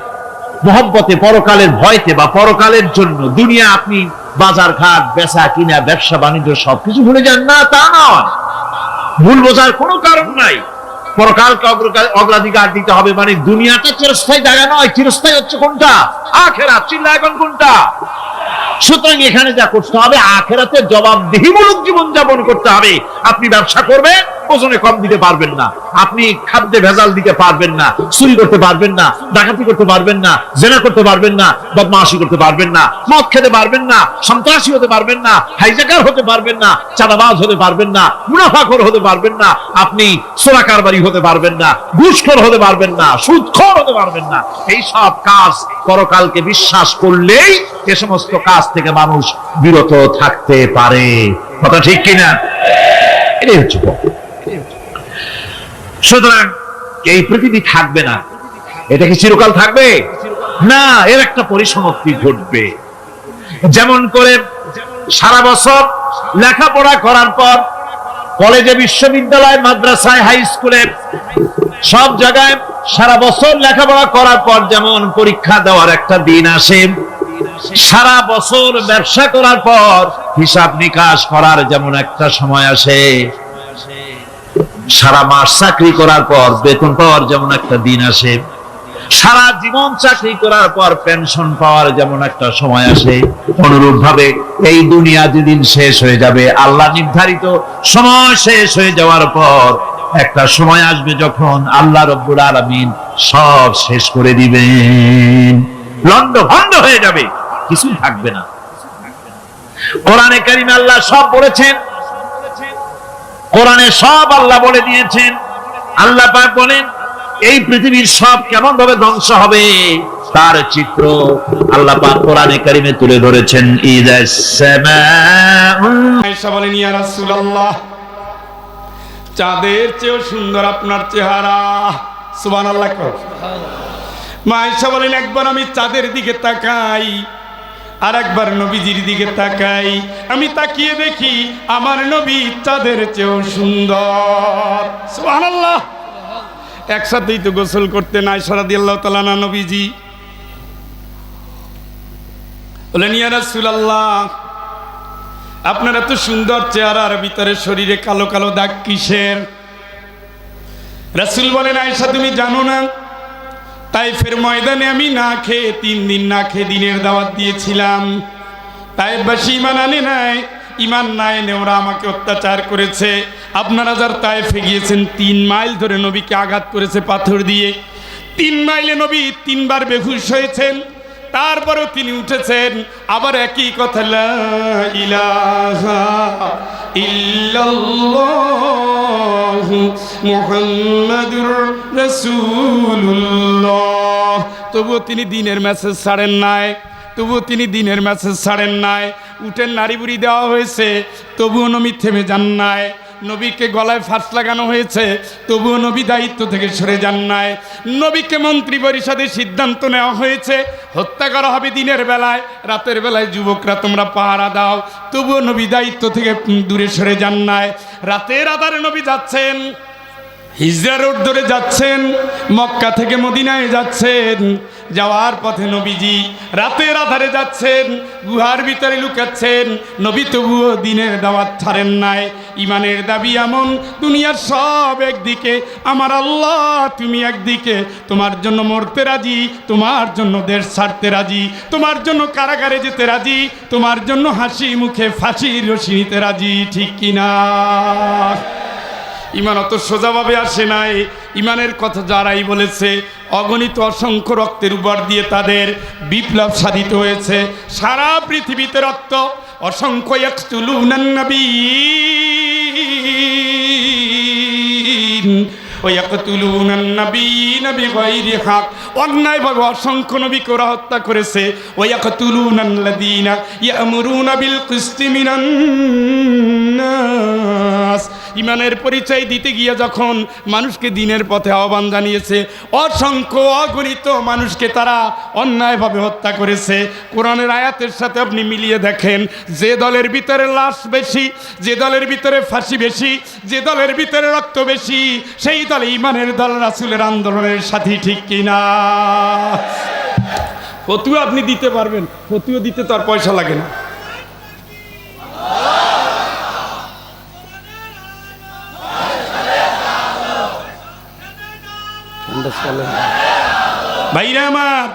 মহব্বতে, পরকালের ভয়তে বা পরকালের জন্য দুনিয়া আপনি বাজার ঘাট, বেচা কিনা, ব্যবসা বাণিজ্য সবকিছু ভুলে যান না, তা নয়। ভুল বোঝার কোনো কারণ নাই। পরকালকে অগ্রাধিকার দিতে হবে, মানে দুনিয়াটা চিরস্থায়ী জায়গা নয়। চিরস্থায়ী হচ্ছে কোনটা? আখিরাত। চিল্লা এখন কোনটা? সুতরাং এখানে যা করতে হবে, আখিরাতে জবাবদিহিমূলক জীবন যাপন করতে হবে। আপনি ব্যবসা করবেন, ওজনে কম দিতে পারবেন না, আপনি খাদ্যে ভেজাল দিতে পারবেন না, চুরি করতে পারবেন না, ডাকাতি করতে পারবেন না, জেনা করতে পারবেন না, বদমাশি করতে পারবেন না, মদ খেতে পারবেন না, সন্ত্রাসী হতে পারবেন না, হাইজ্যাকার হতে পারবেন না, চাঁদাবাজ হতে পারবেন না, মুনাফাখোর হতে পারবেন না, আপনি চোরা কারবারি হতে পারবেন না, ঘুষখোর হতে পারবেন না, সুদখোর হতে পারবেন না। এই সব কাজ পরকালকে বিশ্বাস করলেই এ সমস্ত কাজ থেকে মানুষ বিরত থাকতে পারে। কথা ঠিক কিনা? এটাই হচ্ছে। সুতরাং এই পৃথিবী থাকবে না, এটা কি চিরকাল থাকবে না? এর একটা পরিসমাপ্তি ঘটবে। যেমন করে সারা বছর লেখাপড়া করার পর কলেজে, বিশ্ববিদ্যালয়, মাদ্রাসায়, হাই স্কুলে, সব জায়গায় সারা বছর লেখাপড়া করার পর যেমন পরীক্ষা দেওয়ার একটা দিন আসে, সারা বছর ব্যবসা করার পর হিসাব নিকাশ করার যেমন একটা সময় আসে, সারা মাস চাকরি করার পর বেতন পাওয়ার যেমন একটা দিন আসে, সারা জীবন চাকরি করার পর পেনশন পাওয়ার যেমন একটা সময় আসে, অনুরূপ ভাবে এই দুনিয়া যেদিন শেষ হয়ে যাবে, আল্লাহ নির্ধারিত সময় শেষ হয়ে যাওয়ার পর একটা সময় আসবে যখন আল্লাহ রব্বুল আলামিন সব শেষ করে দিবেন, লন্ড ভন্ড হয়ে যাবে, কিছু থাকবে না। কোরআনে কারিমে আল্লাহ সব বলেছেন, কোরআনে সব আল্লাহ বলে দিয়েছেন। আল্লাহ পাক বলেন এই পৃথিবীর সব কেমন ভাবে ধ্বংস হবে তার চিত্র আল্লাহ পাক কোরআনে কারিমে তুলে ধরেছেন। ইযাস সামাউ, আয়েশা বলেন, ইয়া রাসূলুল্লাহ, চাঁদের চেয়েও সুন্দর আপনার চেহারা। সুবহানাল্লাহ। মা আয়েশা বলেন, একবার আমি চাঁদের দিকে তাকাই আর একবার নবীজির দিকে তাকাই, আমি তাকিয়ে দেখি আমার নবী চাঁদের চেয়েও সুন্দর। সুবহানাল্লাহ। একসাথেই তো গোসল করতেন আয়েশা রাদিয়াল্লাহু তাআলা আনহা। নবীজি বলেন, ইয়া রাসূলুল্লাহ, আপনার এত সুন্দর চেহারার ভিতরে শরীরে কালো কালো দাগ কিসের? রাসূল বলেন, আয়েশা তুমি জানো না, তাইফের ময়দানে আমি না খেয়ে 3 দিন না খেয়ে দিনের দাওয়াত দিয়েছিলাম। তাইফবাসী ঈমান আনে নাই, ঈমান না এনে ওরা আমাকে অত্যাচার করেছে। আপনারা যার তাইফে গিয়েছেন 3 মাইল ধরে নবীকে আঘাত করেছে পাথর দিয়ে। 3 মাইলে নবী 3 বার বেহুশ হয়েছেন, তারপরেও তিনি উঠেছেন। আবার একই কথা, লা ইলাহা ইল্লাল্লাহু মুহাম্মাদুর রাসূলুল্লাহ। তবুও তিনি দিনের মেসেজ ছাড়েন নাই, তবুও তিনি দিনের মেসেজ ছাড়েন নাই। উঠেন, নারী বুড়ি দেওয়া হয়েছে, তবুও নবী থেমে যান নাই। নবীকে গলায় ফাঁস লাগানো হয়েছে, তবুও নবী দায়িত্ব থেকে সরে যান নাই। নবীকে মন্ত্রী পরিষদে সিদ্ধান্ত নেওয়া হয়েছে হত্যা করা হবে দিনের বেলায়, রাতের বেলায় যুবকরা তোমরা পাহারা দাও, তবুও নবী দায়িত্ব থেকে দূরে সরে যান নাই। রাতের আধারে নবী যাচ্ছেন, হিজরা রোড ধরে যাচ্ছেন, মক্কা থেকে মদিনায় যাচ্ছেন। যাওয়ার পথে নবীজি রাতের আধারে যাচ্ছেন, গুহার ভিতরে লুকাচ্ছেন। নবী তবুও দিনের দাওয়াত ছাড়েন নাই। ইমানের দাবি এমন, দুনিয়ার সব একদিকে, আমার আল্লাহ তুমি একদিকে। তোমার জন্য মরতে রাজি, তোমার জন্য দেশ ছাড়তে রাজি, তোমার জন্য কারাগারে যেতে রাজি, তোমার জন্য হাসি মুখে ফাঁসির রশি নিতে রাজি। ঠিক কিনা? ইমান অত সোজাভাবে আসে নাই। ইমানের কথা যারাই বলেছে, অগণিত অসংখ্য রক্তের উপর দিয়ে তাদের বিপ্লব সাধিত হয়েছে। সারা পৃথিবীতে রক্ত, অসংখ্য ইয়াকতুলুনান নাবিয়্যিন ওয়া ইয়াকতুলুনান নাবিয়্যিনা বিগাইরি হক। অন্যায়ভাবে অসংখ্য নবীকে ওরা হত্যা করেছে। ওয়া ইয়াকতুলুনাল্লাযীনা ইয়া'মুরুনা বিল কিসতি মিনান নাস। ইমানের পরিচয় দিতে গিয়ে যখন মানুষকে দিনের পথে আহ্বান জানিয়েছে, অসংখ্য অগণিত মানুষকে তারা অন্যায়ভাবে হত্যা করেছে। কোরআনের আয়াতের সাথে আপনি মিলিয়ে দেখেন, যে দলের ভিতরে লাশ বেশি, যে দলের ভিতরে ফাঁসি বেশি, যে দলের ভিতরে রক্ত বেশি, সেই দল ইমানের দল, রাসূলের আন্দোলনের সাথী। ঠিক কিনা? ফতুয়া আপনি দিতে পারবেন, ফতুয়া দিতে তো আর পয়সা লাগে না। ভাইরা আমার,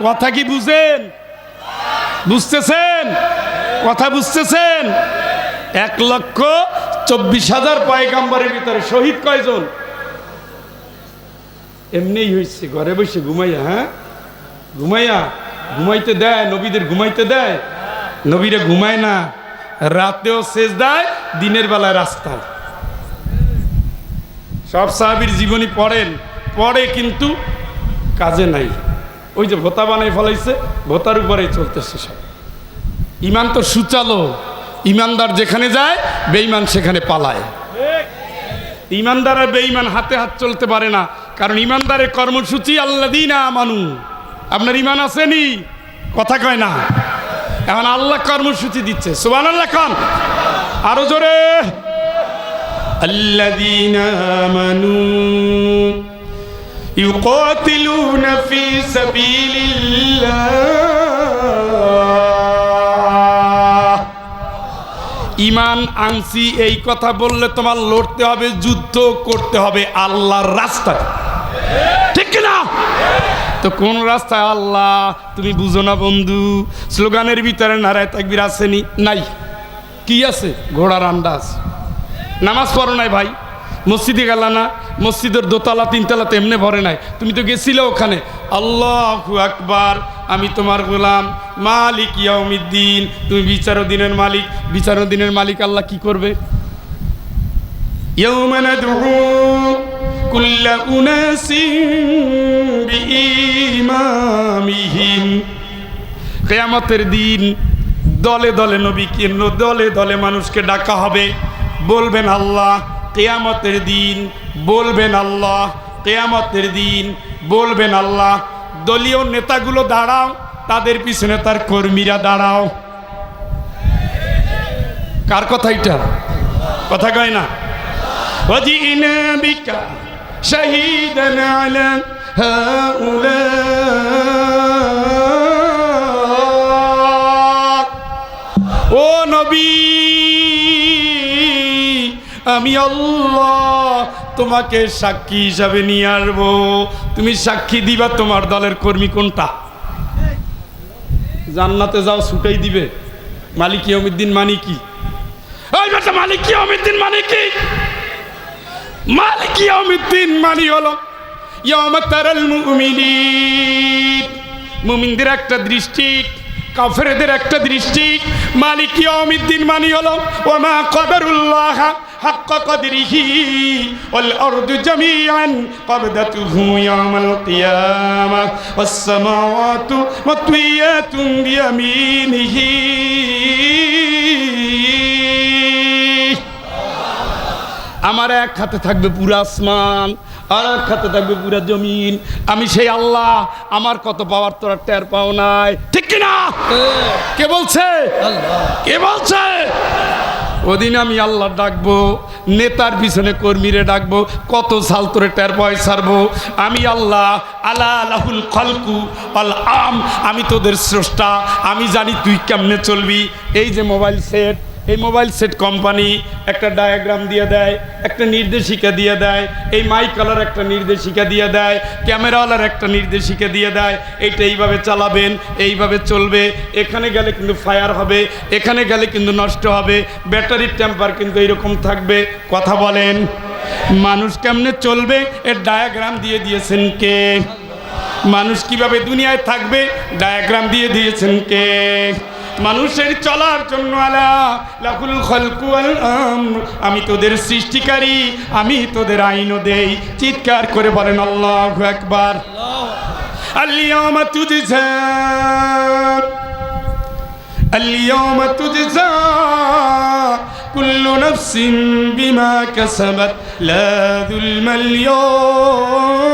কথা কি বুঝেন? বুঝতেছেন? কথা বুঝতেছেন? 1,24,000 পয়গাম্বরের ভিতরে শহীদ কয়জন? এমনিই হয়েছে, ঘরে বসে ঘুমাইয়া। হ্যাঁ, ঘুমাইতে দেয় নবীদের? ঘুমাইতে দেয়? নবীরা ঘুমায় না, রাতেও সেজদায়, দিনের বেলায় রাস্তায়। সব সাহাবীর জীবনী পড়ে কিন্তু কাজে নাই। ওই যে ভোতা বানাই ফলাইছে, ভোতার উপরেই চলতেছে সব। ইমান তো সুচালো, ইমানদার যেখানে যায় বেঈমান সেখানে পালায়। ইমানদার আর বেঈমান হাতে হাত চলতে পারে না, কারণ ইমানদারের কর্মসূচি আল্লাযীনা আমানু। আপনার ইমান আসেনি, কথা কয় না। এখন আল্লাহ কর্মসূচি দিচ্ছে। সুবহানাল্লাহ খান, আরো জোরে। আল্লাযীনা আমানু ইউকাতিলুনা ফি সাবিলিল্লাহ। ইমান আনছি এই কথা বললে তোমার লড়তে হবে, যুদ্ধ করতে হবে আল্লাহর রাস্তায়। ঠিক কিনা? তো কোন রাস্তায়? আল্লাহ তুমি বুঝো না বন্ধু। স্লোগানের ভিতরে নারায়ে তাকবীর আসেনি? নাই। কি আছে? ঘোড়ার আন্দাজ। নামাজ পড়ো নাই ভাই, মসজিদে গেল না, মসজিদের দোতলা তিনতলা তেমনে ভরে নাই, তুমি তো গেছিলে ওখানে। আল্লাহু আকবার, আমি তোমার গোলাম, মালিক ইয়াউমিদ্দিন, তুমি বিচারদিনের মালিক। বিচারদিনের মালিক আল্লাহ কি করবে? ইয়াউমা নাদউ কুল্লা উনাসিন বিইমামিহিম, কিয়ামতের দিন দলে দলে নবীকে, দলে দলে মানুষকে ডাকা হবে। বলবেন আল্লাহ কিয়ামতের দিন, বলবেন আল্লাহ কিয়ামতের দিন, বলবেন আল্লাহ। দলীয় নেতাগুলো দাঁড়াও, তাদের পিছনে তার কর্মীরা দাঁড়াও। কার কথা এটা? কথা কয় না? ওয়াজিনা বিকা শাহীদান আলা হাউলা, ও নবী আমি আল্লাহ তোমাকে সাক্ষী হিসাবে নিয়ে আসবো, তুমি সাক্ষী দিবা তোমার দলের কর্মী কোনটা। জান্নাতে যাও ছুটাই দিবে। মালিক ইয়াউমিদ্দিন মানে কি? ওই বেটা, মালিক ইয়াউমিদ্দিন মানে কি? মালিক ইয়াউমিদ্দিন মানে হলো ইয়াউমা তারাল মুমিনিন, মুমিনদের একটা দৃষ্টি, কাফেরদের একটা দৃষ্টি। মালিক ইয়াউমিদ্দিন মানে হলো ওমা কদরুল্লাহ হাক্কা কদরিহি ওয়াল আরদু জামিআন কবদাতুহু ইয়াওমাল কিয়ামাহ ওয়াস সামাওয়াতু মাতওয়াতুন বিয়ামিনিহি। আমার এক হাতে থাকবে পুরো আসমান, আর এক হাতে থাকবে পুরো জমিন। আমি সেই আল্লাহ, আমার কত পাওয়ার তোরা টের পাও নাই, ঠিক কিনা? কে বলছে? কে বলছে? ওদিন আমি আল্লাহ ডাকবো, নেতার পিছনে কর্মীরে ডাকবো, কত সাল তোরে টের পয় ছাড়বো। আমি আল্লাহ, আলা লাহুল খালকু আল আম, আমি তোদের স্রষ্টা, আমি জানি তুই কেমনে চলবি। এই যে মোবাইল সেট, এই মোবাইল সেট কোম্পানি একটা ডায়াগ্রাম দিয়ে দেয়, একটা নির্দেশিকা দিয়ে দেয়, এই মাইকওয়ালার একটা নির্দেশিকা দিয়ে দেয়, ক্যামেরাওয়ালার একটা নির্দেশিকা দিয়ে দেয়, এইটা এইভাবে চালাবেন, এইভাবে চলবে, এখানে গেলে কিন্তু ফায়ার হবে, এখানে গেলে কিন্তু নষ্ট হবে, ব্যাটারির টেম্পার কিন্তু এইরকম থাকবে। কথা বলেন, মানুষ কেমনে চলবে এর ডায়াগ্রাম দিয়ে দিয়েছেন কে? মানুষ কিভাবে দুনিয়ায় থাকবে ডায়াগ্রাম দিয়ে দিয়েছেন কে? মানুষের চলার জন্য আলা লাহুল খালকু ওয়াল আমর, আমি তোদের সৃষ্টিকারী, আমি তোদের আইনও দেই। চিৎকার করে বলেন আল্লাহু আকবার। আল-ইয়াওমা তুজজা, আল-ইয়াওমা তুজজা কুল্লু নাফসিন বিমা কাসাবাত লা যুলমাল ইয়াওম।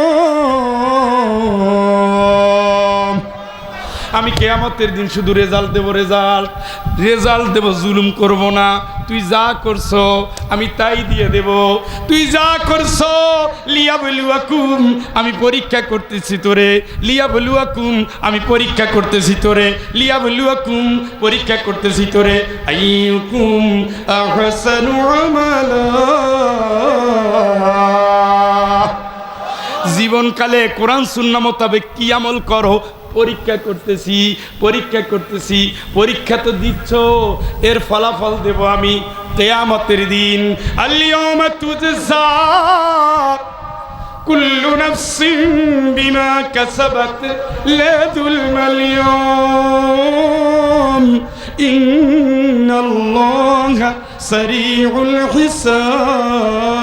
আমি কিয়ামতের দিন শুধু রেজাল্ট দেব, রেজাল্ট রেজাল্ট দেব, জুলুম করব না। তুই যা করছো আমি তাই দিয়ে দেব। তুই যা করছো লিয়াবলুয়াকুম, আমি পরীক্ষা করতেছি তোরে। লিয়াবলুয়াকুম, আমি পরীক্ষা করতেছি তোরে। লিয়াবলুয়াকুম, পরীক্ষা করতেছি তোরে। আইয়ুকুম আহসানু আমালা। জীবনকালে কোরআন সুন্নাহ মোতাবেক কি আমল করো পরীক্ষা করতেছি, পরীক্ষা করতেছি। পরীক্ষা তো দিচ্ছ, এর ফলাফল দেব আমি কিয়ামতের দিন। আল-ইয়াওমা তুজজা কুল্লু নাফসিন বিমা কাসাবাত লা যুলমাল ইয়াওম ইন্নাল্লাহা সারিউল হিসাব।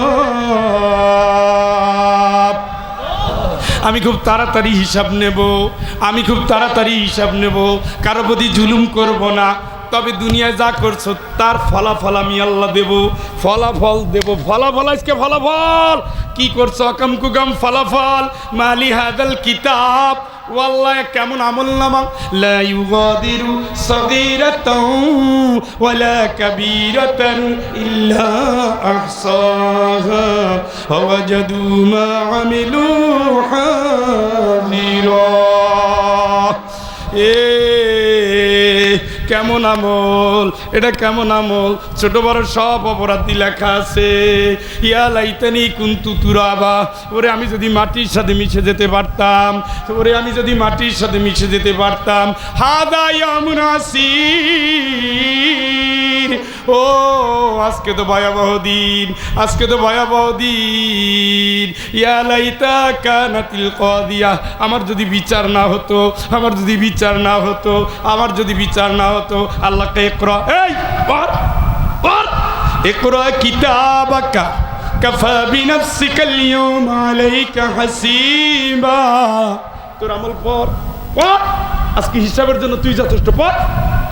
আমি খুব তাড়াতাড়ি হিসাব নেব, আমি খুব তাড়াতাড়ি হিসাব নেব, কারো প্রতি জুলুম করব না। তবে দুনিয়ায় যা করছো তার ফলাফল আমি আল্লাহ দেব, ফলাফল দেব। ফলাফল আজকে ফলাফল কি করছো, আকাম কুকাম ফলাফল। মালি হাদাল কিতাব, ওয়াল্লাহ কেমন আমল নামা, লা ইউগাদিরু সাগীরাতাও ওয়ালা কাবীরাতান ইল্লা আহসাহা ওয়া ওয়াজাদু মা আমিলু হাযিরা। কেমন আমল এটা, কেমন আমল? ছোট বড় সব অপরাধী লেখা আছে। ইয়া লাইতানি কুনতু তুরাবা, ওরে আমি যদি মাটির সাথে মিশে যেতে পারতাম, ওরে আমি যদি মাটির সাথে মিশে যেতে পারতাম। হাদা ইয়ামুন আসির ও আজকে তো ভয়াবহ দিন, আজকে তো ভয়াবহ দিন। ইয়া লাইতা কানাতিল কাদিয়া, আমার যদি বিচার না হতো, আমার যদি বিচার না হতো, আমার যদি বিচার না হতো। আল্লাহকে ইকরা, এই পড় পড়, ইকরা কিতাবাকা কাফা বিনাফসিকা আল-ইয়াওমা আলাইকা হাসিবা। তোর আমল পড় পড়, আজকে হিসাবের জন্য তুই যথেষ্ট। পড়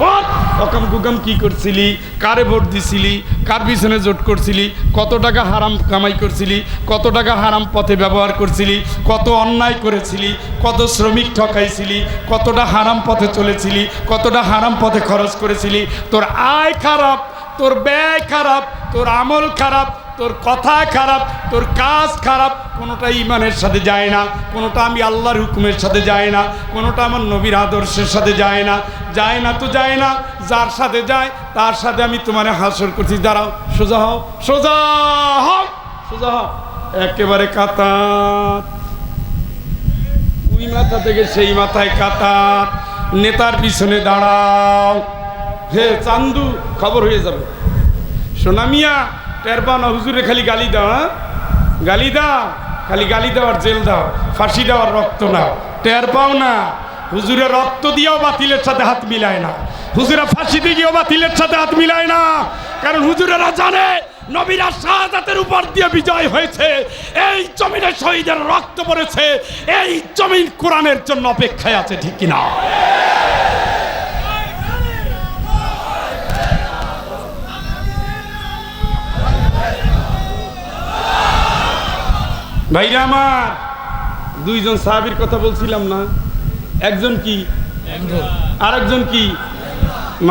পড়, অকাম কুকাম কি করছিলি, কারে ভোট দিছিলি, কার পিছনে জোট করছিলি, কত টাকা হারাম কামাই করছিলি, কত টাকা হারাম পথে ব্যবহার করছিলি, কত অন্যায় করেছিলি, কত শ্রমিক ঠকাইছিলি, কতটা হারাম পথে চলেছিলি, কতটা হারাম পথে খরচ করেছিলি। তোর আয় খারাপ, তোর ব্যয় খারাপ, তোর আমল খারাপ, তোর কথা খারাপ, তোর কাজ খারাপ, কোনোটা ইমানের সাথে যায় না, কোনোটা আমি আল্লাহর হুকুমের সাথে যায় না, কোনোটা আমার নবীর আদর্শের সাথে যায় না। যায় না তো যায় না, যার সাথে যায় তার সাথে আমি তোমার হাসর করছি। দাঁড়াও, সোজা হও, সোজা হও, সোজা হও, একেবারে কাতার, ওই মাথা থেকে সেই মাথায় কাতার। নেতার পিছনে দাঁড়াও। হে চান্দু, খবর হয়ে যাবে। সোনা মিয়া, টের পাও না হুজুরে খালি গালি দাও, হ্যাঁ গালি দাও, খালি গালি দাও আর জেল দাও, ফাঁসি দাও আর রক্ত নাও। টের পাও না হুজুরে রক্ত দিয়েও বাতিলের সাথে হাত মিলায় না, হুজুরে ফাঁসি দিয়েও বাতিলের সাথে হাত মিলায় না। কারণ হুজুরেরা জানে নবীরা শাহাদাতের উপর দিয়ে বিজয় হয়েছে। এই জমিনে শহীদের রক্ত পড়েছে, এই জমিন কোরআনের জন্য অপেক্ষায় আছে, ঠিক কিনা? ভাইরা আমার, দুইজন সাহাবীর কথা বলছিলাম না? একজন কি, আরেকজন কি?